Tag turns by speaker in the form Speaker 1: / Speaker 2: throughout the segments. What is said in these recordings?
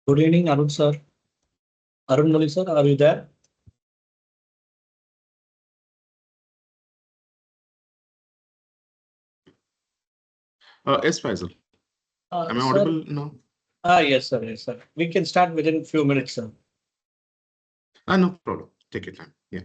Speaker 1: Good evening, Arun sir. Arun Mali sir, are you there?
Speaker 2: Yes, Faisal. Am I
Speaker 1: Sir,
Speaker 2: audible now?
Speaker 1: yes, sir. Yes, sir. We can start within few minutes, sir.
Speaker 2: No problem. Take your time. Yeah.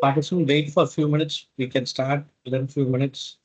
Speaker 1: Participant, wait for a few minutes. We can start within few minutes.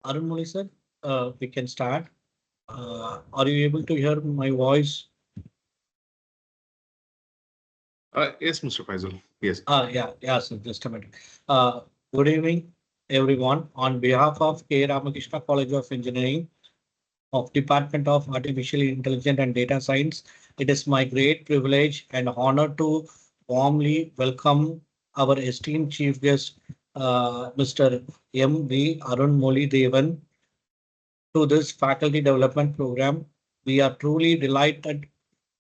Speaker 1: Arunmoli sir, we can start. Are you able to hear my voice?
Speaker 2: Yes, Mr. Faisal. Yes.
Speaker 1: Yeah, sir, just a minute. Uh, Good evening, everyone. On behalf of K. Ramakrishna College of Engineering of Department of Artificial Intelligence and Data Science, it is my great privilege and honor to warmly welcome our esteemed chief guest, Mr. M.V. Arun Moli Devan, to this faculty development program. We are truly delighted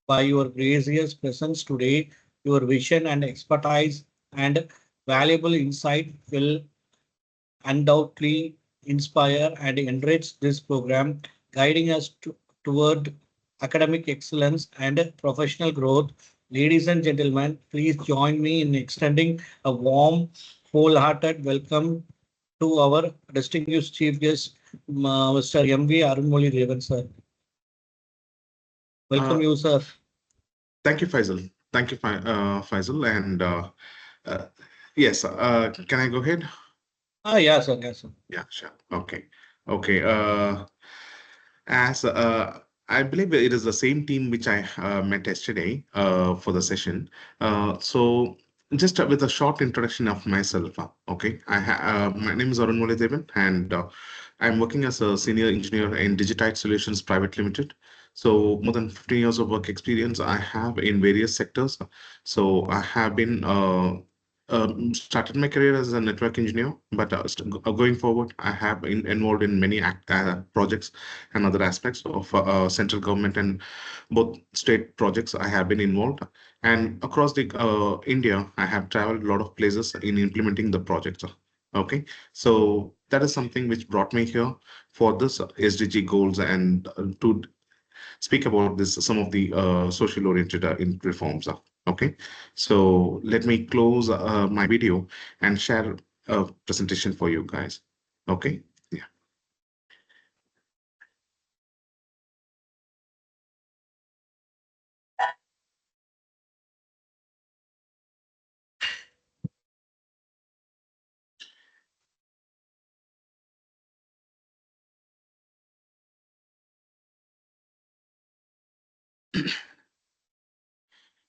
Speaker 1: by your gracious presence today. Your vision and expertise and valuable insight will undoubtedly inspire and enrich this program, guiding us toward academic excellence and professional growth. Ladies and gentlemen, please join me in extending a warm, wholehearted welcome to our distinguished chief guest, Mr. M.V. Arunmoli Devan, sir. Welcome
Speaker 2: Uh,
Speaker 1: you, sir.
Speaker 2: Thank you, Faisal. Thank you, Faisal. And uh, yes, can I go ahead?
Speaker 1: Yeah, sir. Yes, sir.
Speaker 2: Yeah, sure. Okay. Okay. As I believe it is the same team which I met yesterday for the session. So just with a short introduction of myself. Okay, my name is Arun Devan, and I'm working as a senior engineer in Digitite Solutions Private Limited. So more than 15 years of work experience I have in various sectors. So I have been started my career as a network engineer, but going forward, I have been involved in many projects and other aspects of central government and both state projects I have been involved. And across the India, I have traveled a lot of places in implementing the projects. Okay, so that is something which brought me here for this SDG goals and to speak about this some of the social oriented in reforms. Okay, so let me close my video and share a presentation for you guys. Okay. Yeah.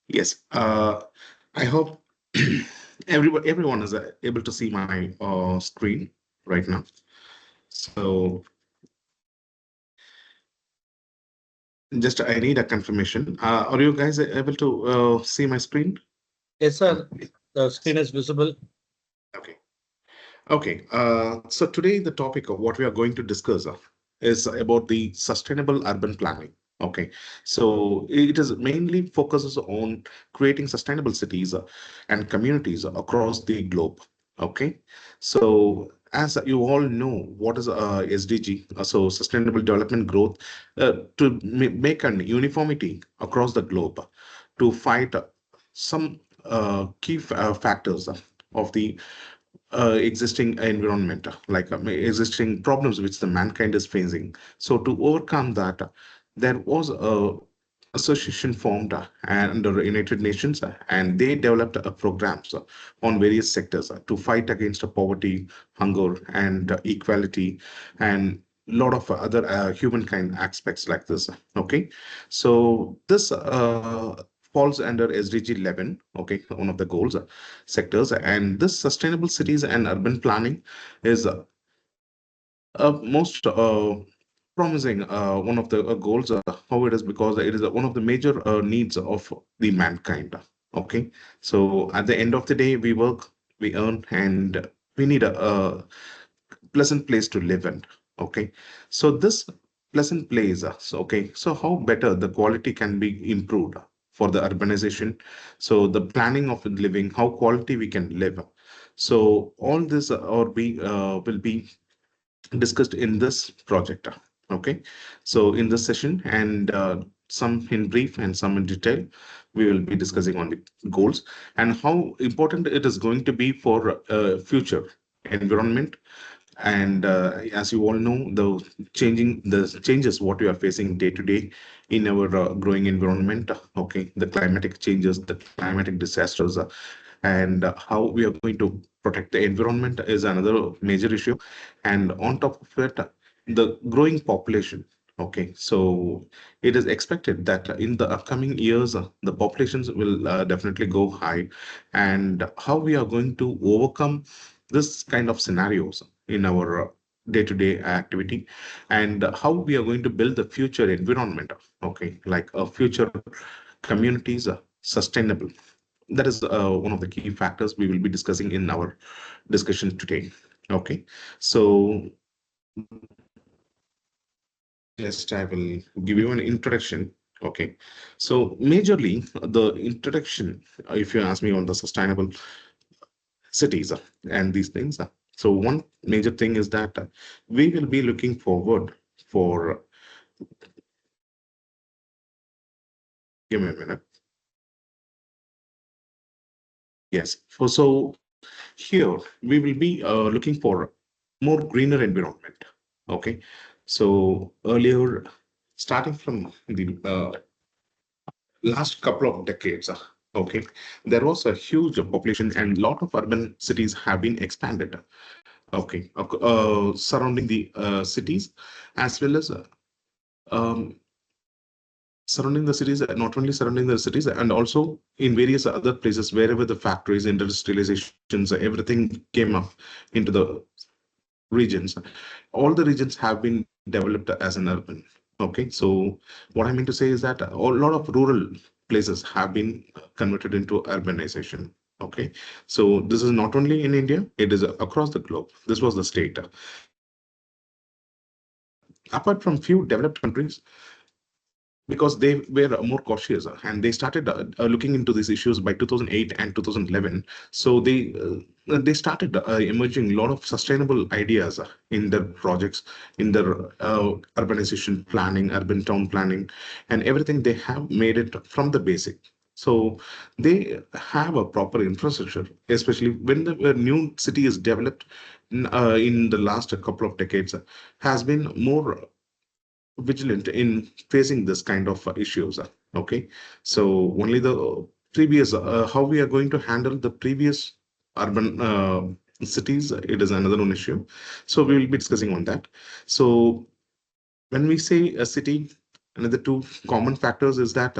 Speaker 2: Yes. I hope everyone is able to see my screen right now. So just I need a confirmation. Are you guys able to see my screen?
Speaker 1: Yes,
Speaker 2: Uh,
Speaker 1: sir. The
Speaker 2: yes.
Speaker 1: screen is visible.
Speaker 2: Okay. Okay, so today the topic of what we are going to discuss is about the sustainable urban planning. Okay, so it is mainly focuses on creating sustainable cities and communities across the globe. Okay, so as you all know, what is SDG? So Sustainable Development Growth, to make an uniformity across the globe to fight some key factors of the existing environment, like existing problems which the mankind is facing. So to overcome that, there was a association formed under United Nations, and they developed programs on various sectors to fight against poverty, hunger, and equality, and lot of other humankind aspects like this. Okay, so this falls under SDG 11. Okay, one of the goals sectors, and this sustainable cities and urban planning is most promising one of the goals, how it is, because it is one of the major needs of the mankind. Okay, so at the end of the day, we work, we earn, and we need a pleasant place to live in. Okay, so this pleasant place, okay, so how better the quality can be improved for the urbanization, so the planning of living, how quality we can live. So all this or be will be discussed in this project. Okay, so in this session, and some in brief and some in detail, we will be discussing on the goals and how important it is going to be for future environment. And as you all know, the changes what we are facing day to day in our growing environment. Okay, the climatic changes, the climatic disasters, and how we are going to protect the environment is another major issue. And on top of it, the growing population. Okay, so it is expected that in the upcoming years, the populations will definitely go high, and how we are going to overcome this kind of scenarios in our day-to-day activity, and how we are going to build the future environment, okay, like a future communities sustainable. That is one of the key factors we will be discussing in our discussion today. Okay, so just I will give you an introduction. Okay, so majorly the introduction, if you ask me on the sustainable cities and these things. So one major thing is that we will be looking forward for, give me a minute. Yes, so here we will be looking for more greener environment. Okay, so earlier, starting from the last couple of decades, okay, there was a huge population and lot of urban cities have been expanded. Okay, surrounding the cities as well as um, surrounding the cities, not only surrounding the cities, and also in various other places wherever the factories, industrializations, everything came up into the regions. All the regions have been developed as an urban. Okay, so what I mean to say is that a lot of rural places have been converted into urbanization. Okay, so this is not only in India, it is across the globe. This was the state. Apart from few developed countries, because they were more cautious and they started looking into these issues by 2008 and 2011. So they started emerging a lot of sustainable ideas in their projects, in their urbanization planning, urban town planning, and everything. They have made it from the basic. So they have a proper infrastructure, especially when the new city is developed in the last couple of decades, has been more vigilant in facing this kind of issues. Okay, so only the previous, how we are going to handle the previous urban cities, it is another one issue. So we will be discussing on that. So when we say a city, another two common factors is that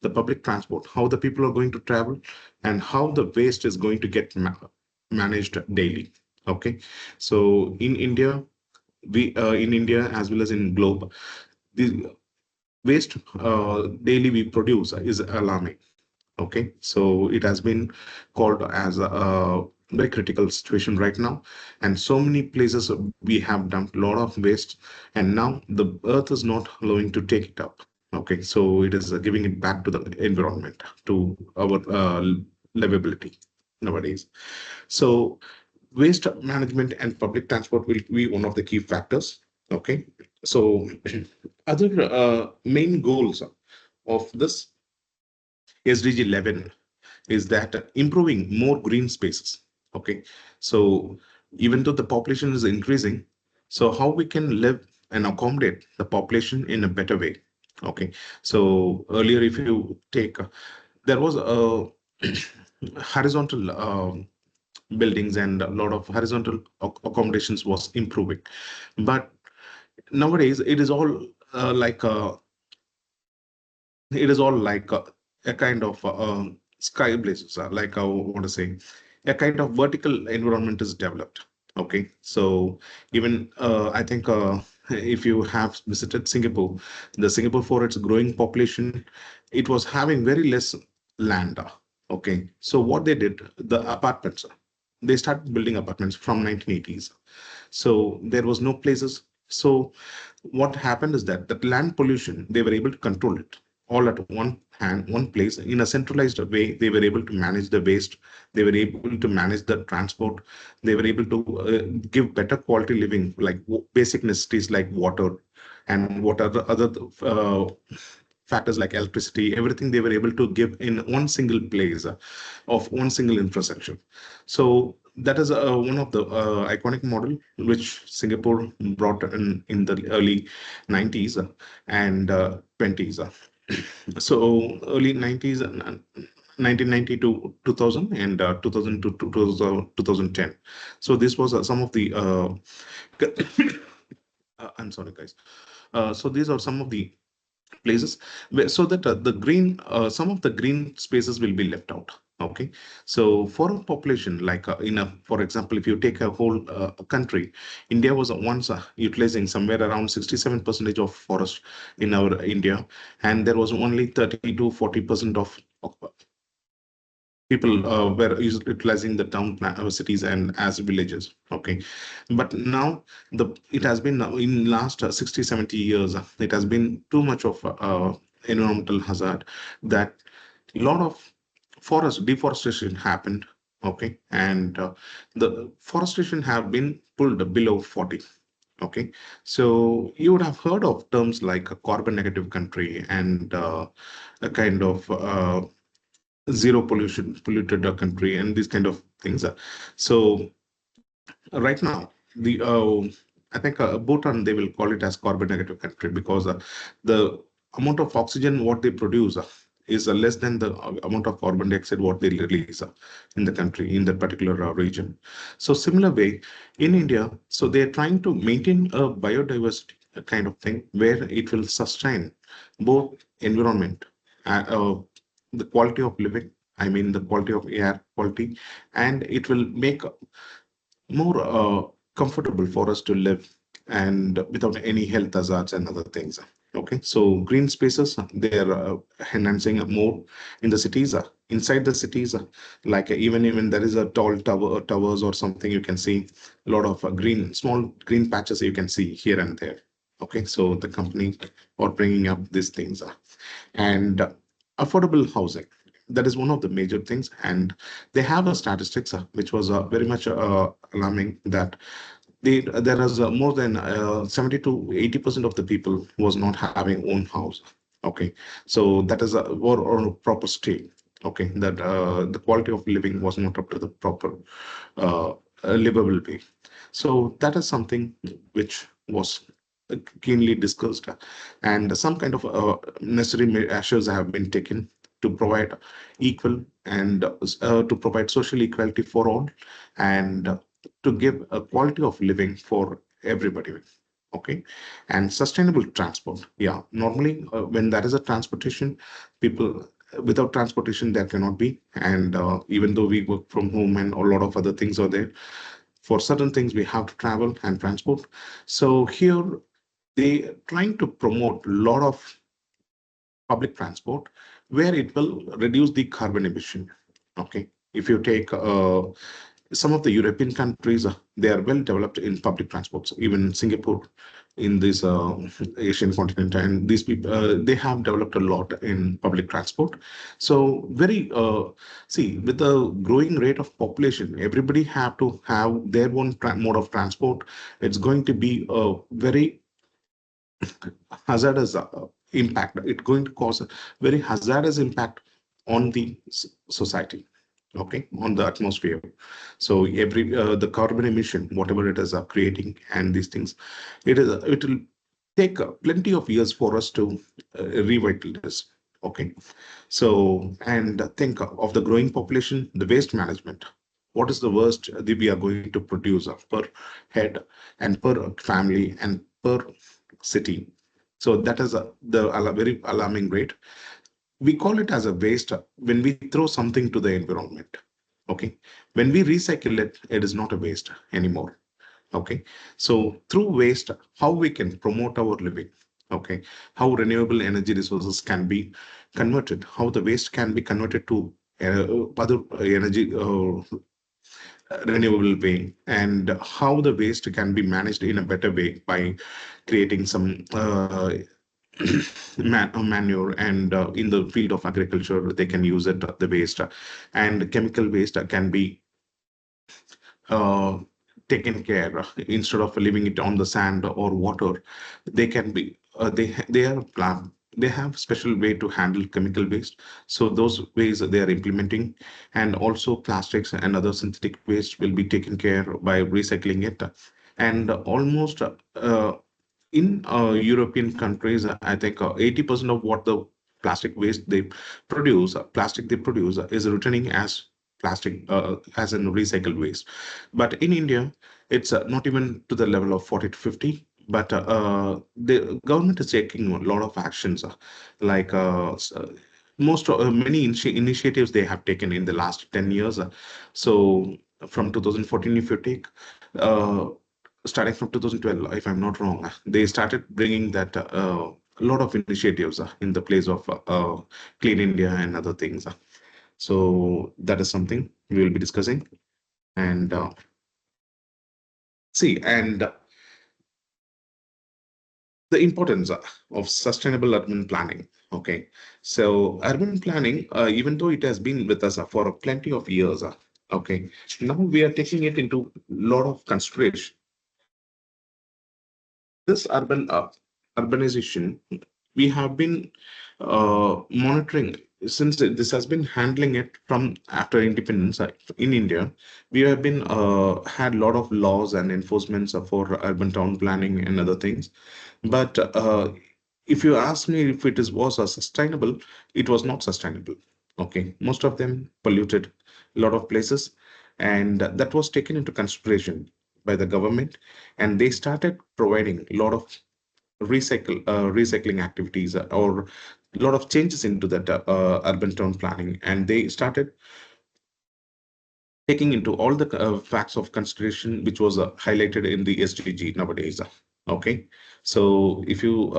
Speaker 2: the public transport, how the people are going to travel, and how the waste is going to get managed daily. Okay, so in India, we in India as well as in globe, the waste daily we produce is alarming. Okay, so it has been called as a very critical situation right now, and so many places we have dumped a lot of waste, and now the earth is not allowing to take it up. Okay, so it is giving it back to the environment, to our livability nowadays. So waste management and public transport will be one of the key factors. Okay, so other main goals of this SDG 11 is that improving more green spaces. Okay, so even though the population is increasing, so how we can live and accommodate the population in a better way. Okay, so earlier, if you take, there was a horizontal buildings and a lot of horizontal accommodations was improving, but nowadays it is all like it is all like a kind of sky blazes, like I want to say, a kind of vertical environment is developed. Okay, so even I think if you have visited Singapore, the Singapore for its growing population, it was having very less land. Okay, so what they did, the apartments, they started building apartments from 1980s. So there was no places. So what happened is that the land pollution, they were able to control it all at one hand, one place in a centralized way. They were able to manage the waste. They were able to manage the transport. They were able to give better quality living, like basic necessities like water and what are the other factors like electricity, everything they were able to give in one single place of one single infrastructure. So that is one of the iconic model which Singapore brought in the early 90s and 20s. So early 90s and 1990 to 2000 and 2000 to 2010. So this was some of the I'm sorry, guys. So these are some of the places so that the green some of the green spaces will be left out. Okay, so for a population like in a, for example, if you take a whole country, India was once utilizing somewhere around 67% of forest in our India, and there was only 30 to 40% of people were utilizing the cities and as villages. Okay, but now the it has been in last 60 70 years, it has been too much of environmental hazard that a lot of forest deforestation happened. Okay, and the forestation have been pulled below 40. Okay, so you would have heard of terms like a carbon negative country and a kind of zero pollution polluted country and these kind of things. So right now the I think Bhutan, they will call it as carbon negative country because the amount of oxygen what they produce is less than the amount of carbon dioxide what they release in the country in that particular region. So similar way in India, so they are trying to maintain a biodiversity kind of thing where it will sustain both environment, the quality of living, I mean the quality of air quality, and it will make more comfortable for us to live and without any health hazards and other things. Okay, so green spaces, they are enhancing more in the cities, inside the cities, like even there is a tall towers or something, you can see a lot of green, small green patches you can see here and there. Okay, so the company are bringing up these things, and affordable housing, that is one of the major things. And they have a statistics which was very much alarming, that there is more than 70 to 80% of the people was not having own house. Okay, so that is or a proper stay. Okay, that the quality of living was not up to the proper uh, livable way. So that is something which was keenly discussed, and some kind of necessary measures have been taken to provide equal and to provide social equality for all, and to give a quality of living for everybody. Okay, and sustainable transport. Yeah, normally when there is a transportation, people without transportation there cannot be. And even though we work from home and a lot of other things are there, for certain things we have to travel and transport. So here they trying to promote a lot of public transport where it will reduce the carbon emission. Okay, if you take some of the European countries, they are well developed in public transports. Even Singapore, in this Asian continent, and these people they have developed a lot in public transport. So very see, with the growing rate of population, everybody have to have their own mode of transport. It's going to be a very hazardous impact. It's going to cause a very hazardous impact on the society. Okay, on the atmosphere. So every the carbon emission, whatever it is creating, and these things, it will take plenty of years for us to revitalize. Okay, so and think of the growing population, the waste management. What is the worst that we are going to produce per head and per family and per city? So that is the very alarming rate. We call it as a waste when we throw something to the environment. Okay, when we recycle it, it is not a waste anymore. Okay, so through waste, how we can promote our living. Okay, how renewable energy resources can be converted, how the waste can be converted to other energy renewable way, and how the waste can be managed in a better way by creating some manure, and in the field of agriculture they can use it, the waste, and chemical waste can be uh, taken care instead of leaving it on the sand or water. They can be they are plan they have special way to handle chemical waste. So those ways they are implementing, and also plastics and other synthetic waste will be taken care by recycling it. And almost in European countries, I think 80% of what the plastic waste they produce, plastic they produce is returning as plastic, as in recycled waste. But in India, it's not even to the level of 40 to 50. But the government is taking a lot of actions, like many initiatives they have taken in the last 10 years. So from 2014, if you take, uh, starting from 2012, if I'm not wrong, they started bringing that a lot of initiatives in the place of Clean India and other things. So that is something we will be discussing. And see, and the importance of sustainable urban planning. Okay, so urban planning, even though it has been with us for plenty of years, okay, now we are taking it into a lot of consideration. This urbanization, we have been monitoring since this has been handling it from after independence in India. We have been had a lot of laws and enforcements for urban town planning and other things. But if you ask me if it is was sustainable, it was not sustainable. Okay, most of them polluted a lot of places, and that was taken into consideration by the government, and they started providing a lot of recycling activities, or a lot of changes into that urban town planning, and they started taking into all the facts of consideration which was highlighted in the SDG nowadays. Okay, so if you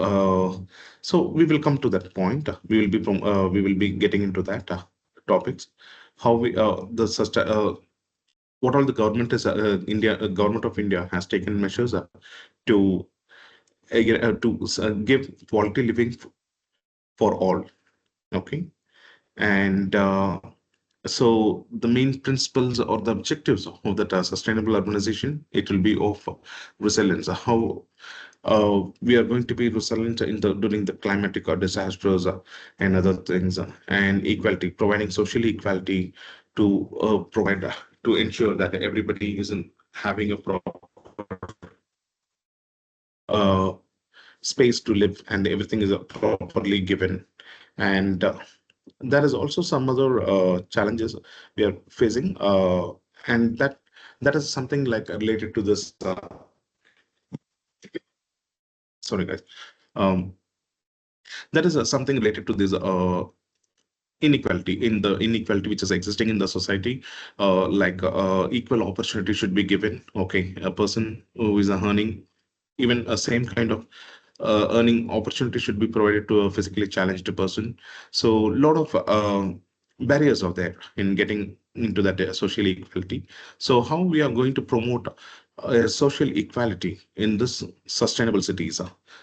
Speaker 2: so we will come to that point. We will be getting into that topics. How we what all the government is India government of India has taken measures to give quality living for all. Okay, and so the main principles or the objectives of that sustainable urbanization, it will be of resilience. How we are going to be resilient in the during the climatic or disasters and other things, and equality, providing social equality to provide to ensure that everybody isn't having a proper uh, space to live and everything is properly given. And there is also some other challenges we are facing, and that is something like related to this. Sorry, guys. Um, that is something related to this inequality which is existing in the society. Like equal opportunity should be given. Okay, a person who is earning even a same kind of earning opportunity should be provided to a physically challenged person. So a lot of barriers are there in getting into that social equality. So how we are going to promote social equality in this sustainable cities?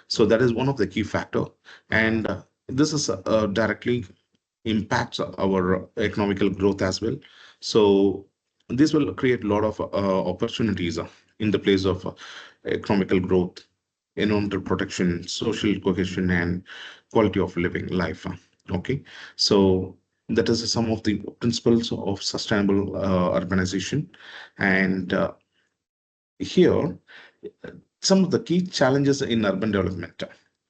Speaker 2: So that is one of the key factor, and this is directly impacts our economical growth as well. So this will create a lot of opportunities in the place of economical growth, environmental protection, social cohesion, and quality of living life. Okay, so that is some of the principles of sustainable urbanization, and here some of the key challenges in urban development.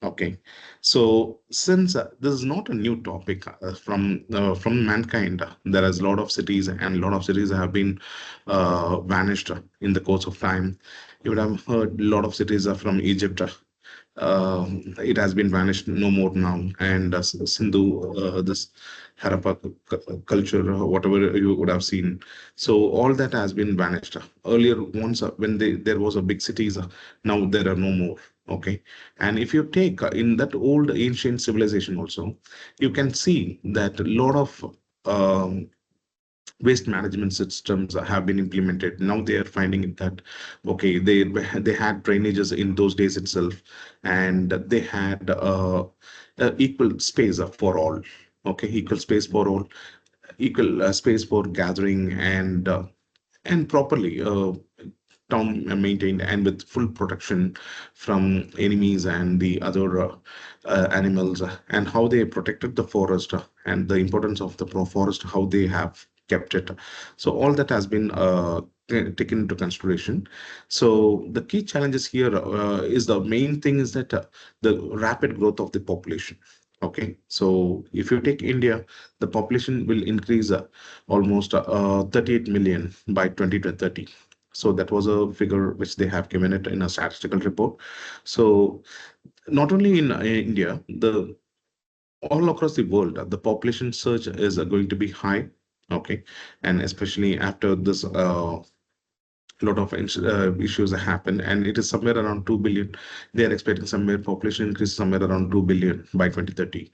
Speaker 2: Okay, so since this is not a new topic from mankind, there is a lot of cities, and a lot of cities have been vanished in the course of time. You would have heard a lot of cities are from Egypt. It has been vanished no more now, and Sindhu, this Harappa culture, whatever you would have seen, so all that has been vanished. Earlier, once when there was a big cities, now there are no more. Okay, and if you take in that old ancient civilization also, you can see that a lot of waste management systems have been implemented. Now they are finding it that okay, they had drainages in those days itself, and they had equal space for all. Okay, equal space for all, equal space for gathering, and properly town maintained and with full protection from enemies and the other animals, and how they protected the forest, and the importance of the forest, how they have kept it. So all that has been taken into consideration. So the key challenges here is the main thing is that the rapid growth of the population. Okay, so if you take India, the population will increase almost 38 million by 2030. So that was a figure which they have given it in a statistical report. So not only in India, the all across the world, the population surge is going to be high. Okay, and especially after this lot of issues happen, and it is somewhere around 2 billion. They are expecting somewhere population increase somewhere around 2 billion by 2030.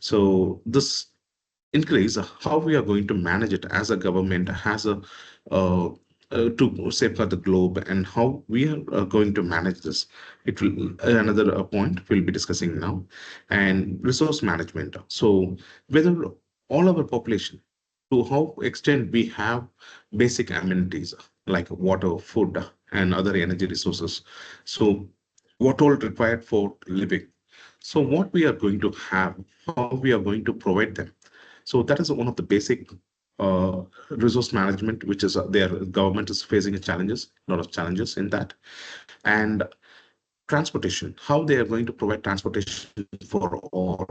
Speaker 2: So this increase, how we are going to manage it as a government, has a uh, to safeguard the globe, and how we are going to manage this. It will another point we'll be discussing now, and resource management. So whether all our population, to how extent we have basic amenities like water, food, and other energy resources. So what all required for living. So what we are going to have, how we are going to provide them. So that is one of the basic uh, resource management, which is their government is facing challenges, a lot of challenges in that. And transportation, how they are going to provide transportation for all,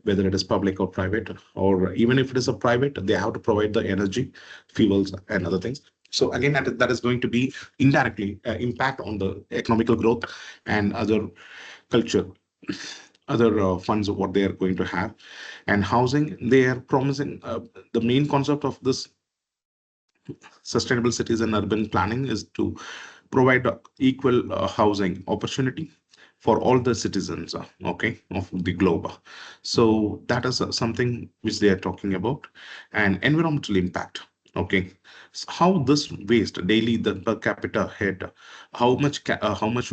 Speaker 2: whether it is public or private, or even if it is a private, they have to provide the energy, fuels, and other things. So again, that is going to be indirectly impact on the economical growth and other culture, other funds of what they are going to have. And housing, they are promising the main concept of this sustainable cities and urban planning is to provide equal housing opportunity for all the citizens, okay, of the globe. So that is something which they are talking about. And environmental impact, okay. How this waste daily, the per capita head, how much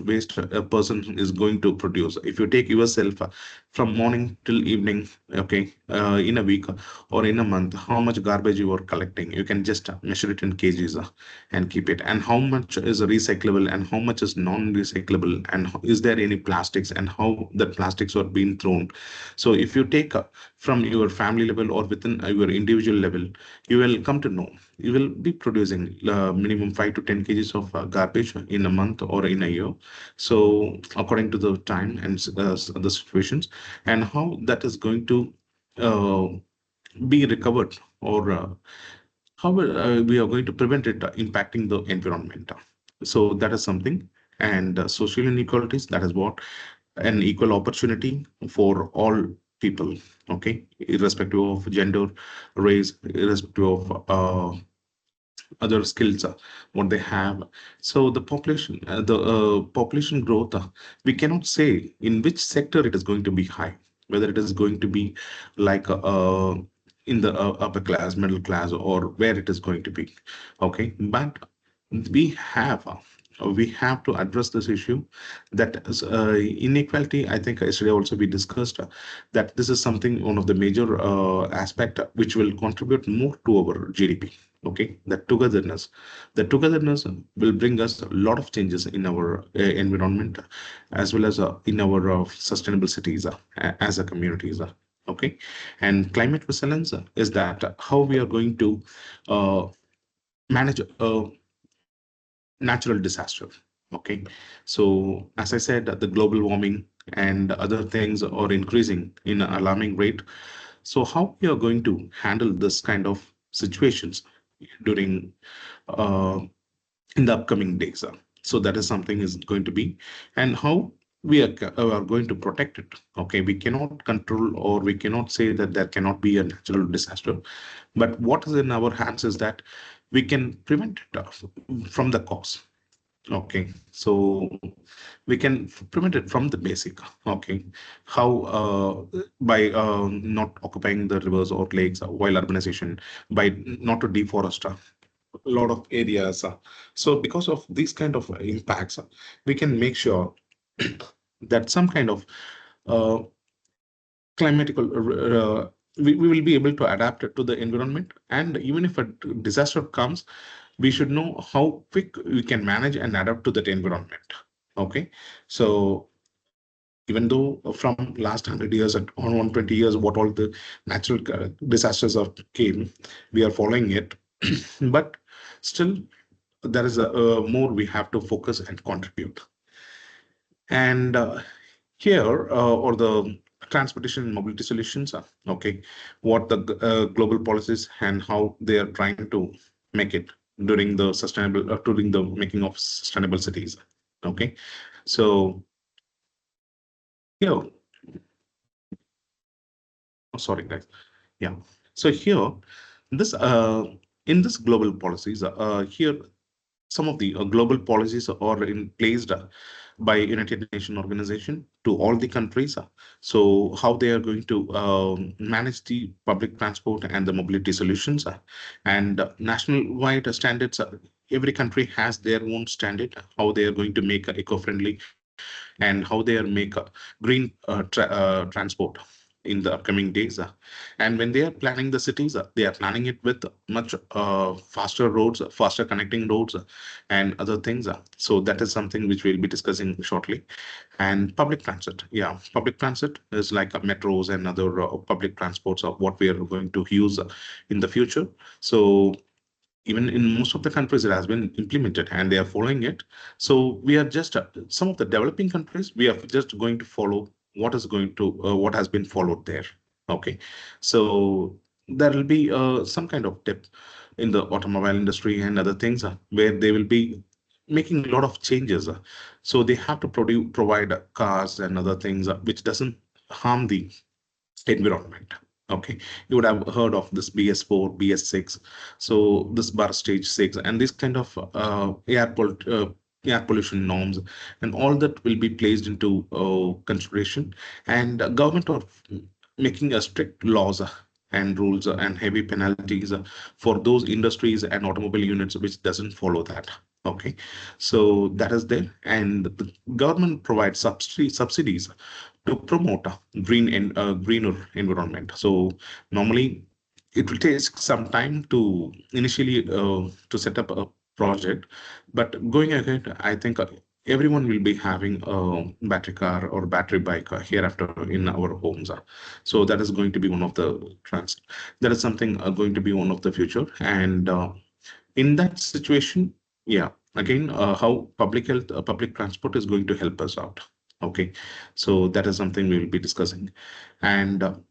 Speaker 2: waste a person is going to produce. If you take yourself from morning till evening, okay, in a week or in a month, how much garbage you are collecting, you can just measure it in kgs and keep it. And how much is recyclable and how much is non-recyclable, and is there any plastics, and how the plastics are being thrown. So if you take from your family level or within your individual level, you will come to know you will be producing minimum 5 to 10 kgs of garbage in a month or in a year. So according to the time and the situations, and how that is going to uh, be recovered, or how we are going to prevent it impacting the environment. So that is something. And social inequalities, that is what, an equal opportunity for all people, okay, irrespective of gender, race, irrespective of other skills what they have. So the population growth, we cannot say in which sector it is going to be high, whether it is going to be like in the upper class, middle class, or where it is going to be, okay. But we have we have to address this issue, that is, inequality. I think yesterday also we discussed that this is something, one of the major aspect which will contribute more to our GDP. Okay, the togetherness will bring us a lot of changes in our environment, as well as in our sustainable cities as a communities. Okay, and climate resilience is that how we are going to uh, manage natural disaster. Okay, so as I said, the global warming and other things are increasing in an alarming rate. So how we are going to handle this kind of situations during uh, in the upcoming days. So that is something is going to be, and how we are going to protect it. Okay, we cannot control, or we cannot say that there cannot be a natural disaster, but what is in our hands is that we can prevent it from the cause. Okay, so we can prevent it from the basic. Okay, how by not occupying the rivers or lakes while urbanization, by not to deforest a lot of areas. So because of these kind of impacts, we can make sure that some kind of uh, climatical we will be able to adapt it to the environment. And even if a disaster comes, we should know how quick we can manage and adapt to that environment. Okay, so even though from last 100 years and on 120 years, what all the natural disasters have came, we are following it. But still, there is a more we have to focus and contribute. And here, or the transportation and mobility solutions. Okay, what the global policies and how they are trying to make it during the during the making of sustainable cities. Okay, so here, oh, sorry guys, yeah. So here, this in this global policies, here some of the global policies are in placed by United Nations organization to all the countries. So how they are going to manage the public transport and the mobility solutions, and national wide standards. Every country has their own standard how they are going to make eco-friendly and how they are make green transport in the upcoming days. And when they are planning the cities, they are planning it with much faster roads, faster connecting roads, and other things. So that is something which we'll be discussing shortly. And public transit, yeah, public transit is like metros and other public transports of what we are going to use in the future. So even in most of the countries it has been implemented and they are following it. So we are just some of the developing countries, we are just going to follow what is going to what has been followed there. Okay, so there will be some kind of dip in the automobile industry and other things where they will be making a lot of changes. So they have to provide cars and other things which doesn't harm the environment. Okay, you would have heard of this BS4, BS6, so this bar stage 6, and this kind of air pollution norms, and all that will be placed into consideration. And government are making a strict laws and rules and heavy penalties for those industries and automobile units which doesn't follow that. Okay, so that is there, and the government provides subsidies to promote a greener environment. So normally it will take some time to initially to set up a project, but going ahead, I think everyone will be having a battery car or battery bike hereafter in our homes. So that is going to be one of the trends. That is something going to be one of the future. And in that situation, yeah, again, how public health, public transport is going to help us out. Okay, so that is something we will be discussing. And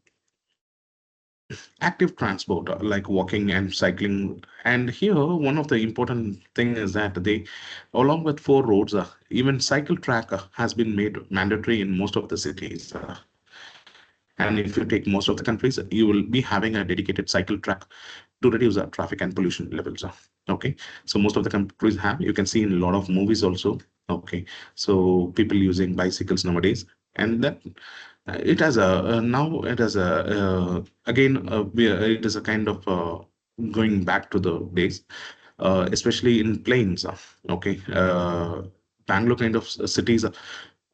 Speaker 2: active transport, like walking and cycling. And here, one of the important thing is that they, along with four roads, even cycle track has been made mandatory in most of the cities. And if you take most of the countries, you will be having a dedicated cycle track to reduce traffic and pollution levels. Okay, so most of the countries have, you can see in a lot of movies also. Okay, so people using bicycles nowadays, and that it has a now it has a again it is a kind of going back to the days, especially in plains. Okay, Bangalore kind of cities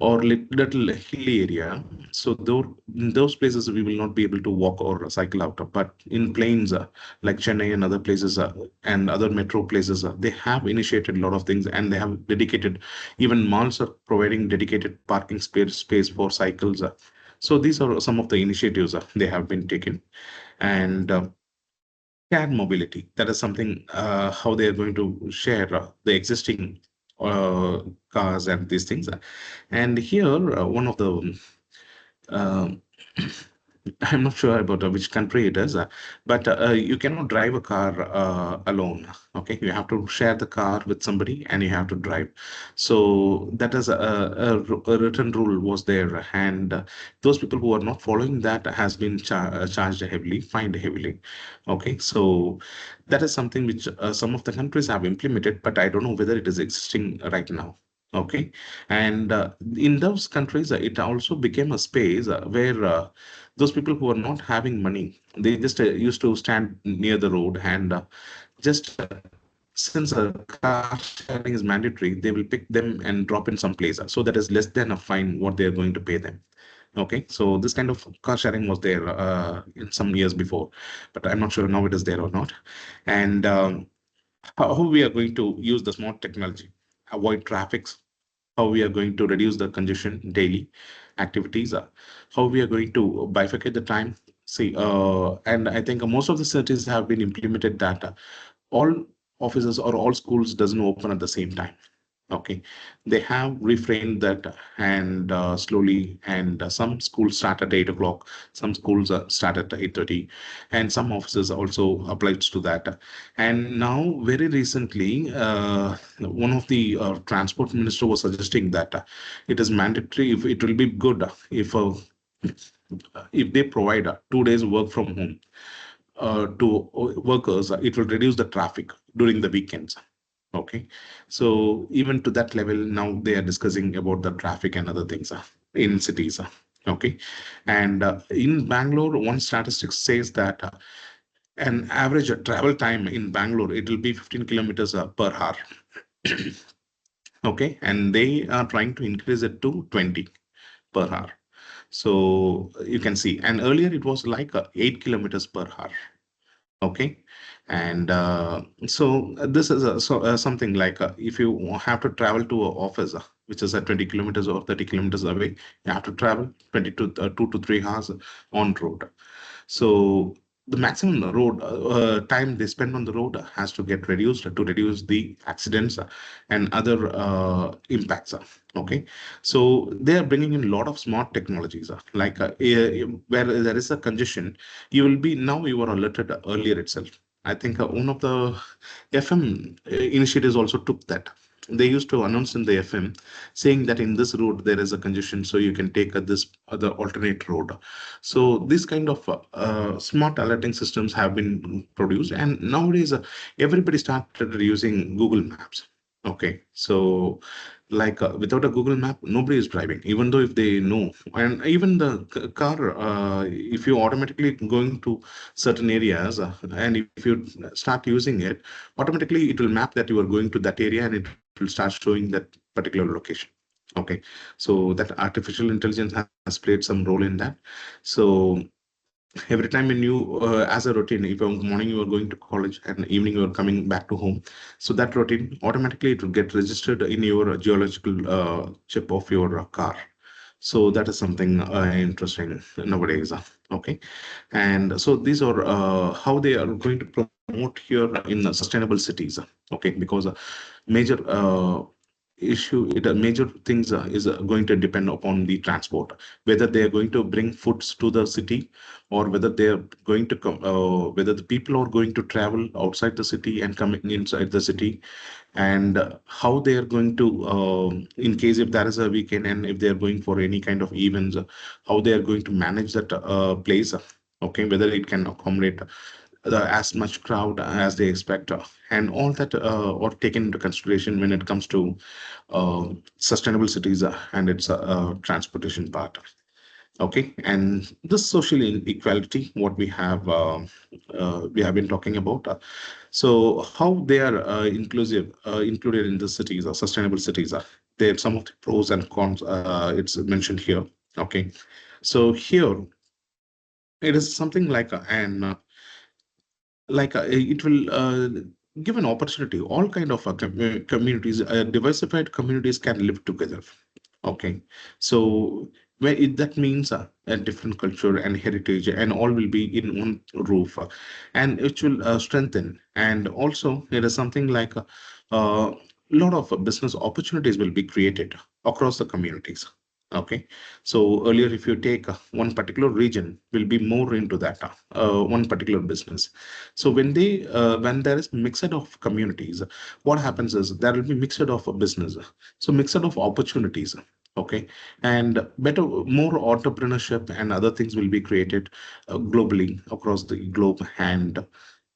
Speaker 2: or little hilly area. So in those places we will not be able to walk or cycle out of. But in plains like Chennai and other places and other metro places, they have initiated a lot of things and they have dedicated, even malls are providing dedicated parking space for cycles. So these are some of the initiatives they have been taken. And shared mobility, that is something how they are going to share the existing uh, cars and these things. And here, one of the um, I'm not sure about which country it is, but you cannot drive a car alone. Okay, you have to share the car with somebody and you have to drive. So that is a written rule was there, and those people who are not following that has been charged heavily, fined heavily. Okay, so that is something which some of the countries have implemented, but I don't know whether it is existing right now. Okay, and in those countries, it also became a space where those people who are not having money, they just used to stand near the road and just since car sharing is mandatory, they will pick them and drop in some place. So that is less than a fine what they are going to pay them. Okay, so this kind of car sharing was there in some years before, but I'm not sure now it is there or not. And how we are going to use the smart technology, avoid traffics, how we are going to reduce the congestion daily activities, how we are going to bifurcate the time. See, and I think most of the cities have been implemented that all offices or all schools doesn't open at the same time. Okay, they have reframed that, and slowly, and some schools start at 8 o'clock, some schools start at 8:30, and some offices also applied to that. And now, very recently, one of the transport minister was suggesting that it is mandatory. If it will be good if they provide 2 days work from home to workers, it will reduce the traffic during the weekends. Okay, so even to that level, now they are discussing about the traffic and other things in cities. Okay, and in Bangalore, one statistic says that an average travel time in Bangalore, it will be 15 kilometers per hour. Okay, and they are trying to increase it to 20 per hour. So you can see, and earlier it was like 8 kilometers per hour. Okay, and this is something like if you have to travel to an office which is at 20 kilometers or 30 kilometers away, you have to travel 20 to 2 to 3 hours on road. So the maximum road time they spend on the road has to get reduced to reduce the accidents and other impacts. Okay, so they are bringing in a lot of smart technologies like where there is a congestion, you will be now you are alerted earlier itself. I think one of the FM initiatives also took that. They used to announce in the FM saying that in this road there is a congestion, so you can take this other alternate road. So this kind of smart alerting systems have been produced, and nowadays everybody started using Google Maps. Okay, so like without a Google Map, nobody is driving, even though if they know, and even the car, if you automatically going to certain areas and if you start using it, automatically it will map that you are going to that area and it will start showing that particular location. Okay, so that artificial intelligence has played some role in that. So every time when you as a routine, if in morning you are going to college and evening you are coming back to home, so that routine automatically it will get registered in your geological chip of your car. So that is something interesting nowadays. Okay, and so these are how they are going to promote here in sustainable cities. Okay, because major issue it major things is going to depend upon the transport, whether they are going to bring foods to the city, or whether they are going to come whether the people are going to travel outside the city and coming inside the city, and how they are going to in case if there is a weekend and if they are going for any kind of events, how they are going to manage that place. Okay, whether it can accommodate as much crowd as they expect, and all that are taken into consideration when it comes to sustainable cities and its transportation part. Okay, and this social inequality, what we have been talking about. So how they are included in the cities or sustainable cities. There some of the pros and cons. It's mentioned here. Okay, so here it is something like an it will give an opportunity. All kind of communities, diversified communities can live together. Okay, so that means a different culture and heritage, and all will be in one roof, and it will strengthen. And also, there is something like a lot of business opportunities will be created across the communities. Okay, so earlier, if you take one particular region, will be more into that one particular business. So when there is mixed of communities, what happens is there will be mixed of business, so mixed of opportunities. Okay, and better, more entrepreneurship and other things will be created globally across the globe, and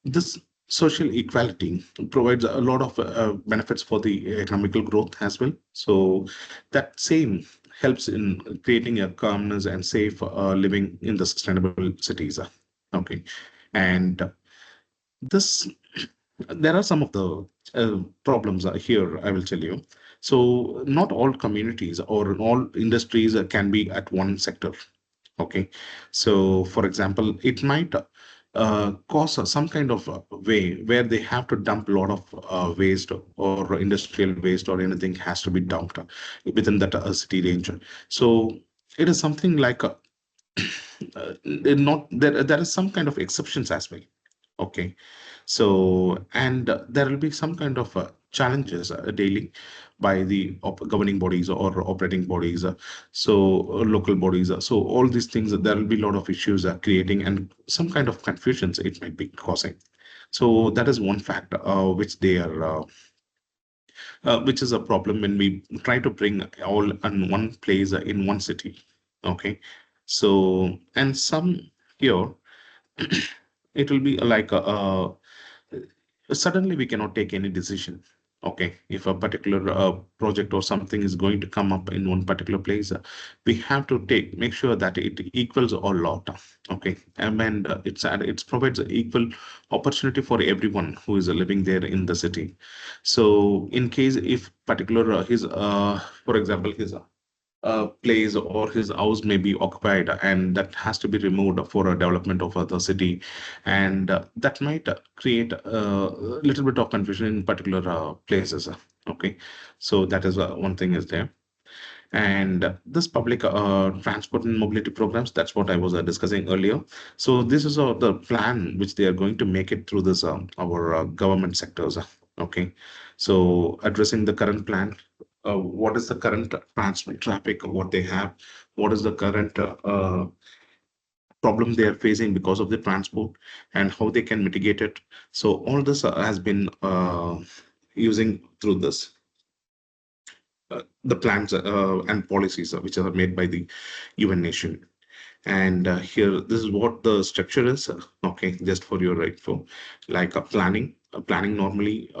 Speaker 2: this social equality provides a lot of benefits for the economical growth as well. So that same helps in creating a calmness and safe living in the sustainable cities. Okay, and this there are some of the problems here, I will tell you. So not all communities or all industries can be at one sector. Okay, so for example, it might cause some kind of way where they have to dump a lot of waste or industrial waste or anything has to be dumped within that city range. So it is something like not there. There is some kind of exceptions as well. Okay, So, and there will be some kind of challenges daily by the governing bodies or operating bodies, local bodies. So all these things, there will be a lot of issues creating and some kind of confusions it might be causing. So that is one fact which is a problem when we try to bring all in one place in one city. Okay, so and some here it will be like suddenly we cannot take any decision. Okay, if a particular project or something is going to come up in one particular place, we have to make sure that it equals a lot. Okay, and it provides equal opportunity for everyone who is living there in the city. So in case if particular his for example his place or his house may be occupied and that has to be removed for a development of the city, and that might create a little bit of confusion in particular places. Okay, so that is one thing is there. And this public transport and mobility programs, that's what I was discussing earlier. So this is the plan which they are going to make it through this our government sectors. Okay, so addressing the current plan, what is the current transport traffic, what they have, what is the current problem they are facing because of the transport, and how they can mitigate it. So all this has been using through this the plans and policies which are made by the UN nation. And here, this is what the structure is. Okay, just for your info, like a planning. Planning normally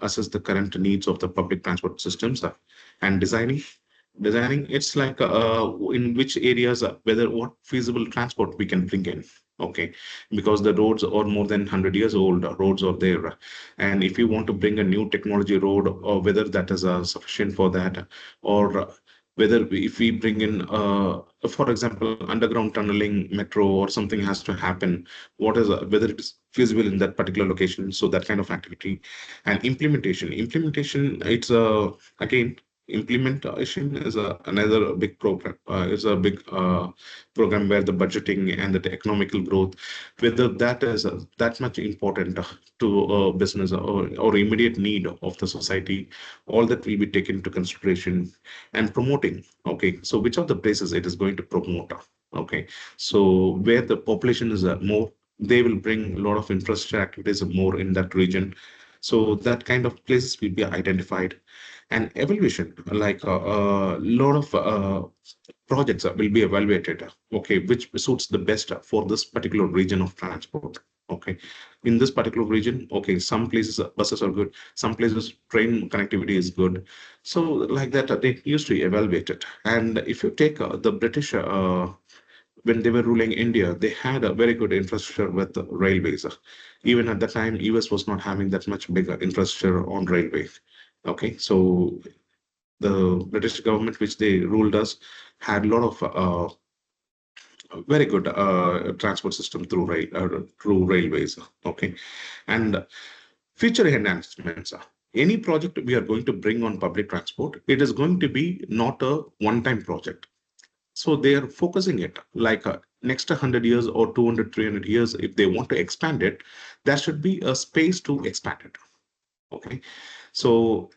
Speaker 2: assess the current needs of the public transport systems, and designing it's like in which areas whether what feasible transport we can bring in. Okay, because the roads are more than 100 years old, roads are there, and if you want to bring a new technology road, or whether that is sufficient for that, or whether if we bring in for example underground tunneling metro or something has to happen, what is whether it is feasible in that particular location. So that kind of activity. And implementation, it's again, implementation is another big program, is a big program where the budgeting and the economical growth, whether that is that much important to business or immediate need of the society, all that will be taken into consideration. And promoting, okay, so which of the places it is going to promote. Okay, so where the population is more, they will bring a lot of infrastructure activities more in that region. So that kind of places will be identified. And evaluation, like a lot of projects will be evaluated. Okay, which suits the best for this particular region of transport. Okay, in this particular region, okay, some places buses are good, some places train connectivity is good. So like that, they used to evaluate it. And if you take the British, when they were ruling India, they had a very good infrastructure with the railways. Even at the time, US was not having that much bigger infrastructure on railway. Okay, so the British government, which they ruled us, had a lot of very good transport system through railways. Okay, and future enhancements. Any project we are going to bring on public transport, it is going to be not a one-time project. So they are focusing it like next 100 years or 200, 300 years. If they want to expand it, there should be a space to expand it. Okay, so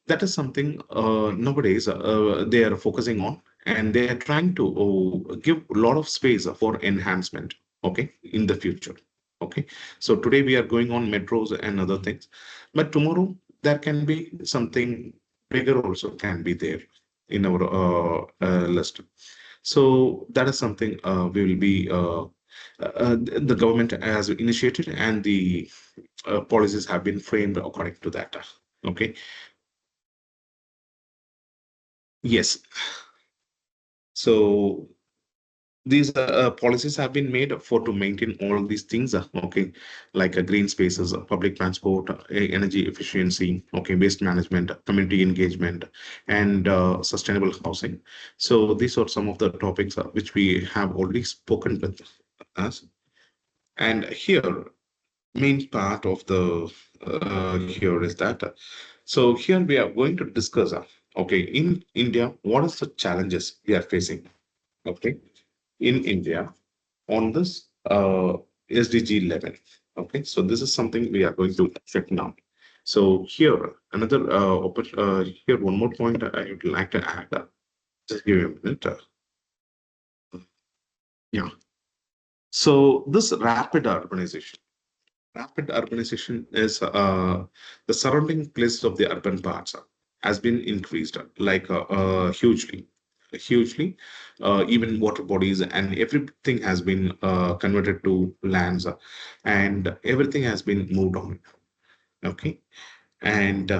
Speaker 2: that is something nowadays they are focusing on, and they are trying to give a lot of space for enhancement. Okay, in the future. Okay, so today we are going on metros and other things, but tomorrow there can be something bigger also can be there in our list. So that is something we will be the government has initiated, and the policies have been framed according to that. Okay. Yes. So these policies have been made for to maintain all these things. Okay, like green spaces, public transport, energy efficiency, okay, waste management, community engagement, and sustainable housing. So these are some of the topics which we have already spoken with us. And here, main part of the here is that. So here we are going to discuss. Okay, in India, what is the challenges we are facing? Okay, in India on this SDG 11. Okay, so this is something we are going to check now. So here, another here one more point I would like to add. Just give me a minute. Yeah. So this rapid urbanization is the surrounding places of the urban parts has been increased hugely. Even water bodies and everything has been converted to lands, and everything has been moved on. Okay, and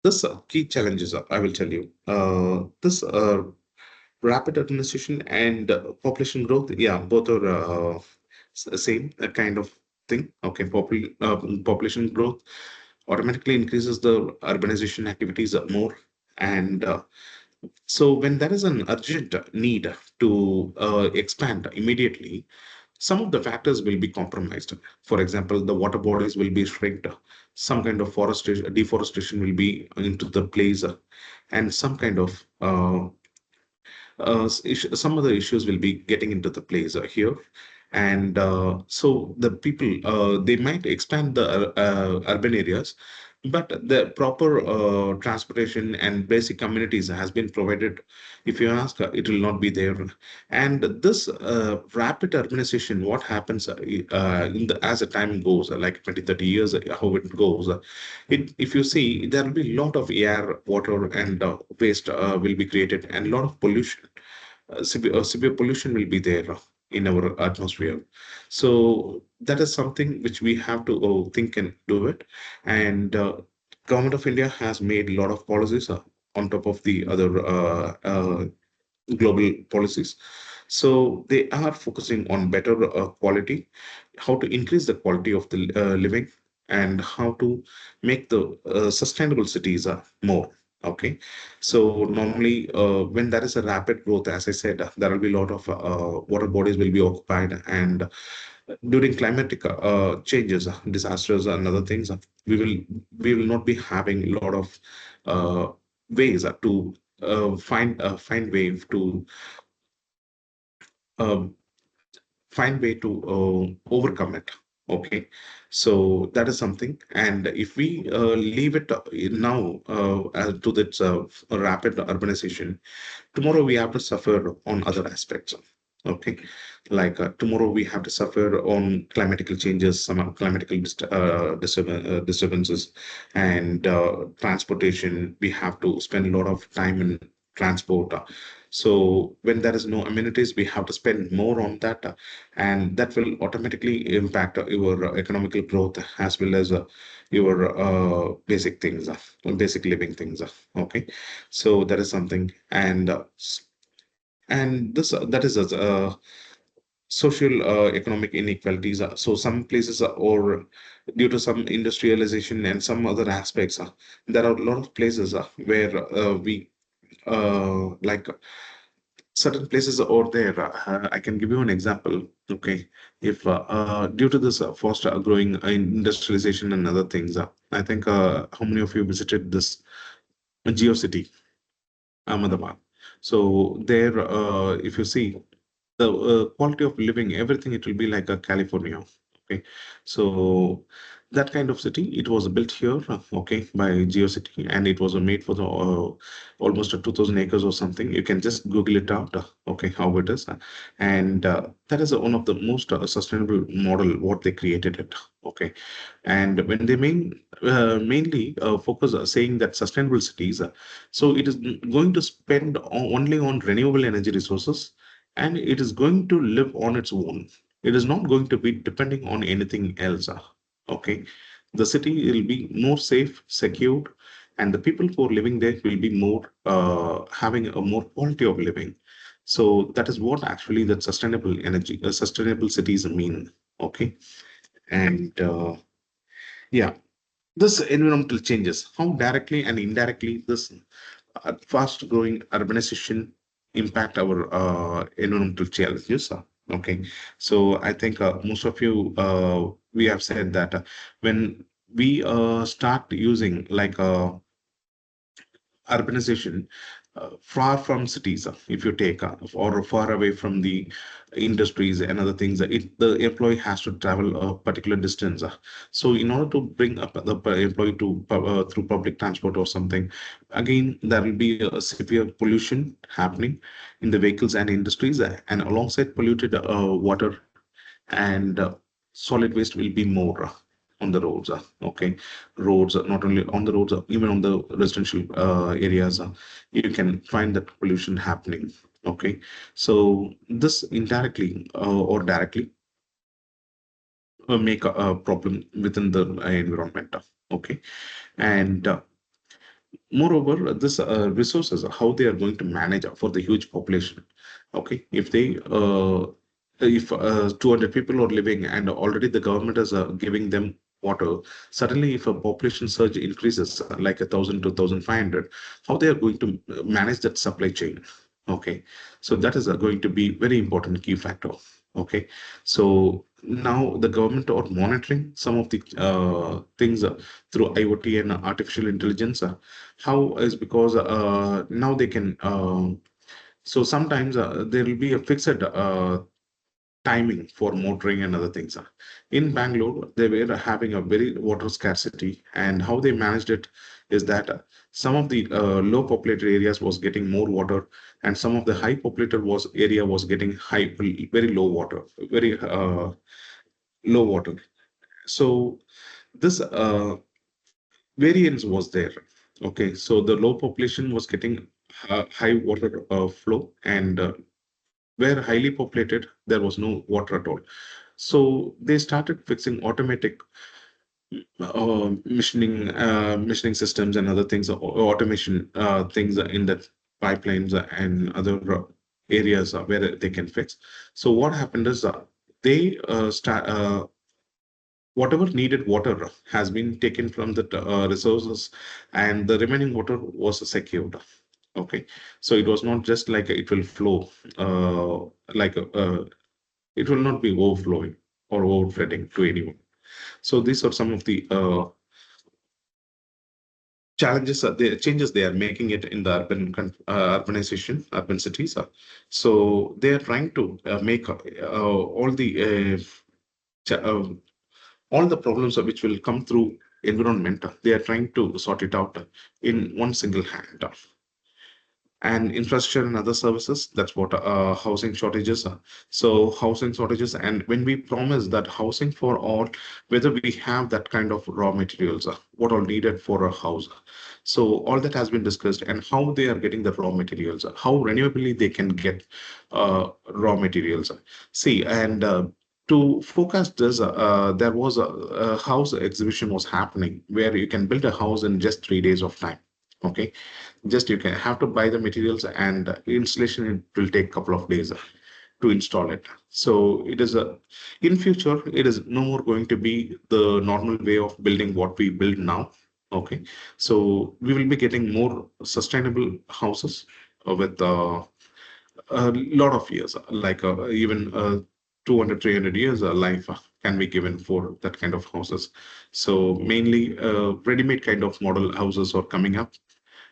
Speaker 2: this key challenges I will tell you. This rapid urbanization and population growth, yeah, both are same kind of thing. Okay, population growth automatically increases the urbanization activities more, and so when there is an urgent need to expand immediately, some of the factors will be compromised. For example, the water bodies will be shrinked, some kind of deforestation will be into the place, and some kind of some other issues will be getting into the place here. And so the people, they might expand the urban areas, but the proper transportation and basic communities has been provided. If you ask, it will not be there. And this rapid urbanization, what happens as the time goes, like 20, 30 years, how it goes, if you see, there will be a lot of air, water, and waste will be created, and a lot of pollution, severe pollution will be there in our atmosphere. So that is something which we have to think and do it. And government of India has made a lot of policies on top of the other global policies. So they are focusing on better quality, how to increase the quality of the living, and how to make the sustainable cities more. Okay, so normally when there is a rapid growth, as I said, there will be a lot of water bodies will be occupied, and during climatic changes, disasters, and other things, we will not be having a lot of uh, ways to find way to um, find way to overcome it. Okay, so that is something. And if we leave it now to that rapid urbanization, tomorrow we have to suffer on other aspects. Okay, like tomorrow we have to suffer on climatical changes, some climatical disturbances, and transportation. We have to spend a lot of time in transport. So when there is no amenities, we have to spend more on that, and that will automatically impact your economical growth, as well as your basic things, basic living things. Okay, so that is something. And this that is social economic inequalities. So some places or due to some industrialization and some other aspects, there are a lot of places where we like certain places are there. I can give you an example. Okay, if due to this fast growing industrialization and other things, I think how many of you visited this GeoCity, Ahmedabad? So there, if you see the quality of living, everything, it will be like a California. Okay, so that kind of city, it was built here, okay, by GeoCity, and it was made for the almost 2,000 acres or something. You can just Google it out, okay, how it is, and that is one of the most sustainable model what they created it. Okay, and when they mainly focus saying that sustainable cities, so it is going to spend only on renewable energy resources, and it is going to live on its own. It is not going to be depending on anything else. Okay, the city will be more safe, secured, and the people who are living there will be more having a more quality of living. So that is what actually that sustainable energy, sustainable cities mean. Okay, and yeah, this environmental changes, how directly and indirectly this fast growing urbanization impact our environmental challenges. Okay, so I think most of you, we have said that when we start using like urbanization, far from cities, if you take, or far away from the industries and other things, the employee has to travel a particular distance. So in order to bring up the employee to through public transport or something, again there will be a severe pollution happening in the vehicles and industries, and alongside polluted water and solid waste will be more on the roads. Okay, roads, not only on the roads, even on the residential areas, you can find that pollution happening. Okay, so this indirectly or directly make a problem within the environment. Okay, and moreover, this resources, how they are going to manage for the huge population. Okay, if 200 people are living and already the government is giving them water, suddenly if a population surge increases like 1,000 to 1,500, how they are going to manage that supply chain? Okay, so that is going to be very important key factor. Okay, so now the government are monitoring some of the things through IoT and artificial intelligence. How is because now they can so sometimes there will be a fixed timing for motoring and other things. In Bangalore, they were having a very water scarcity, and how they managed it is that some of the low populated areas was getting more water, and some of the high populated was area was getting very low water, very low water. So this variance was there. Okay, so the low population was getting high water flow, and where highly populated, there was no water at all. So they started fixing automatic missioning systems and other things, automation things in that pipelines and other areas where they can fix. So what happened is they start. Whatever needed water has been taken from the resources, and the remaining water was secured. Okay, so it was not just like it will flow, like it will not be overflowing or overflooding to anyone. So these are some of the challenges, the changes they are making it in the urbanization, urban cities. So they are trying to make cha- uh, all the problems which will come through environment. They are trying to sort it out in one single hand. And infrastructure and other services, that's what housing shortages are. So housing shortages, and when we promise that housing for all, whether we have that kind of raw materials, what are needed for a house. So all that has been discussed, and how they are getting the raw materials, how renewably they can get raw materials. See, and to forecast this, there was a house exhibition was happening where you can build a house in just 3 days of time. Okay, just you can have to buy the materials, and installation it will take a couple of days to install it. So it is a in future it is no more going to be the normal way of building what we build now. Okay, so we will be getting more sustainable houses with a lot of years, like even 200 300 years life can be given for that kind of houses. So mainly ready-made kind of model houses are coming up.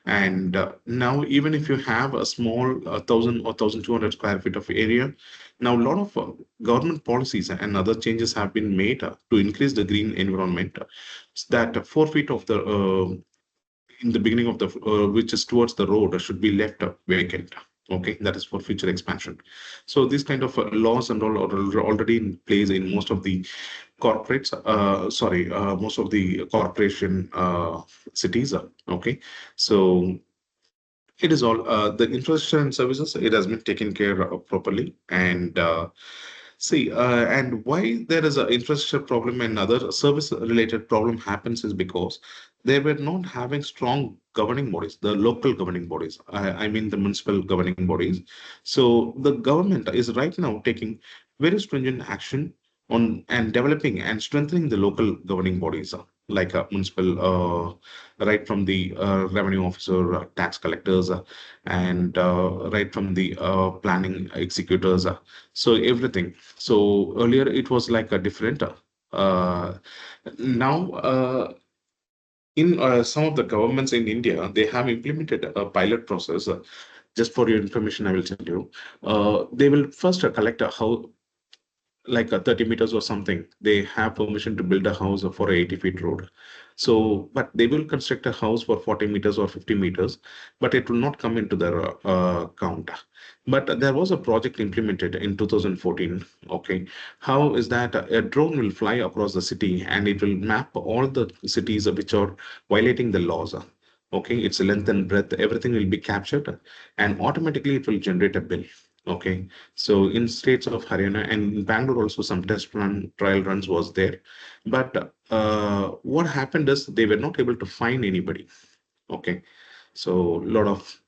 Speaker 2: And now, even if you have a small 1,000 or 1,200 square feet of area, now a lot of government policies and other changes have been made to increase the green environment. That 4 feet of the in the beginning of the which is towards the road should be left vacant. Okay, that is for future expansion. So these kind of laws and all are already in place in most of the corporates. Sorry, most of the corporation cities. Okay, so it is all the infrastructure and services. It has been taken care of properly, and see, and why there is an infrastructure problem and other service related problem happens is because they were not having strong governing bodies, the local governing bodies. I mean the municipal governing bodies. So the government is right now taking very stringent action on and developing and strengthening the local governing bodies, like municipal, right from the revenue officer, tax collectors, and right from the planning executors. So everything. So earlier it was like a different. Uh, now in some of the governments in India, they have implemented a pilot process. Just for your information, I will tell you. They will first collect a house, like a 30 meters or something. They have permission to build a house for a 80 feet road. So, but they will construct a house for 40 meters or 50 meters, but it will not come into their count. But there was a project implemented in 2014. Okay. How is that? A drone will fly across the city and it will map all the cities which are violating the laws. Okay. Its length and breadth, everything will be captured and automatically it will generate a bill. Okay. So in states of Haryana and in Bangalore also some trial runs was there. But what happened is they were not able to find anybody. Okay. So a lot of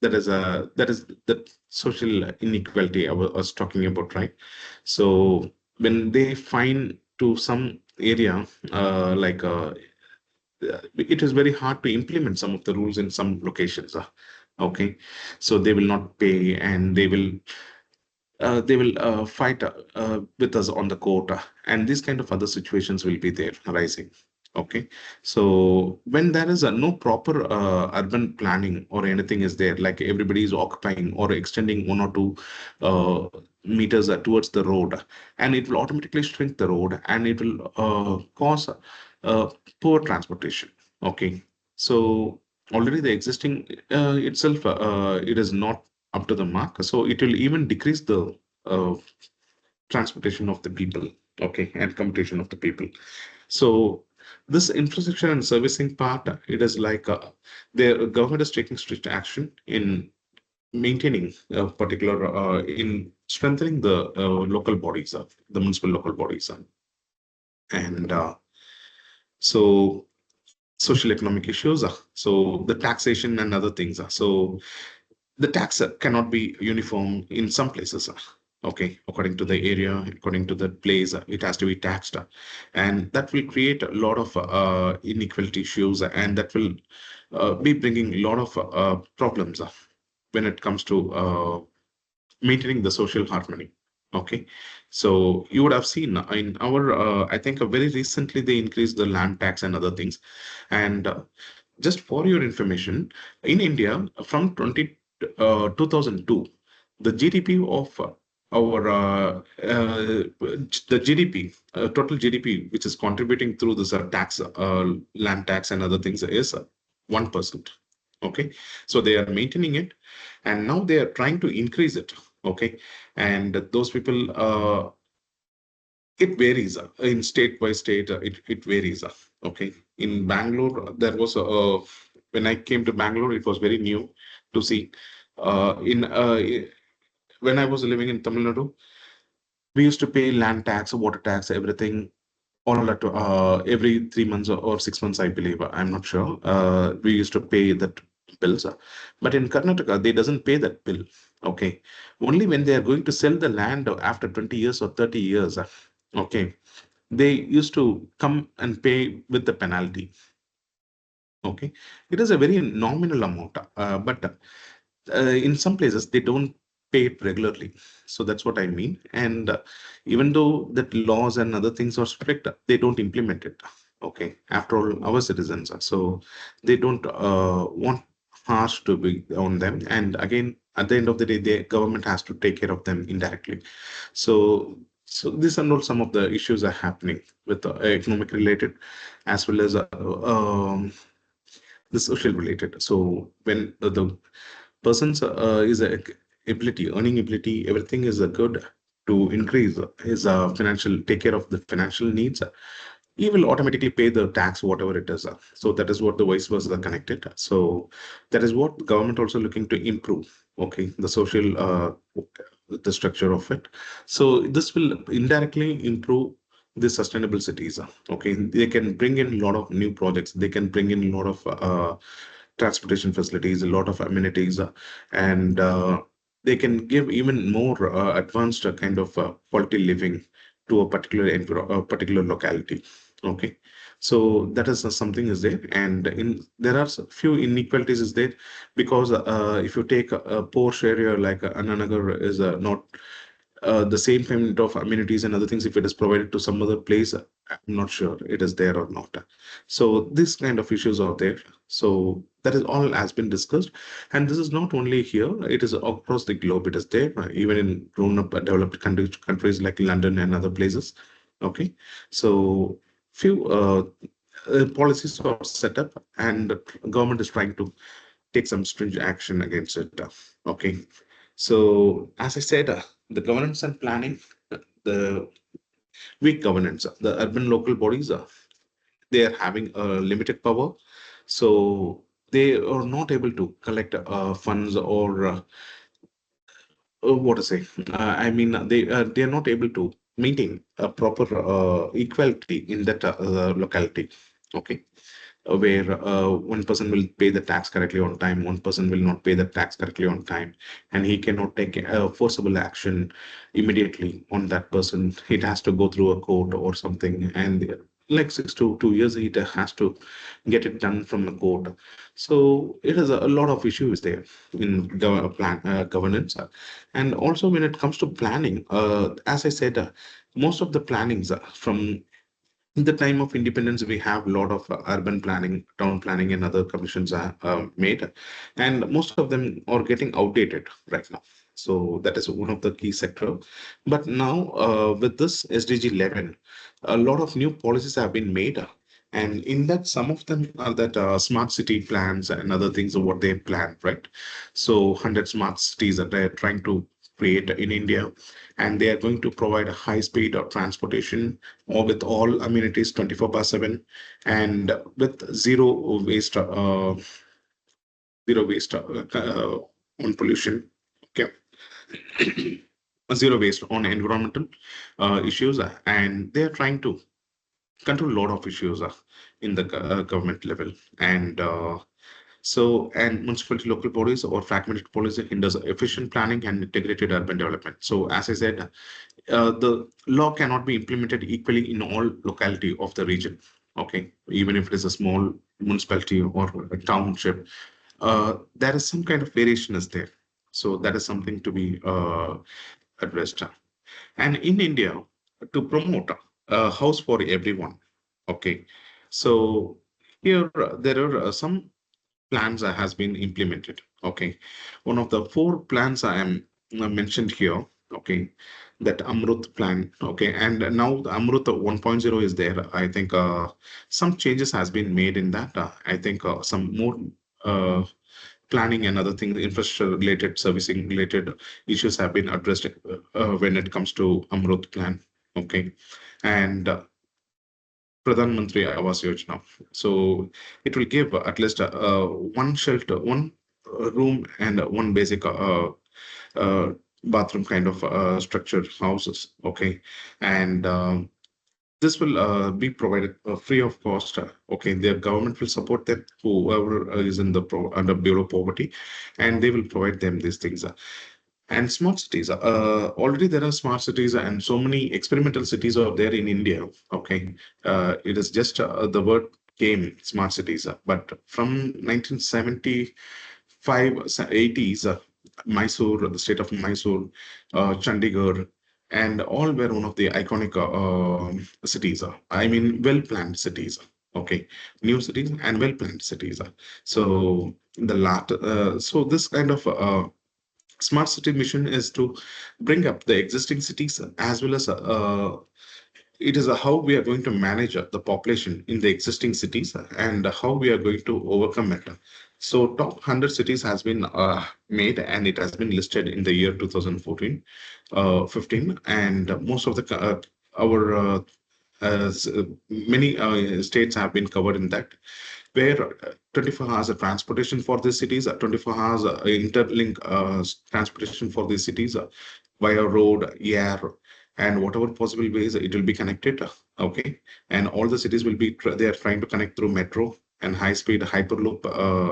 Speaker 2: that is the social inequality I was talking about, right? So when they find to some area, it is very hard to implement some of the rules in some locations. Okay. So they will not pay and they will fight with us on the court, and these kind of other situations will be there arising. Okay, so when there is a no proper urban planning or anything is there, like everybody is occupying or extending 1 or 2 meters towards the road, and it will automatically shrink the road and it will cause uh, poor transportation. Okay, so already the existing itself it is not up to the mark. So it will even decrease the uh, transportation of the people, okay, and commutation of the people. So this infrastructure and servicing part, it is like the government is taking strict action in maintaining particular in strengthening the local bodies, the municipal local bodies, and so social economic issues. So the taxation and other things. So the tax cannot be uniform in some places. Okay, according to the area, according to the place, it has to be taxed, and that will create a lot of inequality issues, and that will be bringing a lot of problems when it comes to maintaining the social harmony. Okay, so you would have seen in our, I think very recently they increased the land tax and other things, and just for your information, in India, from 2002, the GDP of our the GDP, total GDP, which is contributing through this tax, land tax and other things, is 1%. Okay, so they are maintaining it, and now they are trying to increase it. Okay, and those people, it varies in state by state. It varies. Okay, in Bangalore, there was a when I came to Bangalore, it was very new to see. In When I was living in Tamil Nadu, we used to pay land tax, water tax, everything all at every 3 months or 6 months, I believe. I'm not sure. We used to pay that bills, but in Karnataka, they doesn't pay that bill. Okay, only when they are going to sell the land after 20 years or 30 years. Okay, they used to come and pay with the penalty. Okay, it is a very nominal amount, but in some places they don't pay it regularly. So that's what I mean. And even though that laws and other things are strict, they don't implement it. Okay, after all, our citizens are so they don't want harsh to be on them. And again, at the end of the day, the government has to take care of them indirectly. So these are all some of the issues are happening with economic related as well as the social related. So when the person's is a ability, earning ability, everything is a good to increase his financial, take care of the financial needs. He will automatically pay the tax, whatever it is. So that is what the vice versa connected. So that is what the government also looking to improve. Okay, the social, the structure of it. So this will indirectly improve the sustainable cities. Okay, they can bring in a lot of new projects. They can bring in a lot of transportation facilities, a lot of amenities, and they can give even more advanced kind of quality living to a a particular locality. Okay, so that is something is there, and in there are few inequalities is there because if you take a poor area like Annanagar is not the same kind of amenities and other things, if it is provided to some other place, I'm not sure it is there or not. So this kind of issues are there. So that is all has been discussed, and this is not only here; it is across the globe. It is there, even in grown-up developed countries like London and other places. Okay, so few policies are set up, and the government is trying to take some stringent action against it. Okay, so as I said, the governance and planning, the weak governance, the urban local bodies, they are having a limited power, so they are not able to collect funds or what to say. I mean, they are not able to maintain a proper equality in that locality. Okay, where one person will pay the tax correctly on time, one person will not pay the tax correctly on time, and he cannot take forcible action immediately on that person. It has to go through a court or something, and like 6 to 2 years, it has to get it done from the court. So it is a lot of issues there in governance, and also when it comes to planning. As I said, most of the plannings from in the time of independence, we have a lot of urban planning, town planning, and other commissions are made, and most of them are getting outdated right now. So that is one of the key sector. But now with this SDG 11, a lot of new policies have been made. And in that, some of them are that smart city plans and other things of what they plan, right? So 100 smart cities that they're trying to create in India, and they are going to provide a high speed of transportation or with all amenities 24/7 and with zero waste on pollution. Okay. Zero waste on environmental issues, and they are trying to control a lot of issues in the government level. And and municipality local bodies or fragmented policy hinders efficient planning and integrated urban development. So as I said, the law cannot be implemented equally in all locality of the region. Okay, even if it is a small municipality or a township, there is some kind of variation is there. So that is something to be addressed. And in India, to promote a house for everyone. Okay, so here there are some plans that has been implemented. Okay, one of the four plans I am mentioned here. Okay, that Amrut plan. Okay, and now the Amrut 1.0 is there. I think some changes has been made in that. I think some more planning and other things, infrastructure related, servicing related issues have been addressed when it comes to Amrut plan. Okay, and Pradhan Mantri Awas Yojana. So it will give at least one shelter, one room, and one basic uh, bathroom kind of structured houses. Okay, and this will be provided free of cost. Okay, the government will support them, whoever is in the under below poverty, and they will provide them these things. And smart cities. Already there are smart cities, and so many experimental cities are there in India. Okay, it is just the word came smart cities, but from 1975, 80s, Mysore, the state of Mysore, Chandigarh, and all were one of the iconic cities. I mean, well-planned cities. Okay, new cities and well-planned cities. So so this kind of smart city mission is to bring up the existing cities as well as it is how we are going to manage the population in the existing cities and how we are going to overcome it. So top 100 cities has been made, and it has been listed in the year 2014 15, and most of the our many states have been covered in that, where 24 hours of transportation for these cities, 24 hours interlink transportation for these cities via road, air, and whatever possible ways it will be connected. Okay, and all the cities will be they are trying to connect through metro and high speed hyperloop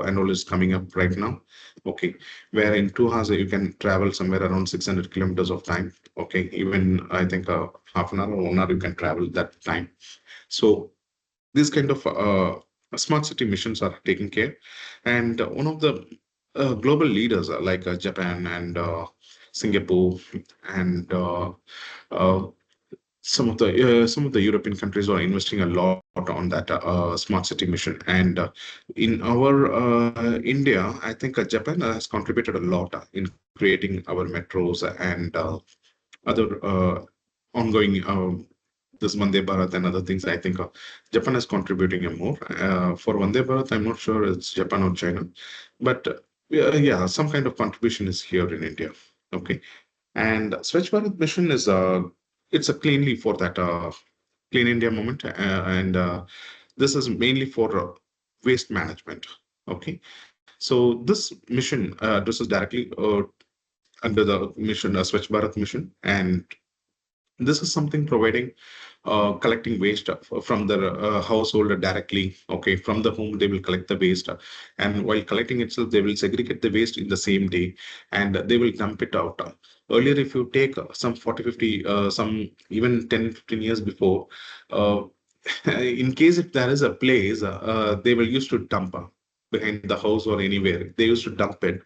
Speaker 2: and all is coming up right now. Okay, where in 2 hours you can travel somewhere around 600 kilometers of time. Okay, even I think half an hour or 1 hour you can travel that time. So these kind of smart city missions are taking care, and one of the global leaders like Japan and Singapore, and uh, some of the European countries are investing a lot on that smart city mission. And in our India, I think Japan has contributed a lot in creating our metros and other ongoing this Vande Bharat and other things. I think Japan is contributing a more. For Vande Bharat, I'm not sure it's Japan or China, but yeah, some kind of contribution is here in India. Okay, and Swachh Bharat mission is it's a cleanly for that Clean India movement, and this is mainly for waste management. Okay, so this mission addresses directly under the mission, Swachh Bharat mission, and this is something providing collecting waste from the household directly. Okay, from the home they will collect the waste, and while collecting itself, they will segregate the waste in the same day, and they will dump it out. Earlier, if you take some 40, 50, some even 10, 15 years before, uh, in case if there is a place, they will used to dump behind the house or anywhere. They used to dump it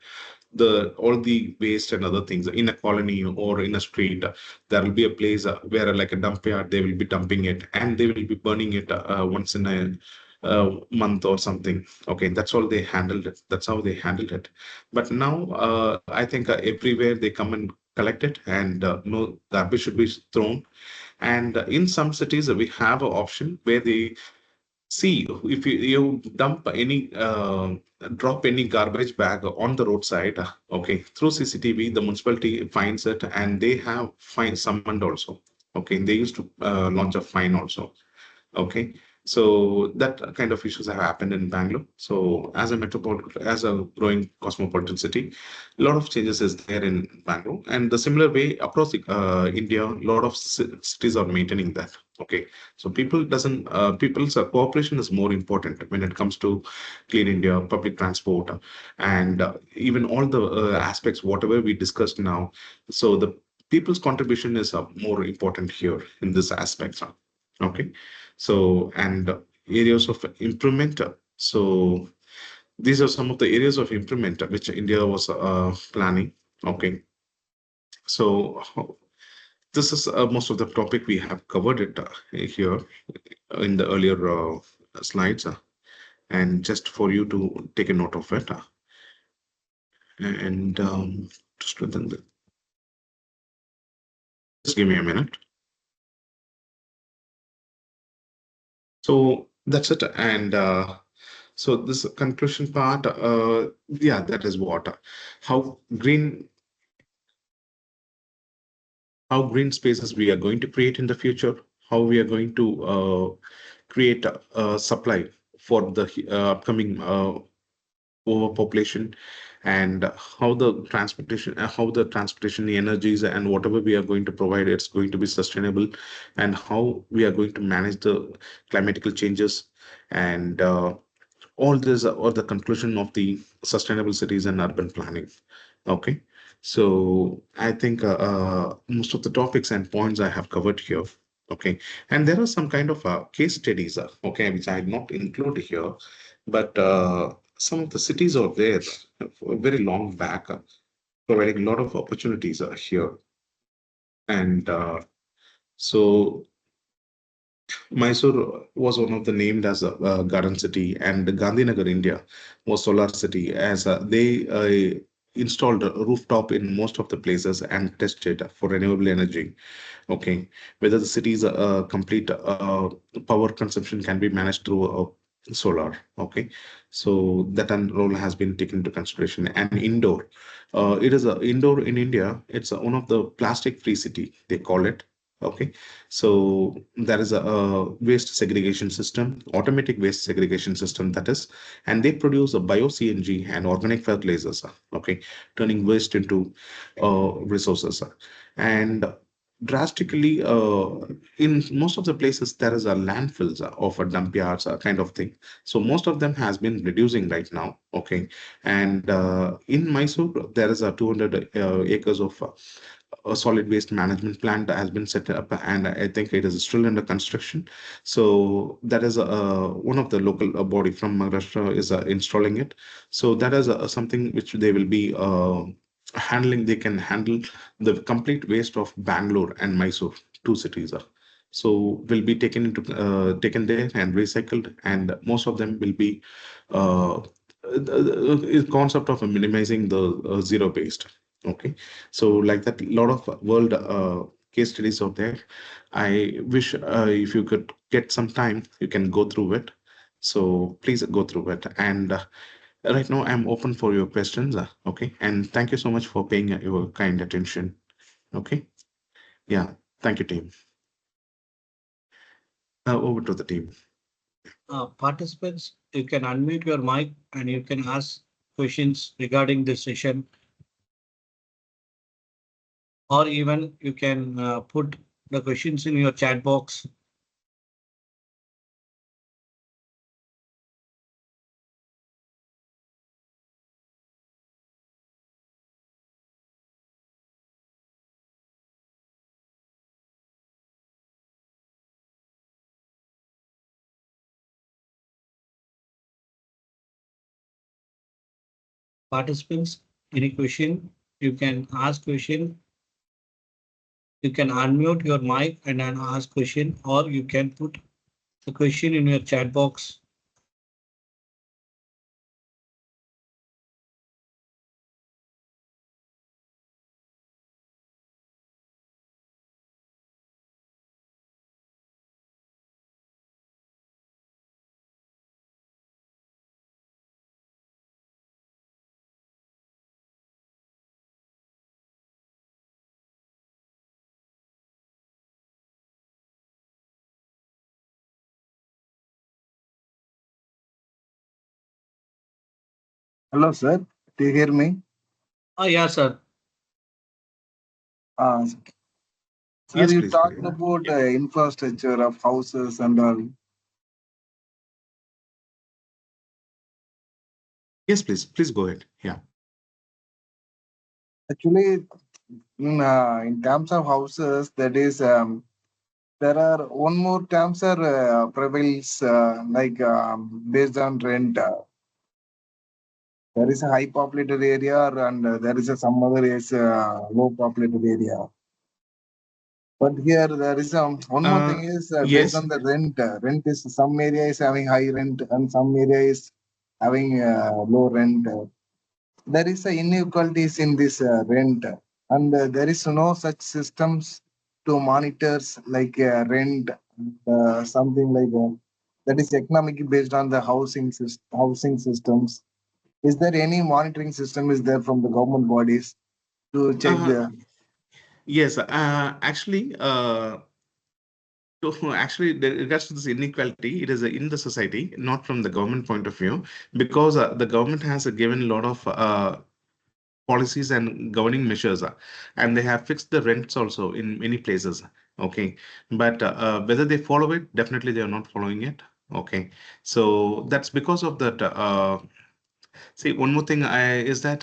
Speaker 2: the all the waste and other things in a colony or in a street. There will be a place where like a dump yard, they will be dumping it and they will be burning it once in a month or something. Okay, that's all they handled it. That's how they handled it. But now I think everywhere they come and collect it, and no garbage should be thrown. And in some cities we have an option where they see if you dump any drop any garbage bag on the roadside, okay, through CCTV, the municipality finds it and they have fine summoned also. Okay, they used to launch a fine also. Okay, so that kind of issues have happened in Bangalore. So as a metropolitan, as a growing cosmopolitan city, a lot of changes is there in Bangalore, and the similar way across India, a lot of cities are maintaining that. Okay, so people's cooperation is more important when it comes to clean India, public transport, and even all the aspects whatever we discussed now. So the people's contribution is more important here in this aspect. Okay, so and areas of improvement. So these are some of the areas of improvement which India was planning. Okay, so this is most of the topic we have covered it here in the earlier slides, and just for you to take a note of it, and to strengthen the. Just give me a minute. So that's it, and so this conclusion part, yeah, that is what how green spaces we are going to create in the future, how we are going to create a supply for the upcoming overpopulation, and how the transportation energies and whatever we are going to provide, it's going to be sustainable, and how we are going to manage the climatical changes, and all this or the conclusion of the sustainable cities and urban planning. Okay, so I think most of the topics and points I have covered here. Okay, and there are some kind of case studies, okay, which I had not included here, but some of the cities are there for a very long back, providing a lot of opportunities here. And so Mysore was one of the named as a garden city, and Gandhinagar, India, was solar city, as they installed a rooftop in most of the places and tested for renewable energy. Okay, whether the city's complete power consumption can be managed through solar. Okay, so that role has been taken into consideration. And indoor, it is a indoor in India. It's one of the plastic-free city they call it. Okay, so there is a waste segregation system, automatic waste segregation system, that is, and they produce a bio CNG and organic fertilizers. Okay, turning waste into resources, and drastically in most of the places there is a landfills of a dump yards kind of thing. So most of them has been reducing right now. Okay, and in Mysore there is a 200 acres of a solid waste management plant that has been set up, and I think it is still under construction. So that is one of the local body from Maharashtra is installing it. So that is something which they will be they can handle the complete waste of Bangalore and Mysore, two cities. So will be taken there and recycled, and most of them will be the concept of minimizing the zero waste. Okay, so like that, lot of world case studies out there. I wish if you could get some time, you can go through it. So please go through it. And right now, I'm open for your questions. Okay, and thank you so much for paying your kind attention. Okay, yeah, thank you, team. Over to the team.
Speaker 1: Participants, you can unmute your mic and you can ask questions regarding this session, or even you can put the questions in your chat box. Participants, any question, you can ask question. You can unmute your mic and then ask question, or you can put the question in your chat box.
Speaker 3: Hello, sir. Do you hear me?
Speaker 1: Yeah, sir.
Speaker 3: Sir,
Speaker 2: Yes,
Speaker 3: you
Speaker 2: please.
Speaker 3: talked about infrastructure of houses and all.
Speaker 2: Yes, please. Please go ahead. Yeah.
Speaker 3: Actually, in terms of houses, that is, there are one more terms are prevails like based on rent. There is a high populated area and there is a some other is low populated area. But here there is one more thing is based
Speaker 2: Yes.
Speaker 3: on the rent. Rent is some area is having high rent and some area is having low rent. There is a inequalities in this rent, and there is no such systems to monitors like rent, something like that is economic based on the housing systems. Is there any monitoring system is there from the government bodies to check
Speaker 2: Uh,
Speaker 3: the?
Speaker 2: yes. Actually, so actually, in regards to this inequality, it is in the society, not from the government point of view, because the government has given a lot of policies and governing measures, and they have fixed the rents also in many places. Okay, but whether they follow it, definitely they are not following it. Okay, so that's because of that. See, one more thing is that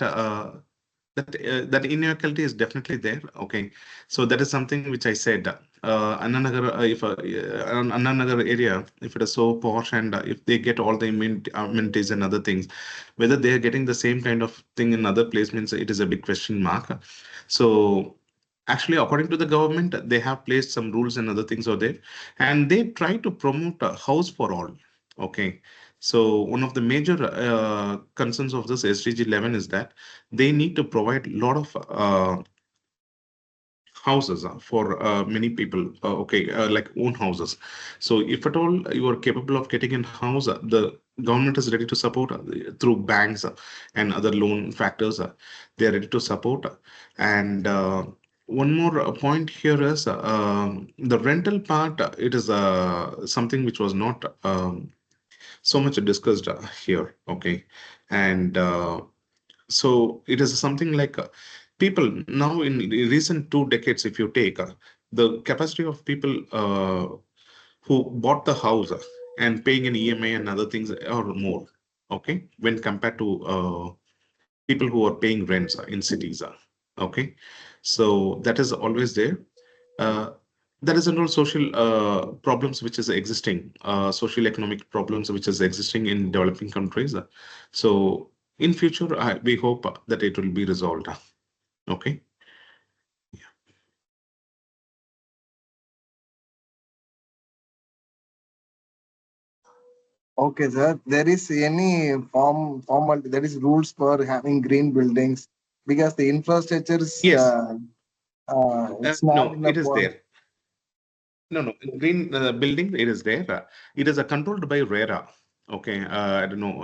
Speaker 2: that inequality is definitely there. Okay, so that is something which I said. Annanagar, if Annanagar area, if it is so posh and if they get all the amenities and other things, whether they are getting the same kind of thing in other place means it is a big question mark. So actually, according to the government, they have placed some rules and other things out there, and they try to promote a house for all. Okay, so one of the major concerns of this SDG 11 is that they need to provide a lot of houses for many people. Okay, like own houses. So if at all you are capable of getting in house, the government is ready to support through banks and other loan factors. They are ready to support. And one more point here is the rental part. It is something which was not so much discussed here. Okay, and so it is something like people now in the recent 2 decades, if you take the capacity of people who bought the house and paying an EMI and other things are more. Okay, when compared to people who are paying rents in cities. Okay, so that is always there. Uh, there is no social problems which is existing, social economic problems which is existing in developing countries. So in future, we hope that it will be resolved. Okay.
Speaker 3: Okay, sir. There is any formal there is rules for having green buildings because the infrastructure is
Speaker 2: Yes.
Speaker 3: it's not
Speaker 2: No,
Speaker 3: in a
Speaker 2: it is there. No, green building, it is there. It is controlled by RERA. Okay, I don't know.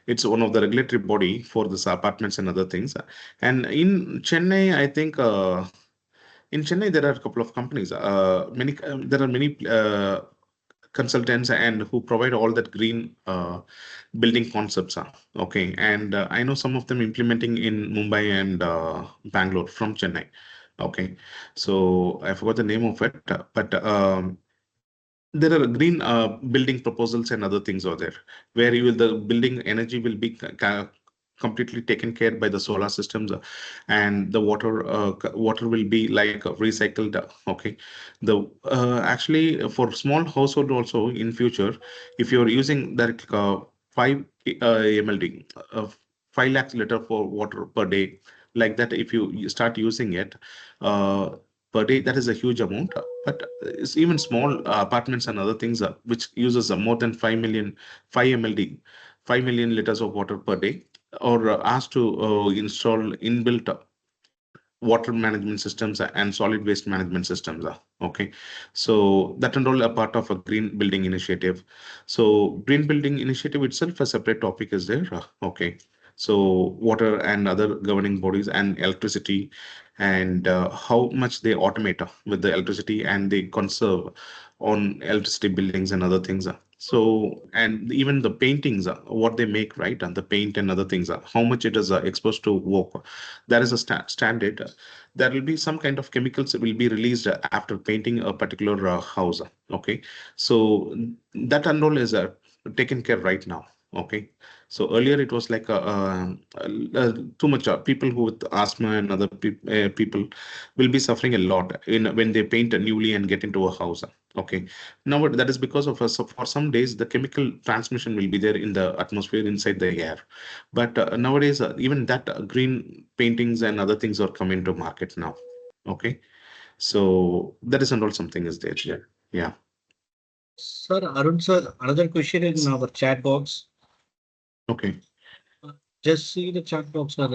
Speaker 2: It's one of the regulatory body for this apartments and other things. And in Chennai, I think in Chennai there are a couple of companies. There are many consultants and who provide all that green building concepts. Okay, and I know some of them implementing in Mumbai and Bangalore from Chennai. Okay, so I forgot the name of it, but there are green building proposals and other things are there, where you will the building energy will be completely taken care by the solar systems, and the water will be like recycled. Okay, the actually for small household also in future, if you're using that 5 mld, 5 lakhs liter for water per day, like that, if you start using it uh, per day, that is a huge amount. But it's even small apartments and other things which uses more than 5 million 5 mld 5 million liters of water per day, or asked to install inbuilt water management systems and solid waste management systems. Okay, so that and all a part of a green building initiative. So green building initiative itself, a separate topic is there. Okay, so water and other governing bodies and electricity, and how much they automate with the electricity and they conserve on electricity buildings and other things. So, and even the paintings, what they make, right, and the paint and other things, how much it is exposed to work. There is a standard. There will be some kind of chemicals that will be released after painting a particular house. Okay, so that and all is taken care right now. Okay, so earlier it was like too much people who with asthma and other people will be suffering a lot in when they paint newly and get into a house. Okay, now that is because of us. So for some days the chemical transmission will be there in the atmosphere inside the air, but nowadays, even that green paintings and other things are coming to market now. Okay, so that is and all something is there. Yeah, yeah.
Speaker 1: Sir, Arun sir, another question in our chat box.
Speaker 2: Okay.
Speaker 1: Just see the chat box, sir.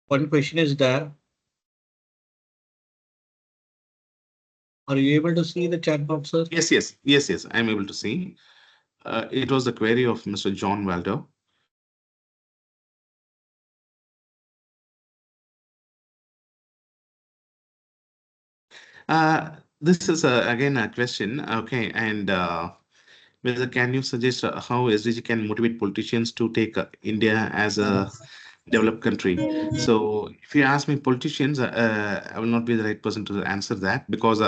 Speaker 1: One question is there. Are you able to see the chat box, sir?
Speaker 2: Yes. I'm able to see. It was the query of Mr. John Waldo. This is again a question. Okay, and whether can you suggest how SDG can motivate politicians to take India as a developed country? So, if you ask me, politicians, I will not be the right person to answer that, because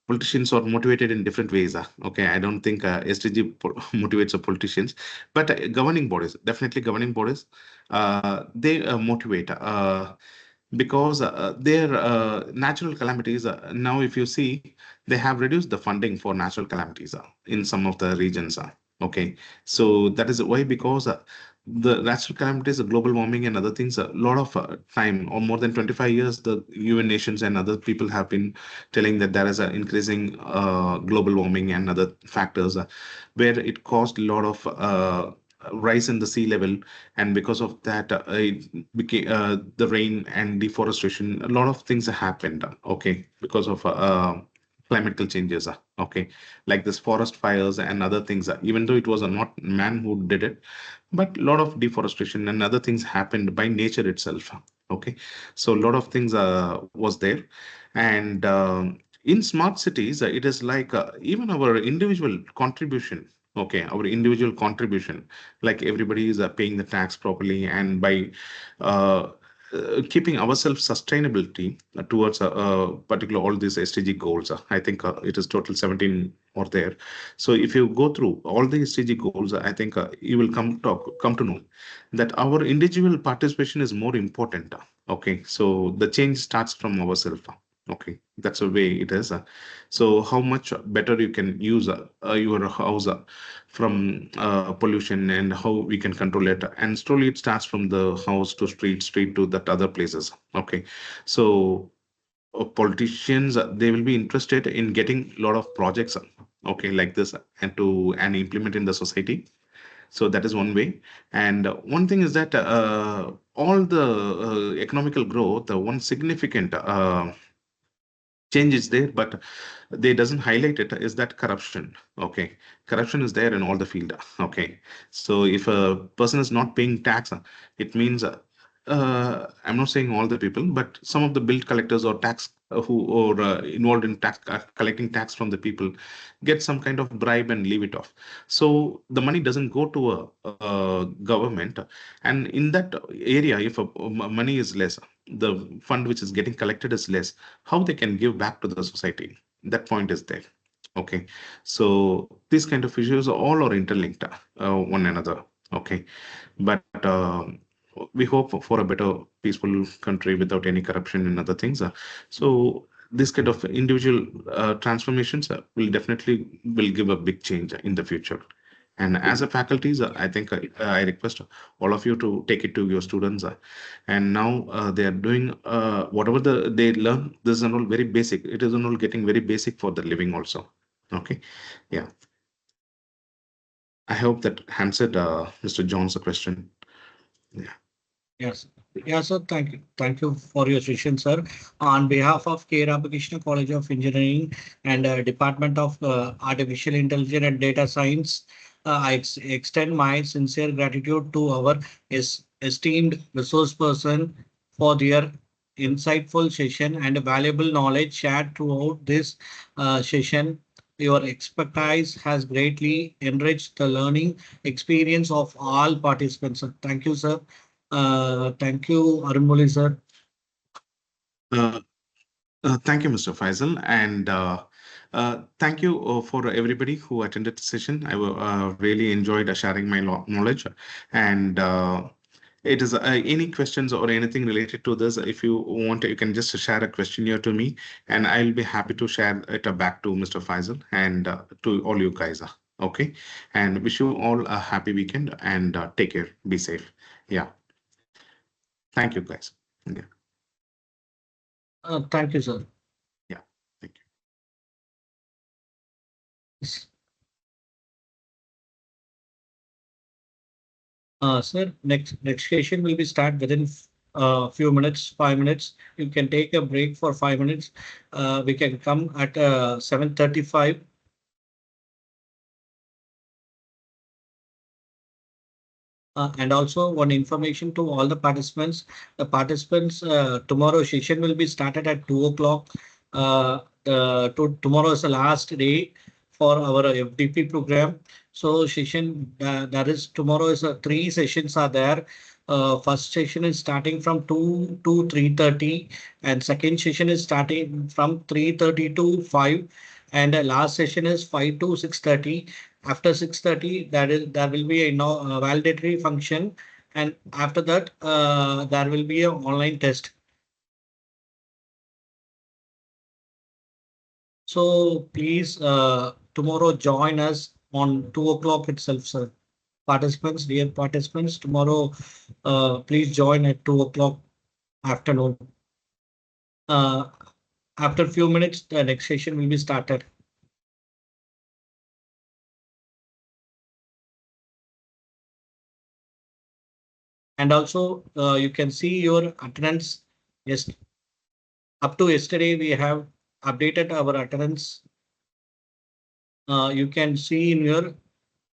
Speaker 2: politicians are motivated in different ways. Okay, I don't think SDG motivates the politicians, but governing bodies, definitely governing bodies, they motivate. Because their natural calamities, now if you see, they have reduced the funding for natural calamities in some of the regions. Okay, so that is why, because the natural calamities, global warming and other things, a lot of time, or more than 25 years, the UN nations and other people have been telling that there is an increasing global warming and other factors, where it caused a lot of rise in the sea level, and because of that, it became the rain and deforestation. A lot of things have happened. Okay, because of climatical changes. Okay, like this forest fires and other things. Even though it was not man who did it, but a lot of deforestation and other things happened by nature itself. Okay, so a lot of things was there, and in smart cities, it is like even our individual contribution. Okay, our individual contribution, like everybody is paying the tax properly, and by uh, keeping ourselves sustainability towards particular all these SDG goals. I think it is total 17 or there. So if you go through all the SDG goals, I think you will come to know that our individual participation is more important. Okay, so the change starts from ourselves. Okay, that's the way it is. So how much better you can use your house from pollution, and how we can control it. And slowly it starts from the house to street to that other places. Okay, so politicians, they will be interested in getting a lot of projects, okay, like this, and implement in the society. So that is one way. And one thing is that all the economical growth, one significant change is there, but they doesn't highlight it, is that corruption. Okay, corruption is there in all the field. Okay, so if a person is not paying tax, it means I'm not saying all the people, but some of the bill collectors or tax who or involved in tax collecting tax from the people get some kind of bribe and leave it off. So the money doesn't go to a government, and in that area, if money is less, the fund which is getting collected is less, how they can give back to the society. That point is there. Okay, so these kind of issues all are interlinked, one another. Okay, but we hope for a better peaceful country without any corruption and other things. So this kind of individual transformations will definitely will give a big change in the future. And as a faculties, I think I request all of you to take it to your students. And now they are doing whatever they learn. This is all very basic. It is all getting very basic for the living also. Okay, yeah. I hope that answered Mr. John's question. Yeah.
Speaker 1: Yes. Yeah, sir. Thank you. Thank you for your session, sir. On behalf of K. Ramakrishna College of Engineering and Department of Artificial Intelligence and Data Science, I extend my sincere gratitude to our esteemed resource person for their insightful session and valuable knowledge shared throughout this session. Your expertise has greatly enriched the learning experience of all participants. Thank you, sir. Thank you, Arunmoli sir.
Speaker 2: Uh, Thank you, Mr. Faisal, and thank you for everybody who attended the session. I really enjoyed sharing my knowledge, and it is any questions or anything related to this. If you want, you can just share a questionnaire to me, and I'll be happy to share it back to Mr. Faisal and to all you guys. Okay, and wish you all a happy weekend, and take care. Be safe. Yeah. Thank you, guys. Yeah.
Speaker 1: Thank you, sir.
Speaker 2: Yeah. Thank you.
Speaker 1: Sir, next session will be start within few minutes, 5 minutes. You can take a break for 5 minutes. We can come at 7:35. And also one information to all the participants. The participants tomorrow session will be started at 2 o'clock. Tomorrow is the last day for our FDP program. So session that is tomorrow is three sessions are there. First session is starting from 2 to 3:30, and second session is starting from 3:30 to 5, and the last session is 5 to 6:30. After 6:30, there will be a validatory function, and after that there will be an online test. So please tomorrow join us on 2 o'clock itself, sir. Participants, dear participants, tomorrow please join at 2 o'clock afternoon. Uh, After a few minutes, the next session will be started. And also you can see your attendance. Yes, up to yesterday we have updated our attendance. You can see in your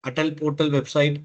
Speaker 1: ATAL portal website.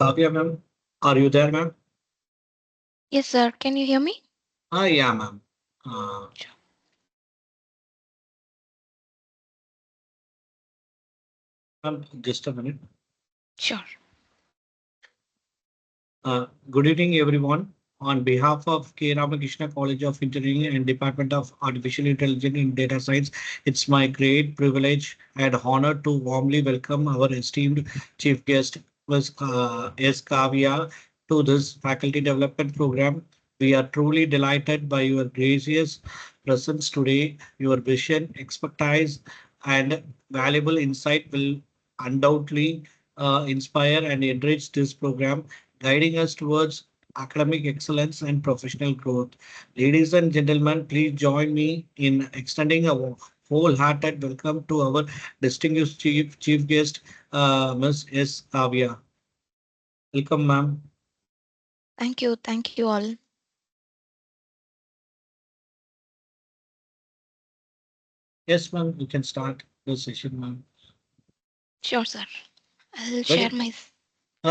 Speaker 1: Kavya ma'am, are you there, ma'am?
Speaker 4: Yes, sir. Can you hear me?
Speaker 1: Yeah, ma'am.
Speaker 4: Sure.
Speaker 1: Ma'am, just a minute.
Speaker 4: Sure.
Speaker 1: Good evening, everyone. On behalf of K. Ramakrishna College of Engineering and Department of Artificial Intelligence and Data Science, it's my great privilege and honor to warmly welcome our esteemed chief guest, Ms. S. Kavya, to this faculty development program. We are truly delighted by your gracious presence today. Your vision, expertise, and valuable insight will undoubtedly inspire and enrich this program, guiding us towards academic excellence and professional growth. Ladies and gentlemen, please join me in extending a wholehearted welcome to our distinguished chief guest, Ms. S. Kavya. Welcome, ma'am.
Speaker 4: Thank you. Thank you all.
Speaker 1: Yes, ma'am, you can start the session, ma'am.
Speaker 4: Sure, sir. I'll
Speaker 1: Whether,
Speaker 4: share my.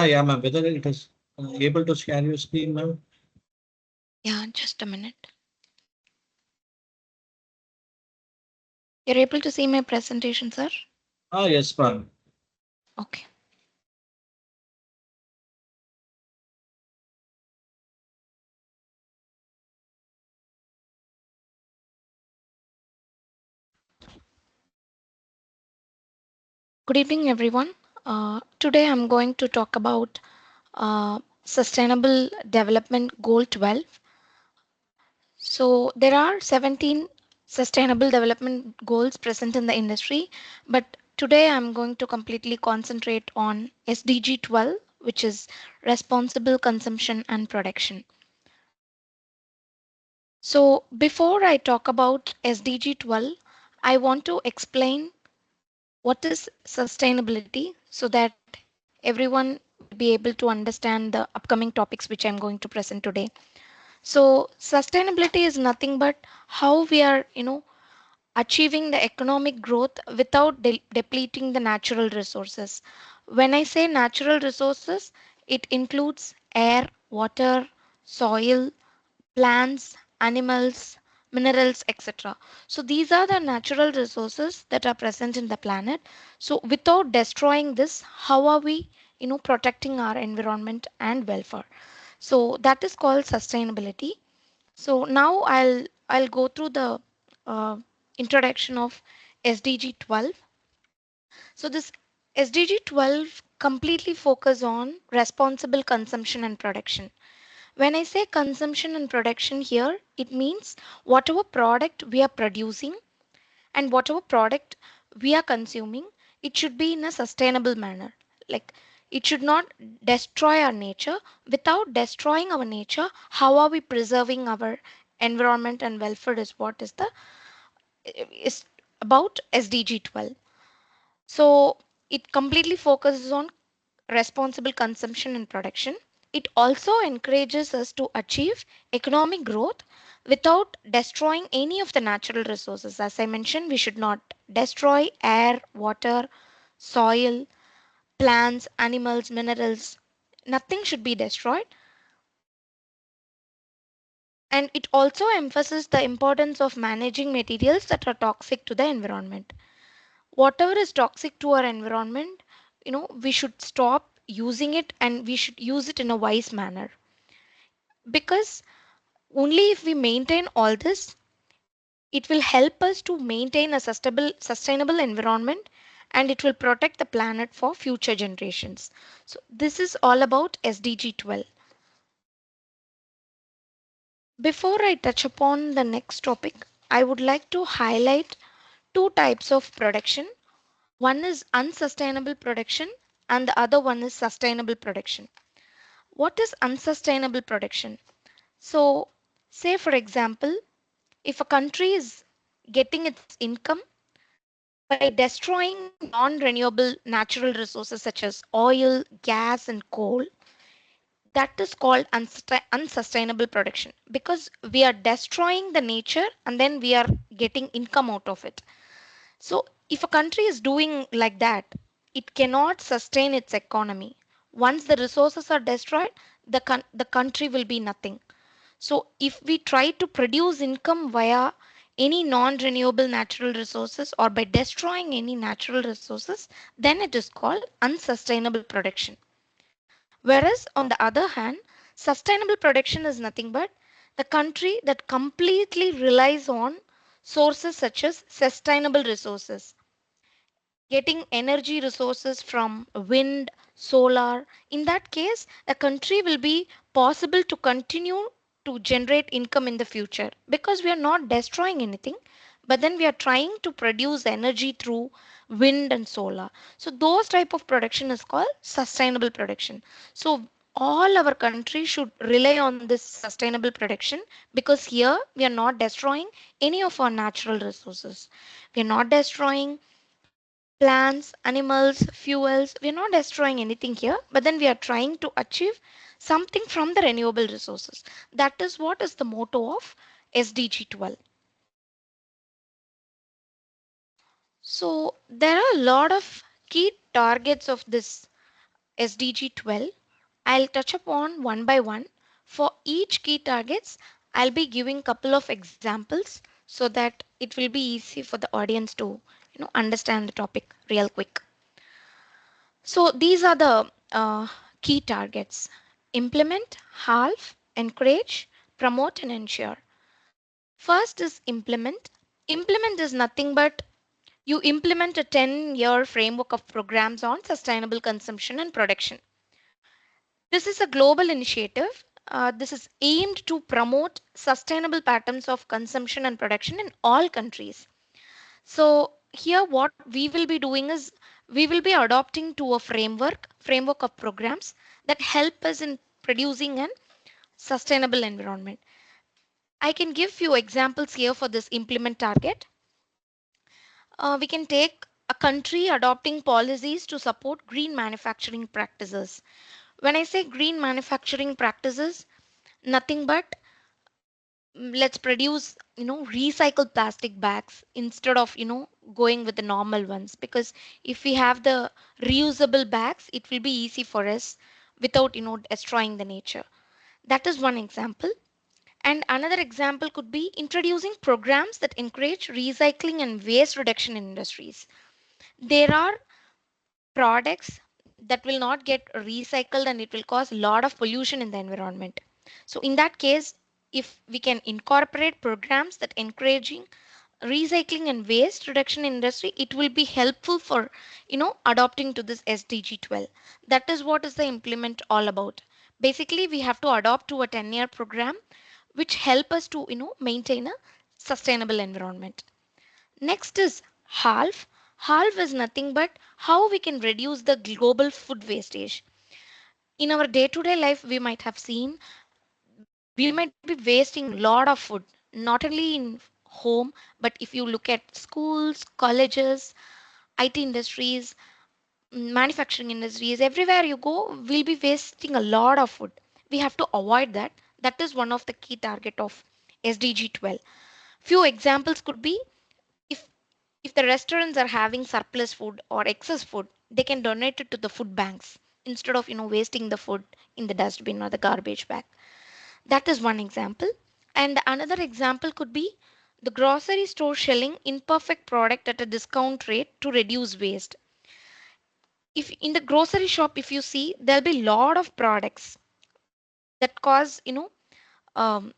Speaker 1: yeah, ma'am, whether it is able to share your screen, ma'am.
Speaker 4: Yeah, just a minute. You're able to see my presentation, sir?
Speaker 1: Yes, ma'am.
Speaker 4: Okay. Good evening, everyone. Today I'm going to talk about Sustainable Development Goal 12. So there are 17 Sustainable Development Goals present in the industry, but today I'm going to completely concentrate on SDG 12, which is Responsible Consumption and Production. So before I talk about SDG 12, I want to explain what is sustainability so that everyone will be able to understand the upcoming topics which I'm going to present today. So sustainability is nothing but how we are, achieving the economic growth without depleting the natural resources. When I say natural resources, it includes air, water, soil, plants, animals, minerals, etc. So these are the natural resources that are present in the planet. So without destroying this, how are we, protecting our environment and welfare? So that is called sustainability. So now I'll go through the uh, introduction of SDG 12. So this SDG 12 completely focus on responsible consumption and production. When I say consumption and production here, it means whatever product we are producing and whatever product we are consuming, it should be in a sustainable manner. Like it should not destroy our nature. Without destroying our nature, how are we preserving our environment and welfare is what is about SDG 12. So it completely focuses on responsible consumption and production. It also encourages us to achieve economic growth without destroying any of the natural resources. As I mentioned, we should not destroy air, water, soil, plants, animals, minerals. Nothing should be destroyed. And it also emphasizes the importance of managing materials that are toxic to the environment. Whatever is toxic to our environment, we should stop using it and we should use it in a wise manner, because only if we maintain all this, it will help us to maintain a sustainable environment, and it will protect the planet for future generations. So this is all about SDG 12. Before I touch upon the next topic, I would like to highlight two types of production. One is unsustainable production and the other one is sustainable production. What is unsustainable production? So, say for example, if a country is getting its income by destroying non-renewable natural resources such as oil, gas, and coal, that is called unsustainable production, because we are destroying the nature and then we are getting income out of it. So if a country is doing like that, it cannot sustain its economy. Once the resources are destroyed, the country will be nothing. So if we try to produce income via any non-renewable natural resources or by destroying any natural resources, then it is called unsustainable production. Whereas on the other hand, sustainable production is nothing but the country that completely relies on sources such as sustainable resources, getting energy resources from wind, solar. In that case, a country will be possible to continue to generate income in the future because we are not destroying anything, but then we are trying to produce energy through wind and solar. So those type of production is called sustainable production. So all our country should rely on this sustainable production because here we are not destroying any of our natural resources. We are not destroying plants, animals, fuels. We're not destroying anything here, but then we are trying to achieve something from the renewable resources. That is what is the motto of SDG 12. So there are a lot of key targets of this SDG 12. I'll touch upon one by one. For each key targets, I'll be giving couple of examples so that it will be easy for the audience to understand the topic real quick. So these are the key targets: implement, halve, encourage, promote, and ensure. First is implement. Implement is nothing but you implement a 10-year framework of programs on sustainable consumption and production. This is a global initiative. This is aimed to promote sustainable patterns of consumption and production in all countries. So here what we will be doing is we will be adopting to a framework of programs that help us in producing an sustainable environment. I can give few examples here for this implement target. We can take a country adopting policies to support green manufacturing practices. When I say green manufacturing practices, nothing but let's produce recycled plastic bags instead of going with the normal ones, because if we have the reusable bags it will be easy for us without destroying the nature. That is one example. And another example could be introducing programs that encourage recycling and waste reduction in industries. There are products that will not get recycled and it will cause a lot of pollution in the environment. So in that case, if we can incorporate programs that encouraging recycling and waste reduction in industry, it will be helpful for adopting to this SDG 12. That is what is the implement all about. Basically we have to adopt to a 10-year program which help us to maintain a sustainable environment. Next is halve. Halve is nothing but how we can reduce the global food wastage. In our day-to-day life, we might have seen we might be wasting a lot of food, not only in home, but if you look at schools, colleges, IT industries, manufacturing industries, everywhere you go, we'll be wasting a lot of food. We have to avoid that. That is one of the key target of SDG 12. Few examples could be if if the restaurants are having surplus food or excess food, they can donate it to the food banks instead of wasting the food in the dustbin or the garbage bag. That is one example. And another example could be the grocery store selling imperfect product at a discount rate to reduce waste. If in the grocery shop, if you see, there'll be lot of products that cause um,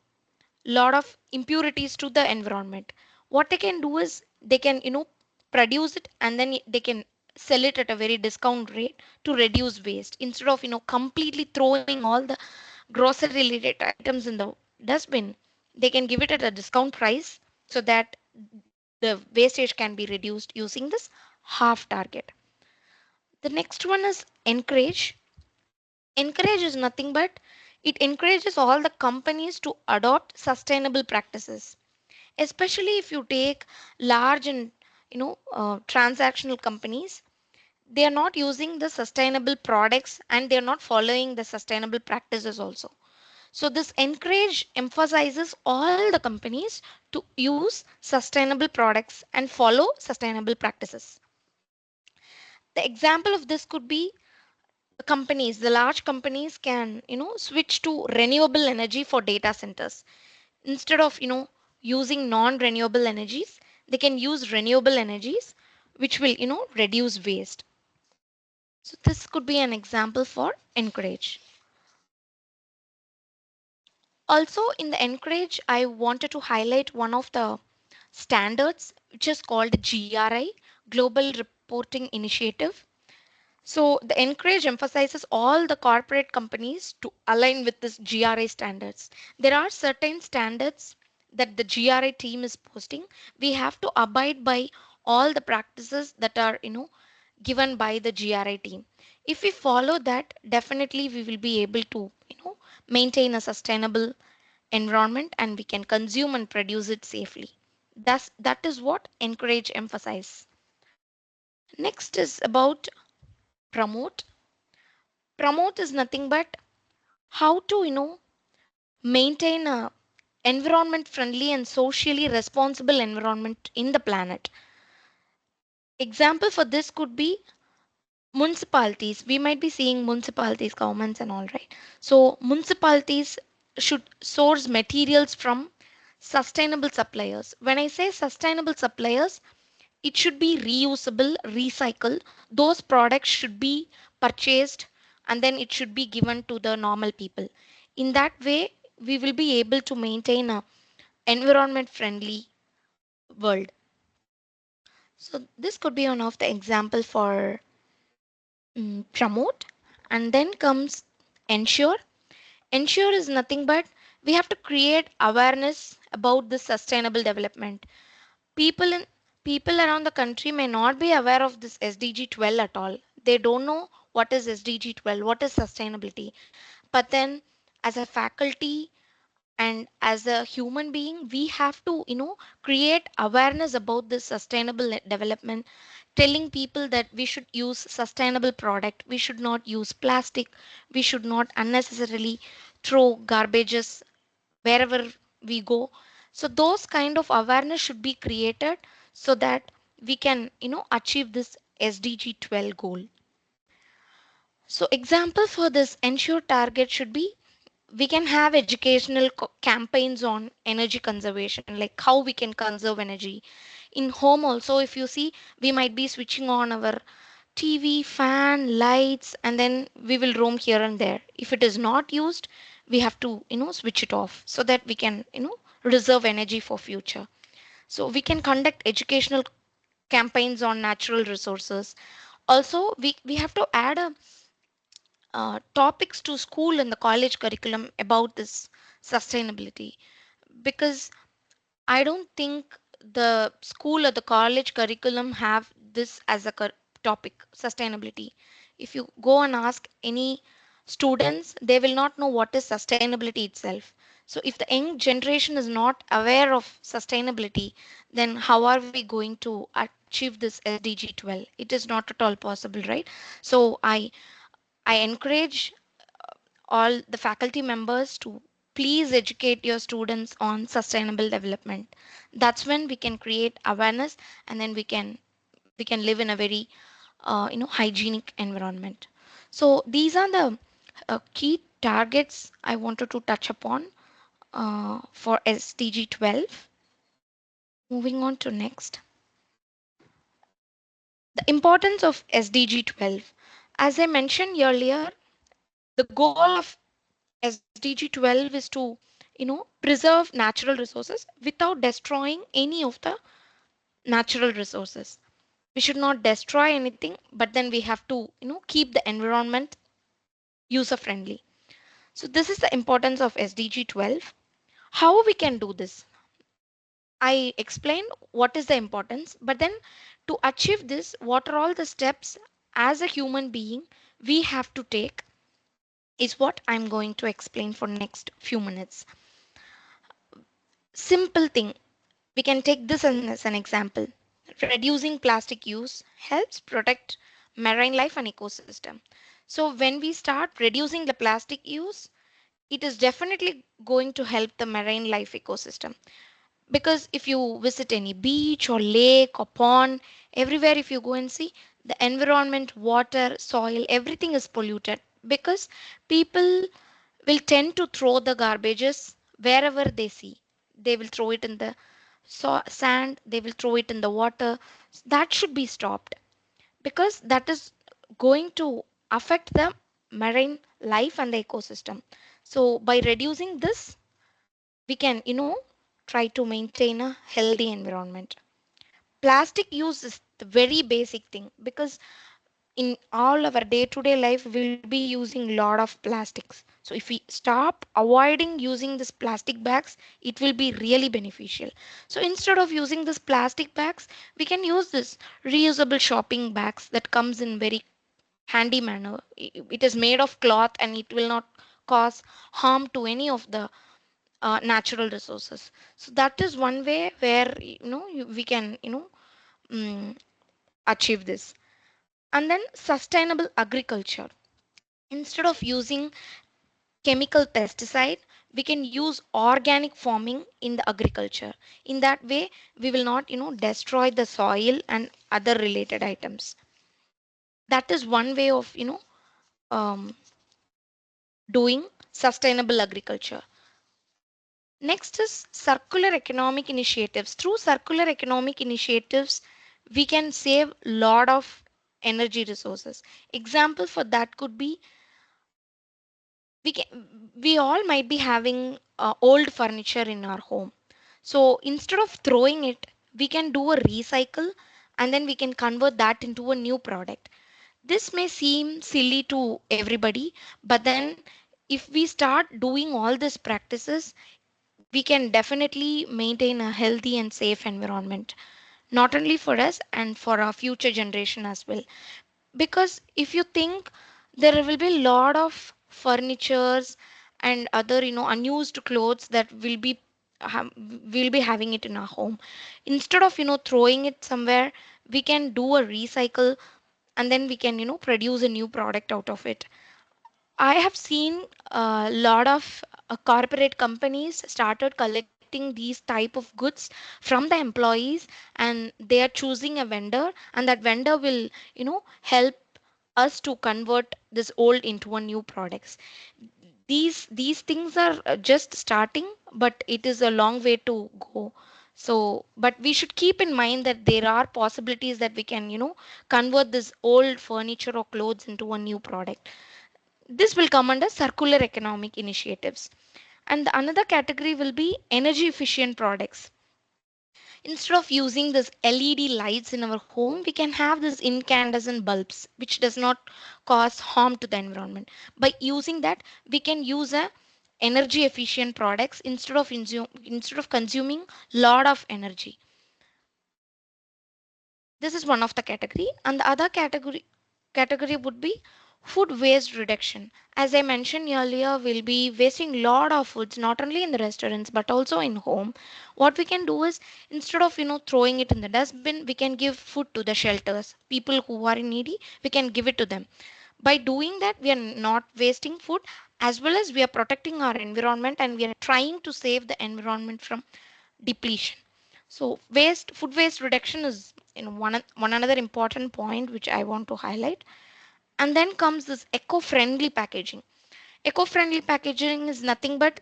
Speaker 4: lot of impurities to the environment. What they can do is they can produce it and then they can sell it at a very discount rate to reduce waste instead of completely throwing all the grocery related items in the dustbin. They can give it at a discount price so that the wastage can be reduced using this half target. The next one is encourage. Encourage is nothing but it encourages all the companies to adopt sustainable practices, especially if you take large and transactional companies. They are not using the sustainable products and they are not following the sustainable practices also. So this encourage emphasizes all the companies to use sustainable products and follow sustainable practices. The example of this could be companies, the large companies can, switch to renewable energy for data centers. Instead of, using non-renewable energies, they can use renewable energies, which will, reduce waste. So this could be an example for encourage. Also in the encourage, I wanted to highlight one of the standards, which is called GRI, Global Reporting Initiative. So the encourage emphasizes all the corporate companies to align with this GRI standards. There are certain standards that the GRI team is posting. We have to abide by all the practices that are, given by the GRI team. If we follow that, definitely we will be able to, maintain a sustainable environment and we can consume and produce it safely. That is what encourage emphasize. Next is about promote. Promote is nothing but how to, maintain a environment friendly and socially responsible environment in the planet. Example for this could be municipalities. We might be seeing municipalities, governments and all, right? So municipalities should source materials from sustainable suppliers. When I say sustainable suppliers, it should be reusable, recycled. Those products should be purchased and then it should be given to the normal people. In that way, we will be able to maintain a environment friendly world. So this could be one of the example for promote. And then comes ensure. Ensure is nothing but we have to create awareness about this sustainable development. People in people around the country may not be aware of this SDG 12 at all. They don't know what is SDG 12, what is sustainability. But then as a faculty and as a human being, we have to, create awareness about this sustainable development, telling people that we should use sustainable product, we should not use plastic, we should not unnecessarily throw garbages wherever we go. So those kind of awareness should be created so that we can, achieve this SDG 12 goal. So example for this ensure target should be we can have educational campaigns on energy conservation, like how we can conserve energy in home. Also, if you see, we might be switching on our TV, fan, lights, and then we will roam here and there. If it is not used, we have to, switch it off so that we can, reserve energy for future. So we can conduct educational campaigns on natural resources. Also, we have to add a topics to school and the college curriculum about this sustainability, because I don't think the school or the college curriculum have this as a topic, sustainability. If you go and ask any students, they will not know what is sustainability itself. So if the young generation is not aware of sustainability, then how are we going to achieve this SDG 12? It is not at all possible, right? So I encourage all the faculty members to please educate your students on sustainable development. That's when we can create awareness and then we can live in a very hygienic environment. So these are the key targets I wanted to touch upon for SDG 12. Moving on to next, the importance of SDG 12. As I mentioned earlier, the goal of SDG 12 is to, preserve natural resources without destroying any of the natural resources. We should not destroy anything, but then we have to, keep the environment user friendly. So this is the importance of SDG 12. How we can do this? I explained what is the importance, but then to achieve this, what are all the steps as a human being we have to take is what I'm going to explain for next few minutes. Simple thing. We can take this as an example. Reducing plastic use helps protect marine life and ecosystem. So when we start reducing the plastic use, it is definitely going to help the marine life ecosystem. Because if you visit any beach or lake or pond, Everywhere, if you go and see, the environment, water, soil, everything is polluted because people will tend to throw the garbages wherever they see. They will throw it in the sand, they will throw it in the water. That should be stopped because that is going to affect the marine life and the ecosystem. So by reducing this, we can, try to maintain a healthy environment. Plastic use is the very basic thing because in all our day-to-day life we'll be using a lot of plastics. So if we stop avoiding using this plastic bags, it will be really beneficial. So instead of using this plastic bags, we can use this reusable shopping bags that comes in very handy manner. It is made of cloth and it will not cause harm to any of the natural resources. So that is one way where we can mm, achieve this. And then sustainable agriculture. Instead of using chemical pesticide, we can use organic farming in the agriculture. In that way, we will not destroy the soil and other related items. That is one way of um, doing sustainable agriculture. Next is circular economic initiatives. Through circular economic initiatives, we can save lot of energy resources. Example for that could be we all might be having old furniture in our home. So instead of throwing it, we can do a recycle and then we can convert that into a new product. This may seem silly to everybody, but then if we start doing all these practices, we can definitely maintain a healthy and safe environment, not only for us and for our future generation as well. Because if you think, there will be a lot of furnitures and other unused clothes that will be having it in our home. Instead of throwing it somewhere, we can do a recycle and then we can produce a new product out of it. I have seen a lot of corporate companies started collecting these type of goods from the employees, and they are choosing a vendor, and that vendor will help us to convert this old into a new products. These things are just starting, but it is a long way to go. So but we should keep in mind that there are possibilities that we can convert this old furniture or clothes into a new product. This will come under circular economic initiatives. And the another category will be energy efficient products. Instead of using this LED lights in our home, we can have this incandescent bulbs, which does not cause harm to the environment. By using that, we can use a energy efficient products instead of consuming lot of energy. This is one of the category, and the other category would be food waste reduction. As I mentioned earlier, we'll be wasting lot of foods not only in the restaurants but also in home. What we can do is, instead of throwing it in the dustbin, we can give food to the shelters. People who are needy, we can give it to them. By doing that, we are not wasting food, as well as we are protecting our environment, and we are trying to save the environment from depletion. So food waste reduction is one another important point which I want to highlight. And then comes this eco-friendly packaging. Eco-friendly packaging is nothing but,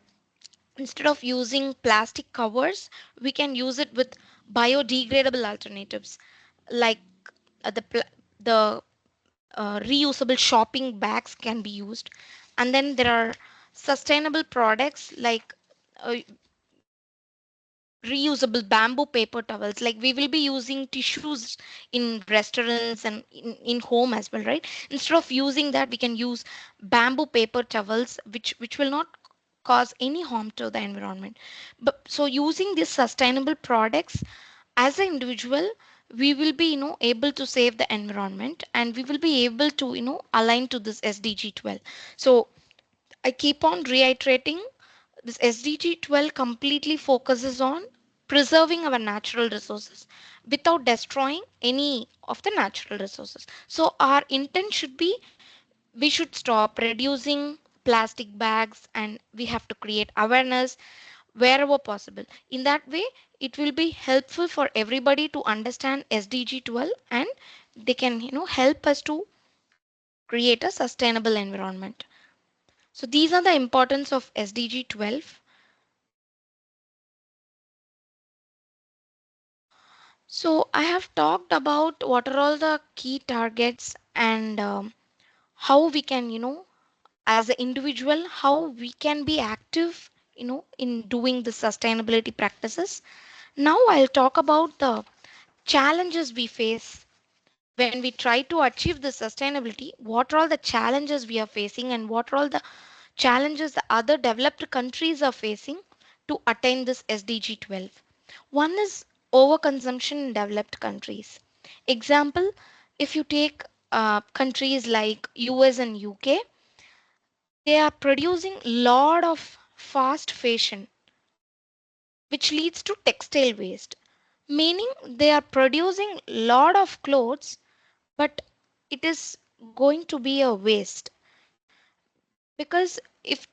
Speaker 4: instead of using plastic covers, we can use it with biodegradable alternatives, like the reusable shopping bags can be used. And then there are sustainable products like uh, reusable bamboo paper towels. Like we will be using tissues in restaurants and in home as well, right? Instead of using that, we can use bamboo paper towels, which will not cause any harm to the environment. But so using these sustainable products, as an individual, we will be able to save the environment, and we will be able to align to this SDG 12. So I keep on reiterating, this SDG 12 completely focuses on preserving our natural resources without destroying any of the natural resources. So our intent should be, we should stop reducing plastic bags, and we have to create awareness wherever possible. In that way, it will be helpful for everybody to understand SDG 12, and they can help us to create a sustainable environment. So these are the importance of SDG 12. So I have talked about what are all the key targets and how we can, as an individual, how we can be active, in doing the sustainability practices. Now I'll talk about the challenges we face when we try to achieve the sustainability. What are all the challenges we are facing, and what are all the challenges the other developed countries are facing to attain this SDG 12. One is overconsumption in developed countries. Example, if you take countries like US and UK, they are producing lot of fast fashion, which leads to textile waste, meaning they are producing lot of clothes, but it is going to be a waste. Because if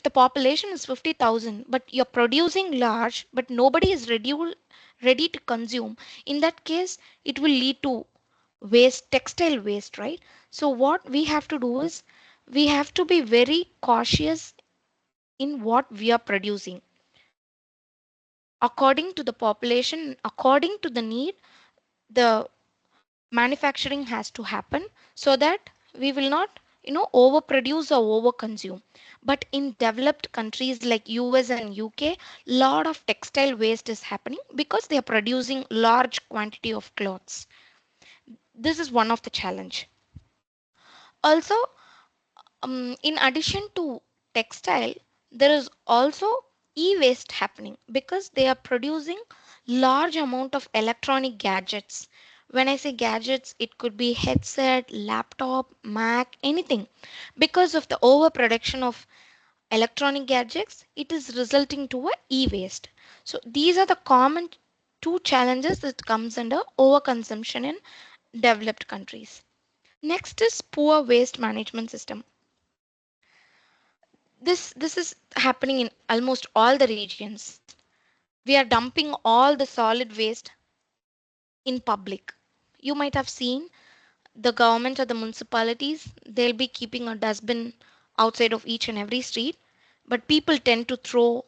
Speaker 4: the population is 50,000 but you're producing large but nobody is ready to consume, in that case it will lead to waste, textile waste, right? So what we have to do is we have to be very cautious in what we are producing according to the population, according to the need. The manufacturing has to happen so that we will not overproduce or overconsume. But in developed countries like US and UK, lot of textile waste is happening because they are producing large quantity of clothes. This is one of the challenge. Also, in addition to textile, there is also e-waste happening because they are producing large amount of electronic gadgets. When I say gadgets, it could be headset, laptop, Mac, anything. Because of the overproduction of electronic gadgets, it is resulting to a e-waste. So these are the common two challenges that comes under overconsumption in developed countries. Next is poor waste management system. This is happening in almost all the regions. We are dumping all the solid waste in public. You might have seen the government or the municipalities, they'll be keeping a dustbin outside of each and every street, but people tend to throw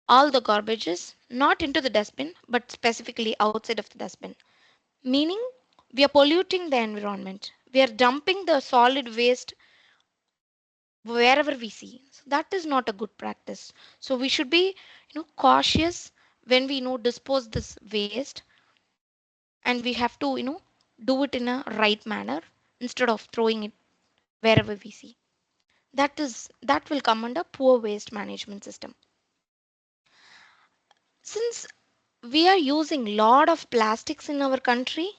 Speaker 4: all the garbages not into the dustbin but specifically outside of the dustbin, meaning we are polluting the environment. We are dumping the solid waste wherever we see. So that is not a good practice. So we should be cautious when we dispose this waste, and we have to do it in a right manner instead of throwing it wherever we see. That will come under poor waste management system. Since we are using lot of plastics in our country,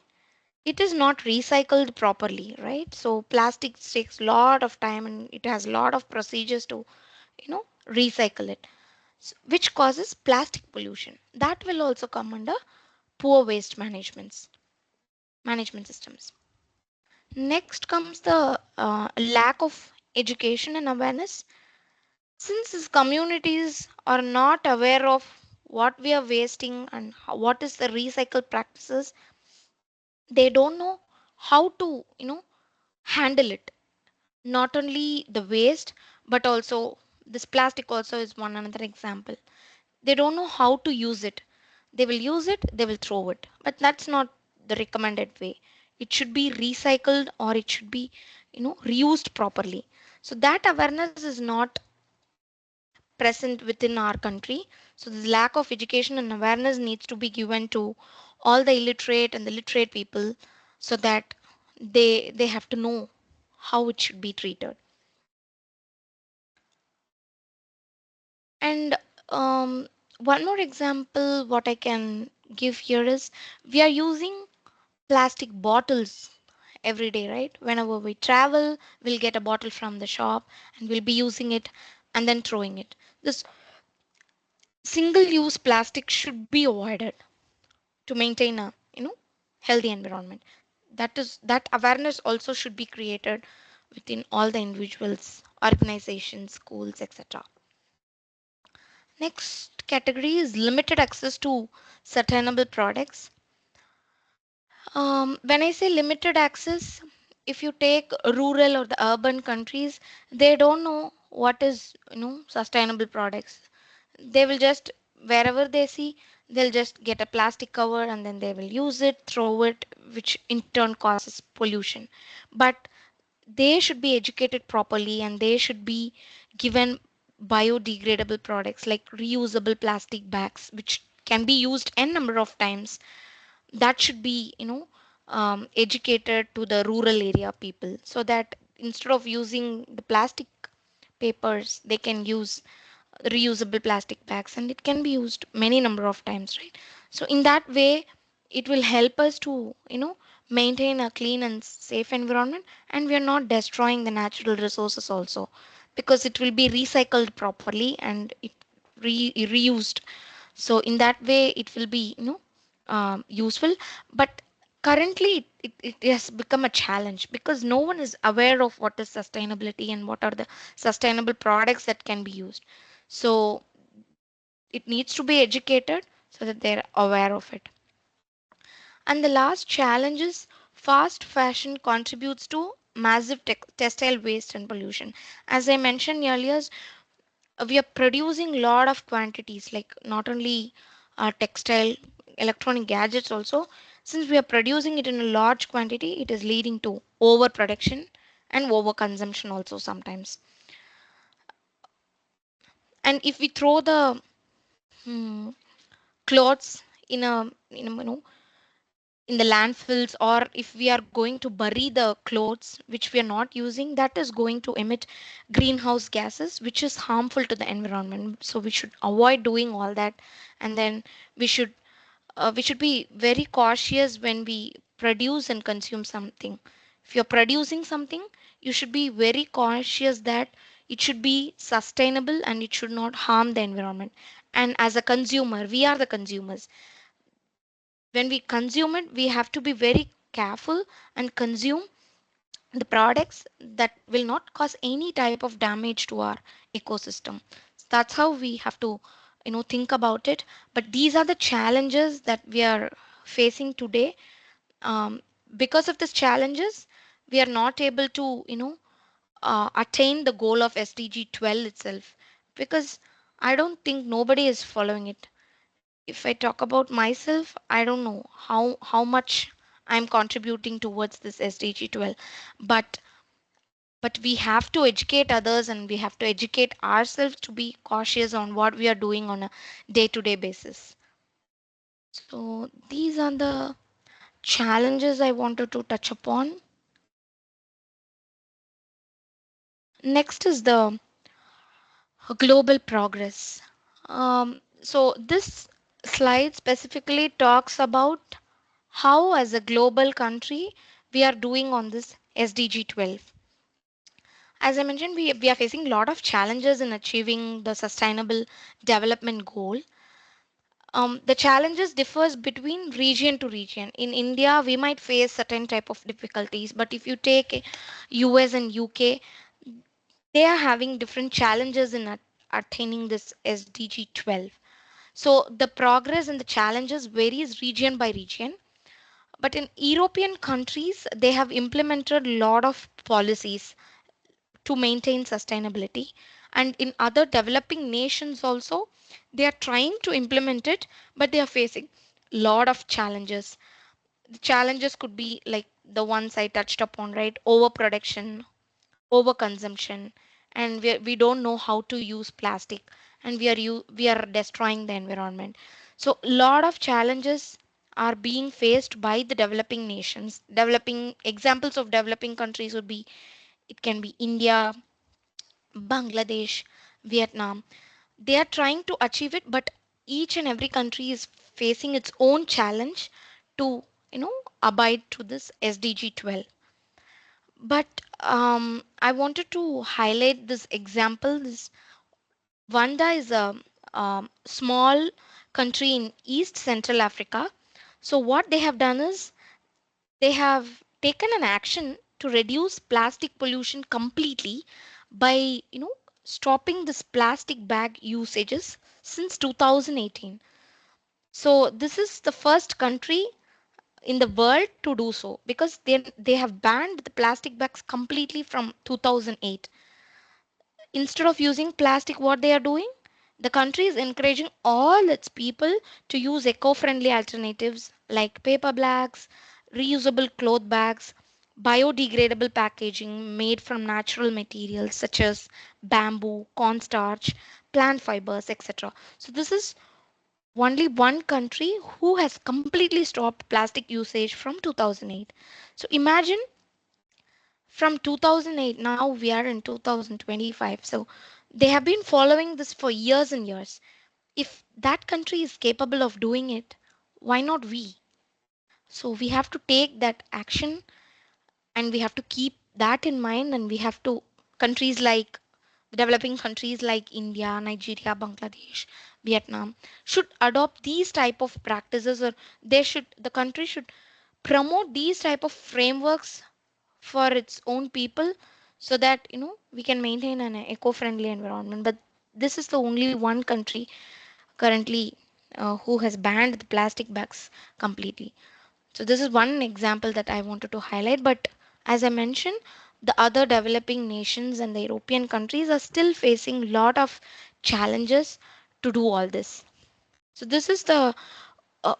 Speaker 4: it is not recycled properly, right? So plastic takes lot of time and it has a lot of procedures to recycle it, which causes plastic pollution. That will also come under poor waste management systems. Next comes the lack of education and awareness. Since these communities are not aware of what we are wasting and what is the recycle practices, they don't know how to handle it. Not only the waste, but also this plastic also is one another example. They don't know how to use it. They will use it, they will throw it, but that's not the recommended way. It should be recycled or it should be reused properly. So that awareness is not present within our country. So this lack of education and awareness needs to be given to all the illiterate and the literate people, so that they have to know how it should be treated. And one more example, what I can give here is we are using plastic bottles every day, right? Whenever we travel, we'll get a bottle from the shop and we'll be using it and then throwing it. This single use plastic should be avoided to maintain a healthy environment. That awareness also should be created within all the individuals, organizations, schools, etc. Next next category is limited access to sustainable products. When I say limited access, if you take rural or the urban countries, they don't know what is, sustainable products. They will just, wherever they see, they'll just get a plastic cover and then they will use it, throw it, which in turn causes pollution. But they should be educated properly and they should be given biodegradable products like reusable plastic bags, which can be used n number of times. That should be, educated to the rural area people, so that instead of using the plastic papers, they can use reusable plastic bags and it can be used many number of times, right? So in that way, it will help us to, maintain a clean and safe environment, and we are not destroying the natural resources also, because it will be recycled properly and it reused. So in that way it will be, useful. But currently it has become a challenge because no one is aware of what is sustainability and what are the sustainable products that can be used. So it needs to be educated so that they're aware of it. And the last challenge is fast fashion contributes to massive textile waste and pollution. As I mentioned earlier, we are producing lot of quantities, like not only textile, electronic gadgets also. Since we are producing it in a large quantity, it is leading to overproduction and overconsumption also sometimes. And if we throw the clothes in the landfills, or if we are going to bury the clothes which we are not using, that is going to emit greenhouse gases which is harmful to the environment. So we should avoid doing all that. And then we should we should be very cautious when we produce and consume something. If you're producing something, you should be very cautious that it should be sustainable and it should not harm the environment. And as a consumer, we are the consumers. When we consume it, we have to be very careful and consume the products that will not cause any type of damage to our ecosystem. That's how we have to, think about it. But these are the challenges that we are facing today. um, because of these challenges, we are not able to, attain the goal of SDG 12 itself, because I don't think nobody is following it. If I talk about myself, I don't know how much I'm contributing towards this SDG 12, but we have to educate others and we have to educate ourselves to be cautious on what we are doing on a day-to-day basis. So these are the challenges I wanted to touch upon. Next is the global progress. So this slide specifically talks about how, as a global country, we are doing on this SDG 12. As I mentioned, we are facing a lot of challenges in achieving the sustainable development goal. The challenges differs between region to region. In India, we might face certain type of difficulties, but if you take US and UK, they are having different challenges in attaining this SDG 12. So the progress and the challenges varies region by region. But in European countries, they have implemented a lot of policies to maintain sustainability. And in other developing nations also, they are trying to implement it, but they are facing a lot of challenges. The challenges could be like the ones I touched upon, right? Overproduction, overconsumption, and we don't know how to use plastic, and we are destroying the environment. So a lot of challenges are being faced by the developing nations. Developing examples of developing countries would be, it can be India, Bangladesh, Vietnam. They are trying to achieve it, but each and every country is facing its own challenge to, abide to this SDG 12. But I wanted to highlight this example. This Wanda is a small country in East Central Africa. So what they have done is they have taken an action to reduce plastic pollution completely by, stopping this plastic bag usages. since 2018. So this is the first country in the world to do so, because they have banned the plastic bags completely from 2008. Instead of using plastic, what they are doing, the country is encouraging all its people to use eco-friendly alternatives like paper bags, reusable cloth bags, biodegradable packaging made from natural materials such as bamboo, cornstarch, plant fibers, etc. So this is only one country who has completely stopped plastic usage from 2008. So imagine, from 2008, now we are in 2025. So they have been following this for years and years. If that country is capable of doing it, why not we? So we have to take that action, and we have to keep that in mind, and we have to, countries like developing countries like India, Nigeria, Bangladesh, Vietnam should adopt these type of practices, or the country should promote these type of frameworks for its own people, so that we can maintain an eco-friendly environment. But this is the only one country currently who has banned the plastic bags completely. So this is one example that I wanted to highlight. But as I mentioned, the other developing nations and the European countries are still facing a lot of challenges to do all this. So this is the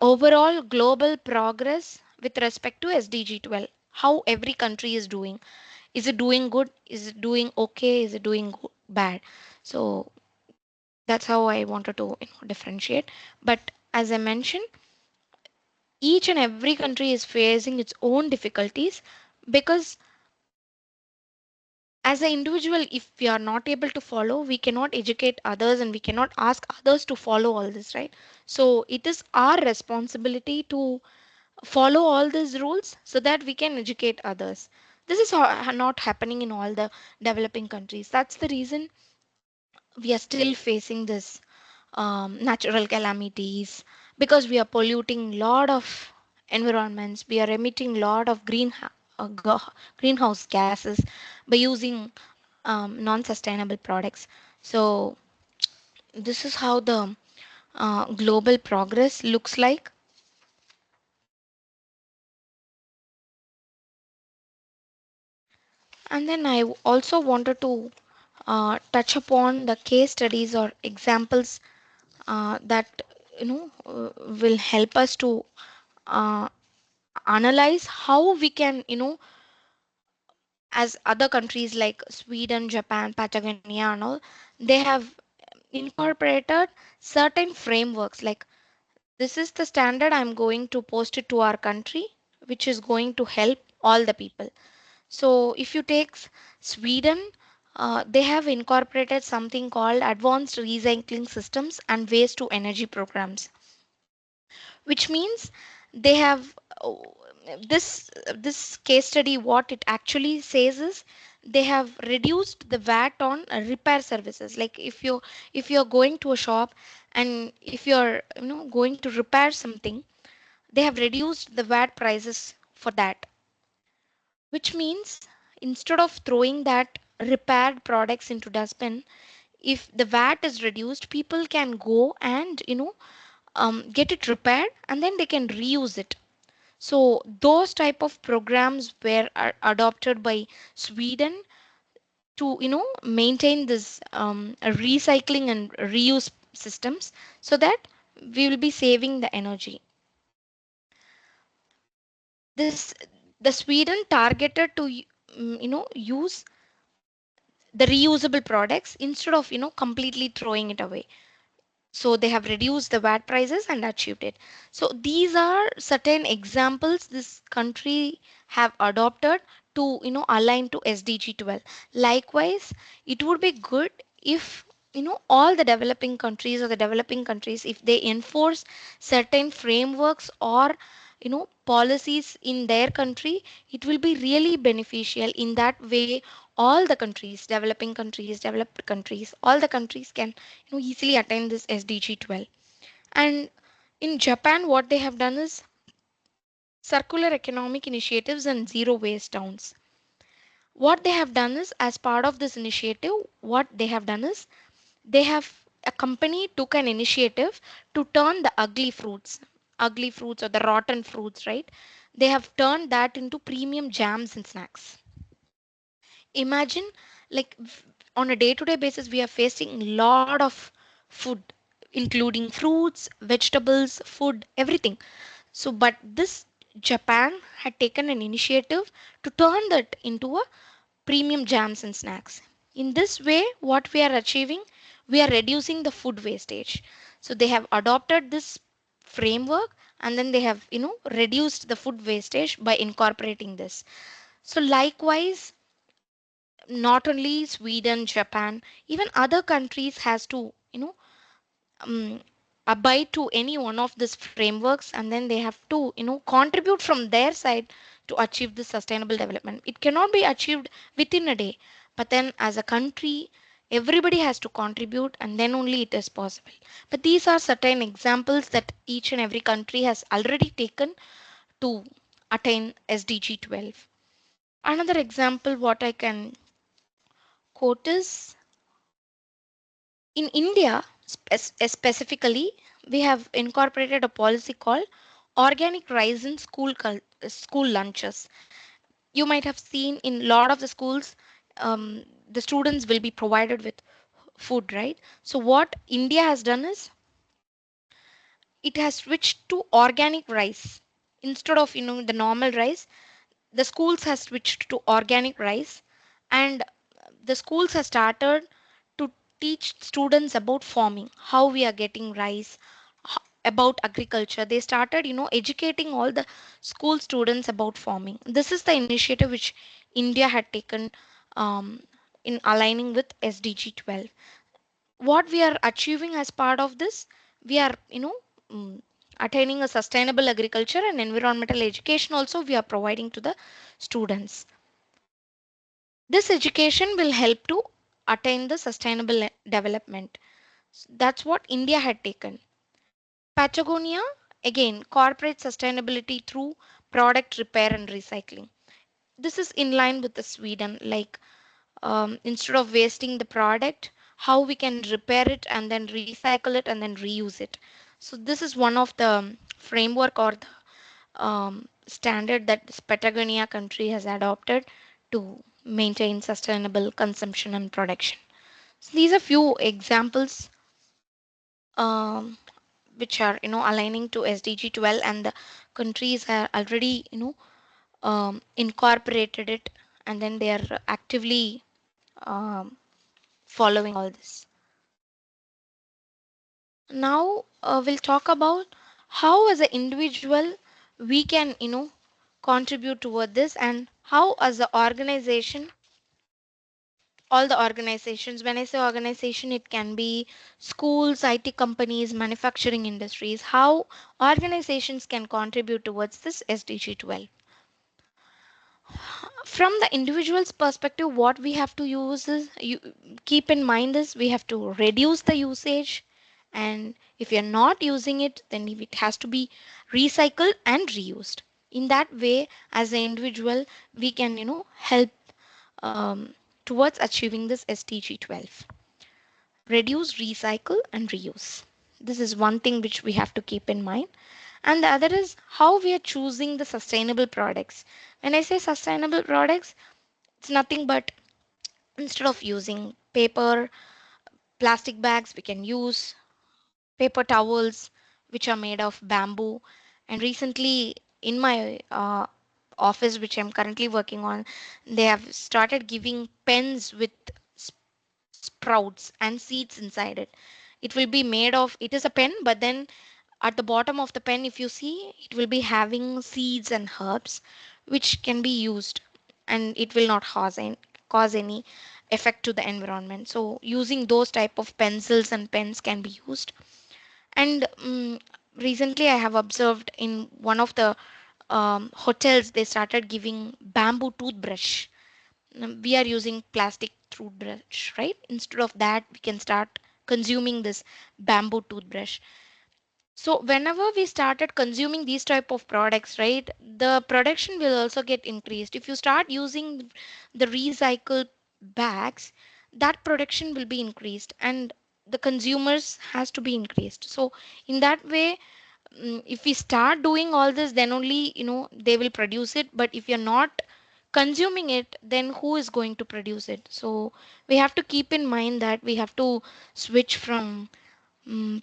Speaker 4: overall global progress with respect to SDG 12. How every country is doing. Is it doing good? Is it doing okay? Is it doing bad? So that's how I wanted to differentiate. But as I mentioned, each and every country is facing its own difficulties, because as an individual, if we are not able to follow, we cannot educate others, and we cannot ask others to follow all this, right? So it is our responsibility to follow all these rules so that we can educate others. This is not happening in all the developing countries. That's the reason we are still facing this natural calamities, because we are polluting lot of environments. We are emitting lot of greenhouse gases by using non-sustainable products. So this is how the global progress looks like. And then I also wanted to touch upon the case studies or examples that will help us to uh, analyze how we can, as other countries like Sweden, Japan, Patagonia and all, they have incorporated certain frameworks, like this is the standard, I'm going to post it to our country, which is going to help all the people. So if you take Sweden, they have incorporated something called advanced recycling systems and waste to energy programs, which means they have this case study, what it actually says is they have reduced the VAT on repair services. Like if you're going to a shop, and if you're going to repair something, they have reduced the VAT prices for that, which means instead of throwing that repaired products into dustbin, if the VAT is reduced, people can go and get it repaired, and then they can reuse it. So those type of programs were adopted by Sweden to maintain this recycling and reuse systems, so that we will be saving the energy. This the Sweden targeted to use the reusable products instead of completely throwing it away. So they have reduced the VAT prices and achieved it. So these are certain examples this country have adopted to align to SDG 12. Likewise, it would be good if all the developing countries, or the developing countries, if they enforce certain frameworks or policies in their country, it will be really beneficial. In that way, all the countries, developing countries, developed countries, all the countries can easily attain this SDG 12. And in Japan, what they have done is circular economic initiatives and zero waste towns. What they have done is, as part of this initiative, what they have done is they have a company took an initiative to turn the ugly fruits or the rotten fruits, right? They have turned that into premium jams and snacks. Imagine, like, on a day to day basis, we are facing a lot of food, including fruits, vegetables, food, everything. So, but this Japan had taken an initiative to turn that into a premium jams and snacks. In this way, what we are achieving, we are reducing the food wastage. So they have adopted this framework, and then they have, reduced the food wastage by incorporating this. So likewise, not only Sweden, Japan, even other countries has to, um, abide to any one of these frameworks, and then they have to, contribute from their side to achieve the sustainable development. It cannot be achieved within a day, but then as a country, everybody has to contribute, and then only it is possible. But these are certain examples that each and every country has already taken to attain SDG 12. Another example what I can quote is, in India, specifically, we have incorporated a policy called organic rice in school lunches. You might have seen in a lot of the schools, the students will be provided with food, right? So what India has done is, it has switched to organic rice instead of, the normal rice. The schools has switched to organic rice, and the schools have started to teach students about farming, how we are getting rice, about agriculture. They started, educating all the school students about farming. This is the initiative which India had taken, um, in aligning with SDG 12. What we are achieving as part of this, we are, mm, attaining a sustainable agriculture and environmental education also we are providing to the students. This education will help to attain the sustainable development. That's what India had taken. Patagonia, again, corporate sustainability through product repair and recycling. This is in line with the Sweden, like, instead of wasting the product, how we can repair it and then recycle it and then reuse it. So this is one of the framework or the, standard that this Patagonia country has adopted to maintain sustainable consumption and production. So these are few examples, um, which are, aligning to SDG 12, and the countries are already, incorporated it, and then they are actively, um, following all this. Now we'll talk about how as an individual we can, contribute toward this, and how as an organization, all the organizations, when I say organization, it can be schools, IT companies, manufacturing industries, how organizations can contribute towards this SDG 12. From the individual's perspective, what we have to use is, you keep in mind is, we have to reduce the usage, and if you're not using it, then it has to be recycled and reused. In that way, as an individual, we can, help, um, towards achieving this SDG 12. Reduce, recycle, and reuse. This is one thing which we have to keep in mind. And the other is how we are choosing the sustainable products. When I say sustainable products, it's nothing but, instead of using paper, plastic bags, we can use paper towels which are made of bamboo. And recently, in my office, which I'm currently working on, they have started giving pens with sprouts and seeds inside it. It will be made of, it is a pen, but then at the bottom of the pen, if you see, it will be having seeds and herbs which can be used, and it will not cause any effect to the environment. So using those type of pencils and pens can be used. And recently I have observed in one of the hotels, they started giving bamboo toothbrush. We are using plastic toothbrush, right? Instead of that, we can start consuming this bamboo toothbrush. So whenever we started consuming these type of products, right, the production will also get increased. If you start using the recycled bags, that production will be increased. And the consumers has to be increased. So in that way, if we start doing all this, then only they will produce it. But if you're not consuming it, then who is going to produce it? So we have to keep in mind that we have to switch from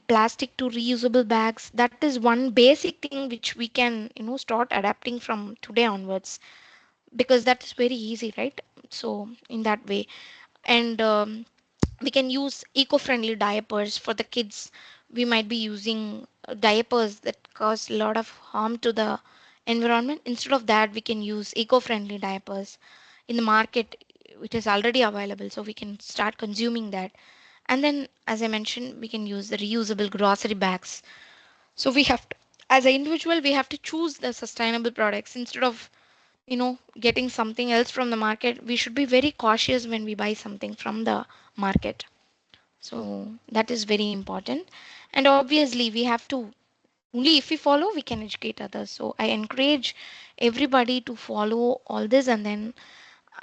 Speaker 4: plastic to reusable bags. That is one basic thing which we can start adapting from today onwards, because that is very easy, right? So in that way, and we can use eco-friendly diapers for the kids. We might be using diapers that cause a lot of harm to the environment. Instead of that, we can use eco-friendly diapers in the market. It is already available, so we can start consuming that. And then, as I mentioned, we can use the reusable grocery bags. So we have to, as an individual, we have to choose the sustainable products instead of getting something else from the market. We should be very cautious when we buy something from the market. So that is very important. And obviously, we have to, only if we follow, we can educate others. So I encourage everybody to follow all this, and then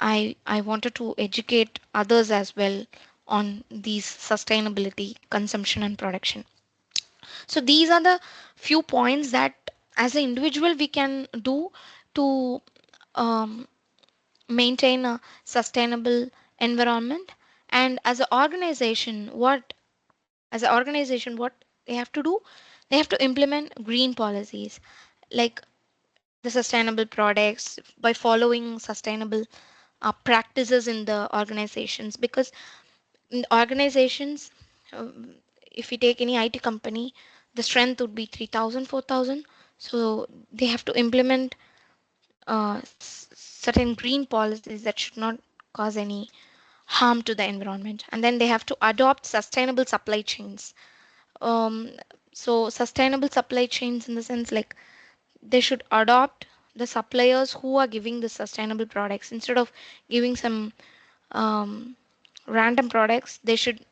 Speaker 4: I wanted to educate others as well on these sustainability, consumption, and production. So these are the few points that as an individual we can do to um, maintain a sustainable environment. And as an organization, what they have to do, they have to implement green policies, like the sustainable products, by following sustainable practices in the organizations. Because in organizations, um, if we take any IT company, the strength would be 3,000, 4,000. So they have to implement certain green policies that should not cause any harm to the environment. And then they have to adopt sustainable supply chains. um, so sustainable supply chains in the sense, like, they should adopt the suppliers who are giving the sustainable products. Instead of giving some um, random products, they should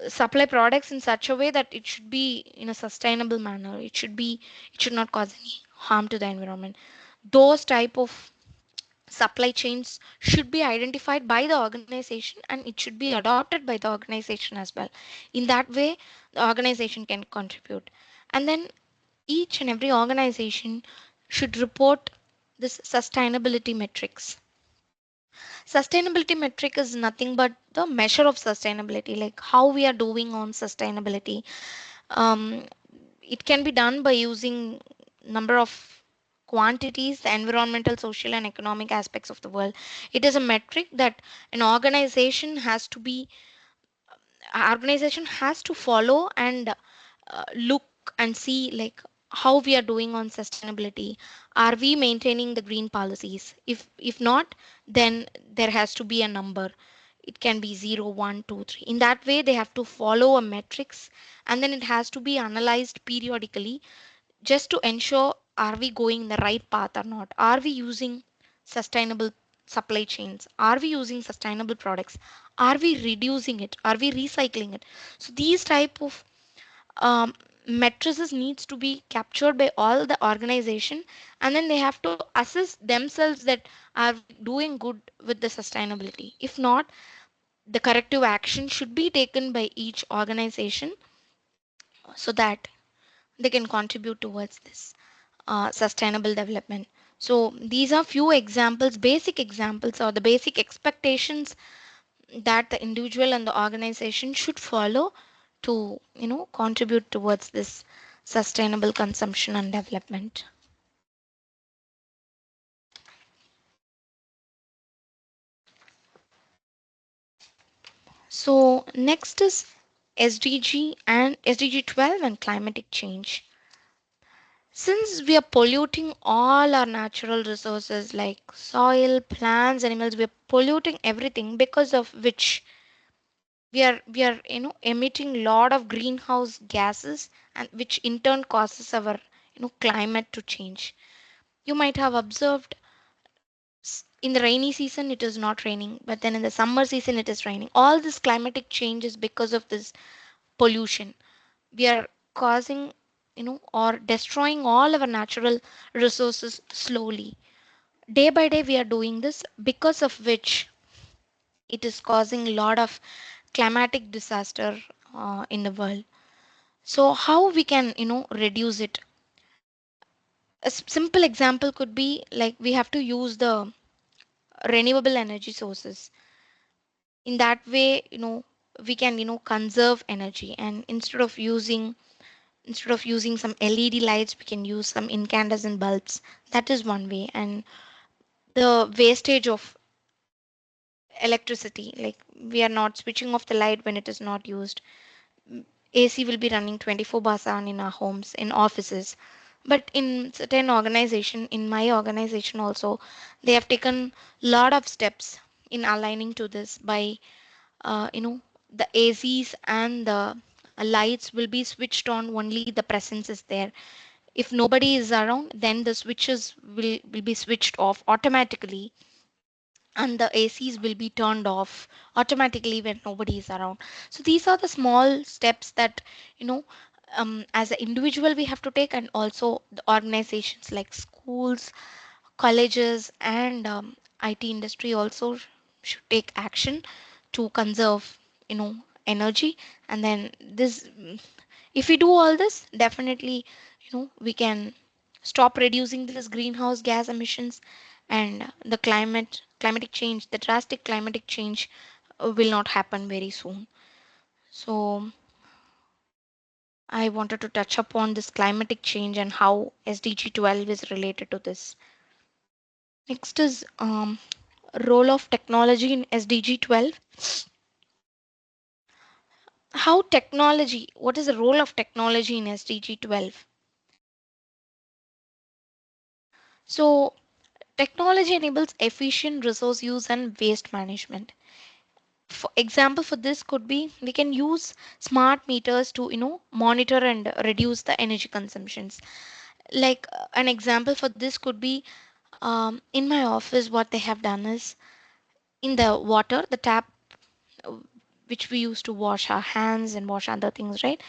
Speaker 4: supply products in such a way that it should be in a sustainable manner. It should not cause any harm to the environment. Those type of supply chains should be identified by the organization, and it should be adopted by the organization as well. In that way, the organization can contribute. And then each and every organization should report this sustainability metrics. Sustainability metric is nothing but the measure of sustainability, like how we are doing on sustainability. um, it can be done by using number of quantities, the environmental, social, and economic aspects of the world. It is a metric that an organization has to follow and look and see, like, how we are doing on sustainability. Are we maintaining the green policies? If not, then there has to be a number. It can be 0, 1, 2, 3. In that way, they have to follow a metrics, and then it has to be analyzed periodically, just to ensure, are we going the right path or not? Are we using sustainable supply chains? Are we using sustainable products? Are we reducing it? Are we recycling it? So these type of um, matrices needs to be captured by all the organization, and then they have to assess themselves that are we doing good with the sustainability. If not, the corrective action should be taken by each organization, so that they can contribute towards this sustainable development. So these are few examples, basic examples, or the basic expectations that the individual and the organization should follow to contribute towards this sustainable consumption and development. So next is SDG and SDG 12 and climatic change. Since we are polluting all our natural resources like soil, plants, animals, we are polluting everything, because of which we are emitting lot of greenhouse gases, and which in turn causes our climate to change. You might have observed, in the rainy season it is not raining, but then in the summer season it is raining. All this climatic change is because of this pollution. We are causing or destroying all our natural resources slowly. Day by day we are doing this, because of which it is causing a lot of climatic disaster in the world. So how we can, reduce it? A simple example could be like we have to use the renewable energy sources. In that way, we can, conserve energy, and instead of using some LED lights, we can use some incandescent bulbs. That is one way. And the wastage of electricity, like we are not switching off the light when it is not used. AC will be running 24 bar 7 in our homes, in offices. But in certain organization, in my organization also, they have taken lot of steps in aligning to this by, uh, you know, the ACs and the lights will be switched on only the presence is there. If nobody is around, then the switches will be switched off automatically, and the ACs will be turned off automatically when nobody is around. So these are the small steps that, you know, as an individual we have to take, and also the organizations like schools, colleges, and IT industry also should take action to conserve, energy. And then this, if we do all this, definitely, we can stop reducing this greenhouse gas emissions, and the climatic change, the drastic climatic change will not happen very soon. So I wanted to touch upon this climatic change and how SDG 12 is related to this. Next is role of technology in SDG 12. What is the role of technology in SDG 12? So technology enables efficient resource use and waste management. For example, for this could be we can use smart meters to, monitor and reduce the energy consumptions. Like an example for this could be, in my office, what they have done is, in the water, the tap, uh, which we use to wash our hands and wash other things, right?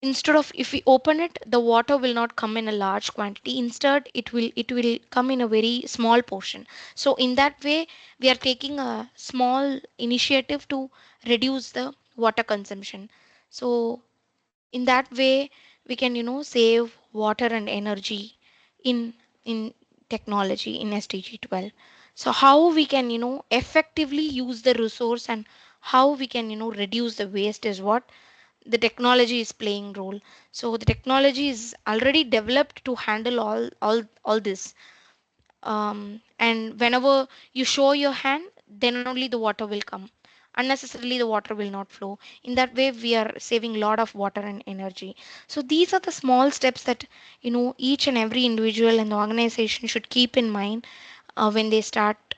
Speaker 4: Instead of, if we open it, the water will not come in a large quantity. Instead, it will come in a very small portion. So in that way, we are taking a small initiative to reduce the water consumption. So in that way, we can, save water and energy in in technology in SDG 12. So how we can, effectively use the resource, and how we can, reduce the waste is what the technology is playing role. So the technology is already developed to handle all this. And whenever you show your hand, then only the water will come. Unnecessarily the water will not flow. In that way, we are saving a lot of water and energy. So these are the small steps that, each and every individual and the organization should keep in mind when they start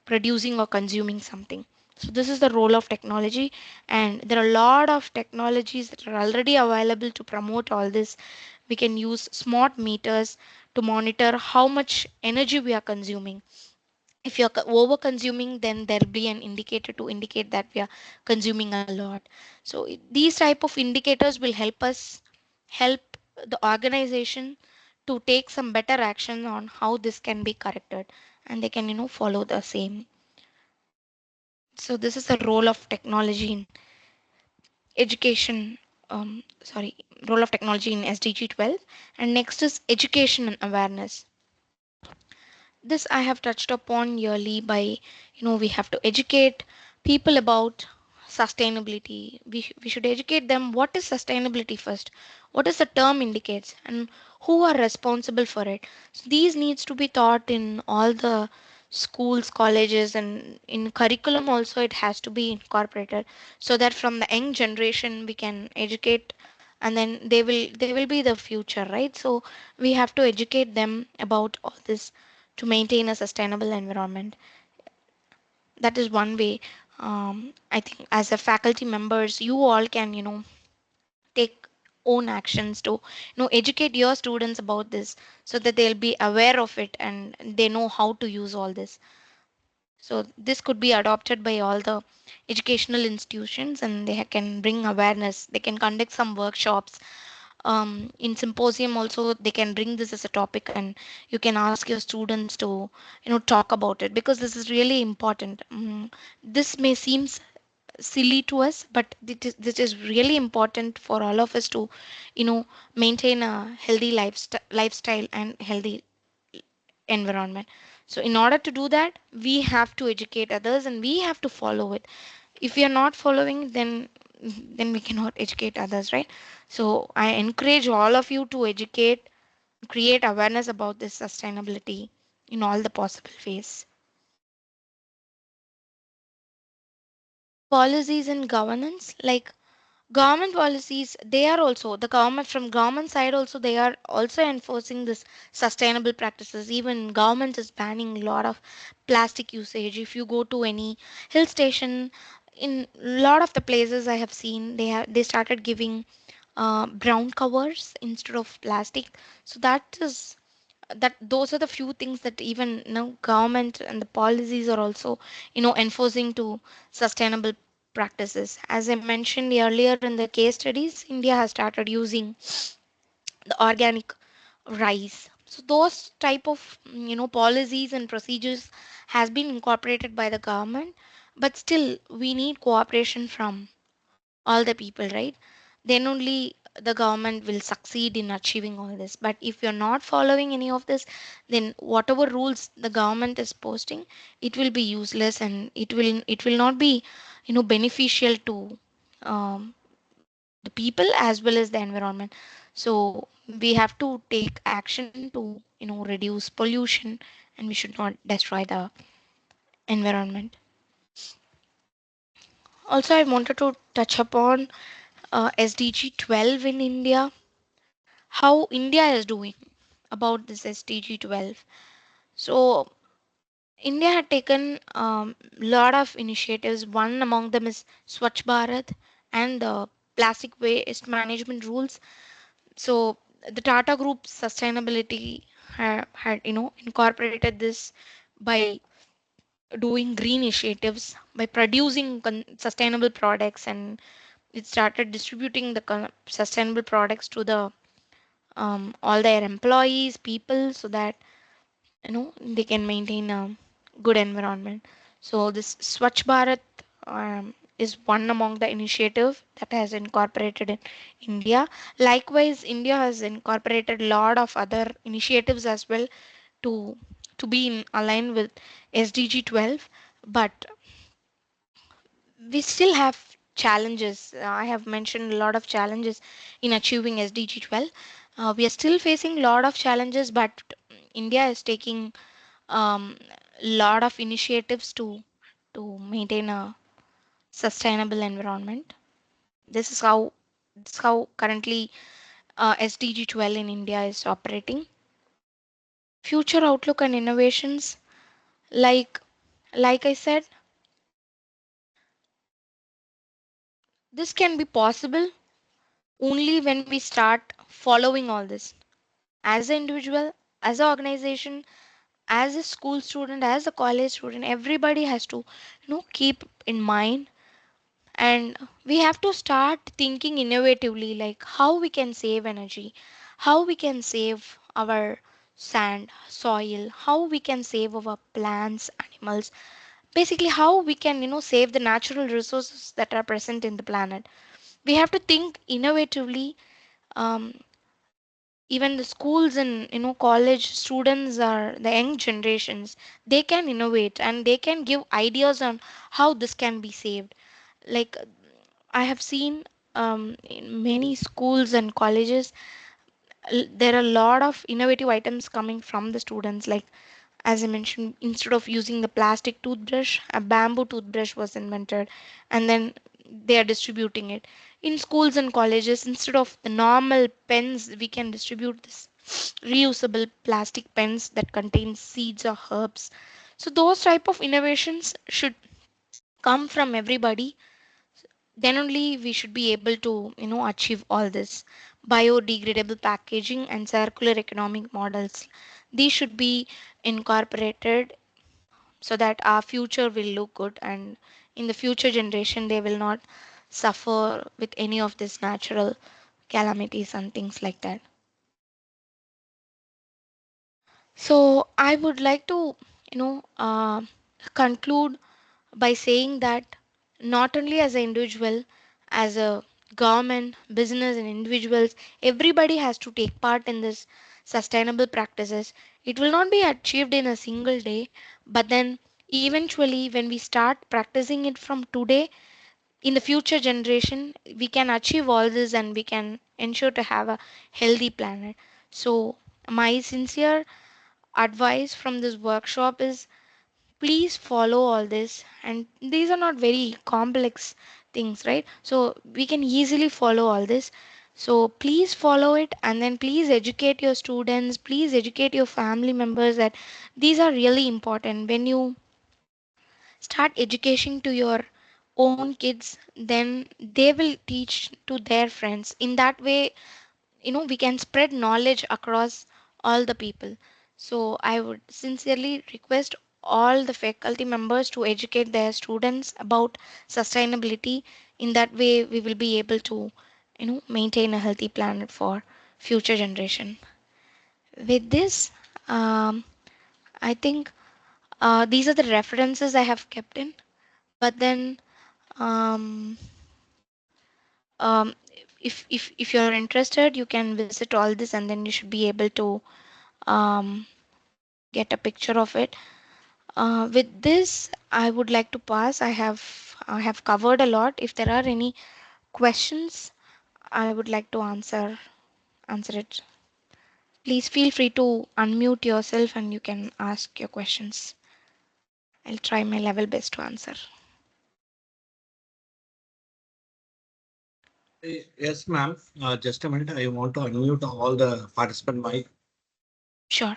Speaker 4: producing or consuming something. So this is the role of technology, and there are a lot of technologies that are already available to promote all this. We can use smart meters to monitor how much energy we are consuming. If you're over consuming, then there'll be an indicator to indicate that we are consuming a lot. So these type of indicators will help the organization to take some better action on how this can be corrected, and they can, follow the same. So this is the role of technology in education. Sorry, role of technology in SDG 12. And next is education and awareness. This I have touched upon yearly by, we have to educate people about sustainability. We should educate them what is sustainability first, what is the term indicates, and who are responsible for it. So these needs to be taught in all the schools, colleges, and in curriculum also it has to be incorporated, so that from the young generation we can educate, and then they will be the future, right? So we have to educate them about all this to maintain a sustainable environment. That is one way. I think as a faculty members, you all can, take own actions to, educate your students about this, so that they'll be aware of it and they know how to use all this. So this could be adopted by all the educational institutions, and they can bring awareness. They can conduct some workshops. In symposium also they can bring this as a topic, and you can ask your students to, talk about it, because this is really important. This may seem silly to us, but this is really important for all of us to, maintain a healthy lifestyle and healthy environment. So in order to do that, we have to educate others and we have to follow it. If we are not following, then we cannot educate others, right? So I encourage all of you to educate, create awareness about this sustainability in all the possible ways. Policies and governance, like government policies, they are also the government, from government side also, they are also enforcing this sustainable practices. Even government is banning a lot of plastic usage. If you go to any hill station, in a lot of the places I have seen, they started giving brown covers instead of plastic. So those are the few things that even, government and the policies are also, enforcing to sustainable practices. As I mentioned earlier in the case studies, India has started using the organic rice. So those type of, policies and procedures has been incorporated by the government, but still we need cooperation from all the people, right? Then only the government will succeed in achieving all this. But if you're not following any of this, then whatever rules the government is posting, it will be useless and it will not be, beneficial to um, the people as well as the environment. So we have to take action to, reduce pollution, and we should not destroy the environment. Also, I wanted to touch upon SDG 12 in India, how India is doing about this SDG 12. So, India had taken lot of initiatives. One among them is Swachh Bharat and the plastic waste management rules. So, the Tata Group sustainability had, incorporated this by doing green initiatives, by producing sustainable products, and it started distributing the sustainable products to the all their employees, people, so that, they can maintain a good environment. So this Swachh Bharat is one among the initiative that has incorporated in India. Likewise, India has incorporated a lot of other initiatives as well to be in align with SDG 12, but we still have challenges. I have mentioned a lot of challenges in achieving SDG 12. We are still facing a lot of challenges, but India is taking lot of initiatives to maintain a sustainable environment. This is how currently SDG 12 in India is operating. Future outlook and innovations, like I said, this can be possible only when we start following all this. As an individual, as an organization, as a school student, as a college student, everybody has to, keep in mind, and we have to start thinking innovatively, like how we can save energy, how we can save our sand, soil, how we can save our plants, animals, basically how we can, save the natural resources that are present in the planet. We have to think innovatively. um, Even the schools and, college students, are the young generations, they can innovate and they can give ideas on how this can be saved. Like I have seen in many schools and colleges, there are a lot of innovative items coming from the students. Like as I mentioned, instead of using the plastic toothbrush, a bamboo toothbrush was invented, and then they are distributing it. In schools and colleges, instead of the normal pens, we can distribute this reusable plastic pens that contain seeds or herbs. So those type of innovations should come from everybody. Then only we should be able to, achieve all this. Biodegradable packaging and circular economic models, these should be incorporated so that our future will look good, and in the future generation they will not suffer with any of these natural calamities and things like that. So I would like to, conclude by saying that not only as an individual, as a government, business, and individuals, everybody has to take part in this sustainable practices. It will not be achieved in a single day, but then eventually, when we start practicing it from today, in the future generation, we can achieve all this and we can ensure to have a healthy planet. So, my sincere advice from this workshop is please follow all this, and these are not very complex things, right? So we can easily follow all this. So please follow it, and then please educate your students, please educate your family members that these are really important. When you start education to your own kids, then they will teach to their friends. In that way, we can spread knowledge across all the people. So I would sincerely request all the faculty members to educate their students about sustainability. In that way, we will be able to maintain a healthy planet for future generation. With this, I think these are the references I have kept in. But then, um, um, if you're interested, you can visit all this, and then you should be able to um, get a picture of it. With this, I would like to pass. I have covered a lot. If there are any questions, I would like to answer it. Please feel free to unmute yourself and you can ask your questions. I'll try my level best to answer.
Speaker 1: Yes, ma'am. Just a minute. I want to unmute all the participant mic.
Speaker 4: Sure.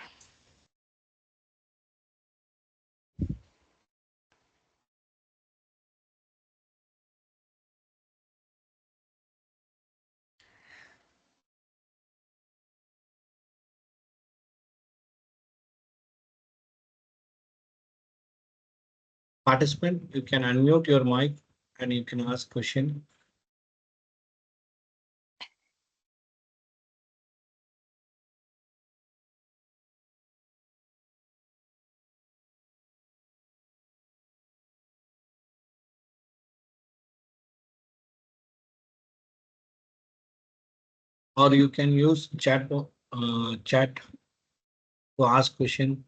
Speaker 1: Participant, you can unmute your mic and you can ask question. Or you can use chat to ask question.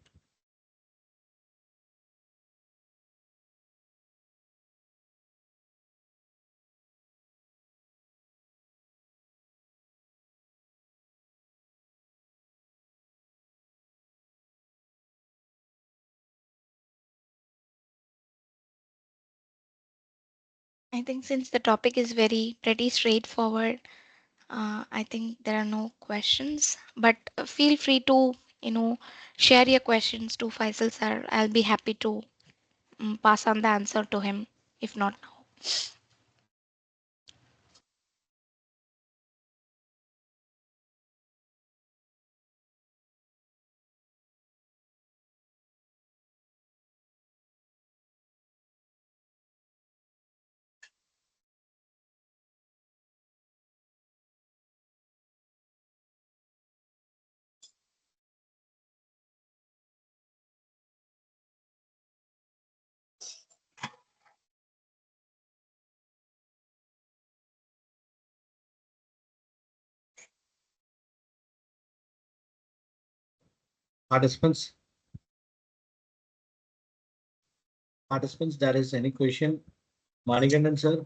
Speaker 4: I think since the topic is very pretty straightforward, I think there are no questions, but feel free to, share your questions to Faisal sir. I'll be happy to pass on the answer to him, if not now.
Speaker 1: Participants, there is any question? Manikandan sir,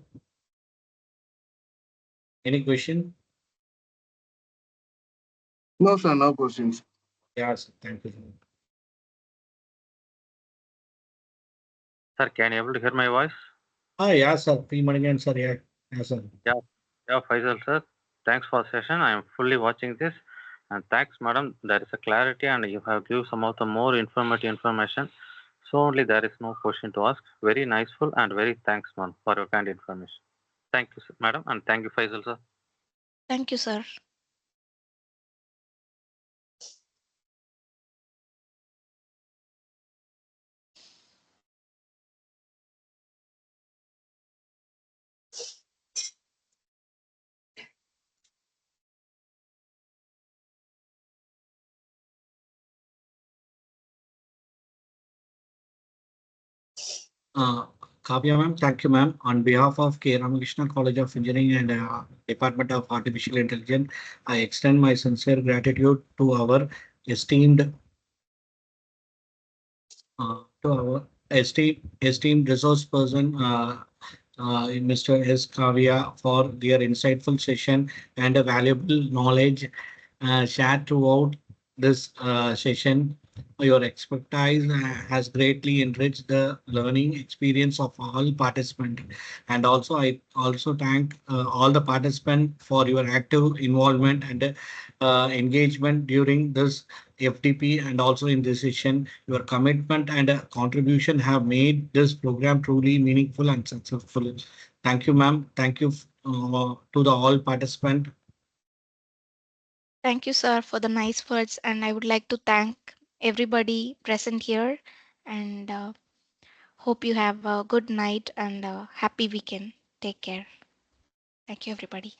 Speaker 1: any question?
Speaker 3: No, sir, no questions.
Speaker 1: Yes, thank you.
Speaker 5: Sir, can you able to hear my voice?
Speaker 1: Yeah, sir. P. Manikandan sir, yeah. Yes, sir.
Speaker 5: Yeah, Faisal sir. Thanks for session. I am fully watching this. And thanks, madam. There is a clarity and you have given some of the more informative information. So only there is no question to ask. Very niceful and very thanks, man, for your kind information. Thank you, sir, madam, and thank you, Faisal sir.
Speaker 4: Thank you, sir.
Speaker 1: Uh, Kavya ma'am, thank you ma'am. On behalf of K. Ramakrishna College of Engineering and Department of Artificial Intelligence, I extend my sincere gratitude to our esteemed esteemed resource person, Mr. S. Kavya, for their insightful session and a valuable knowledge shared throughout this session. Your expertise has greatly enriched the learning experience of all participants. And also, I also thank all the participants for your active involvement and engagement during this FDP and also in this session. Your commitment and contribution have made this program truly meaningful and successful. Thank you, ma'am. Thank you to the all participants.
Speaker 4: Thank you, sir, for the nice words. And I would like to thank everybody present here and hope you have a good night and a happy weekend. Take care. Thank you, everybody.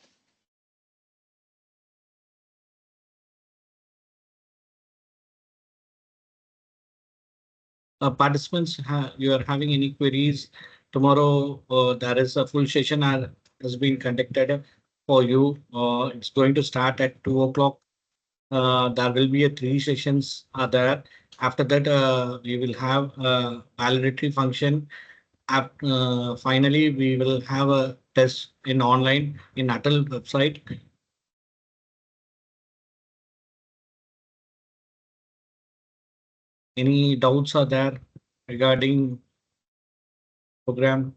Speaker 1: Participants, you are having any queries tomorrow? There is a full session has been conducted for you. It's going to start at 2 o'clock. There will be a three sessions are there. After that, we will have a validatory function. Finally, we will have a test in online in ATAL website. Any doubts are there regarding program?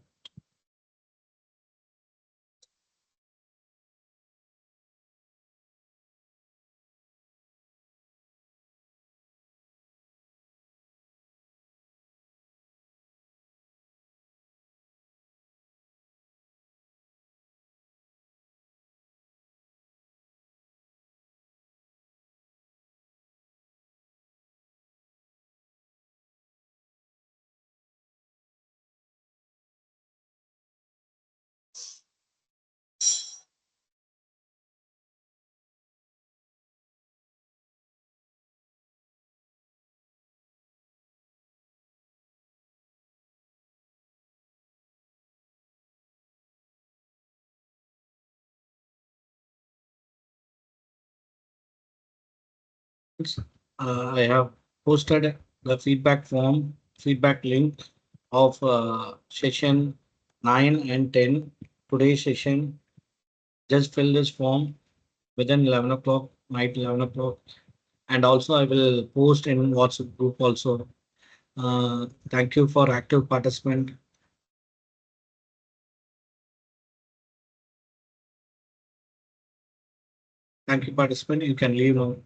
Speaker 1: I have posted the feedback link of session 9 and 10. Today's session, just fill this form within 11 o'clock, night 11 o'clock. And also I will post in WhatsApp group also. Thank you for active participant. Thank you, participant. You can leave now.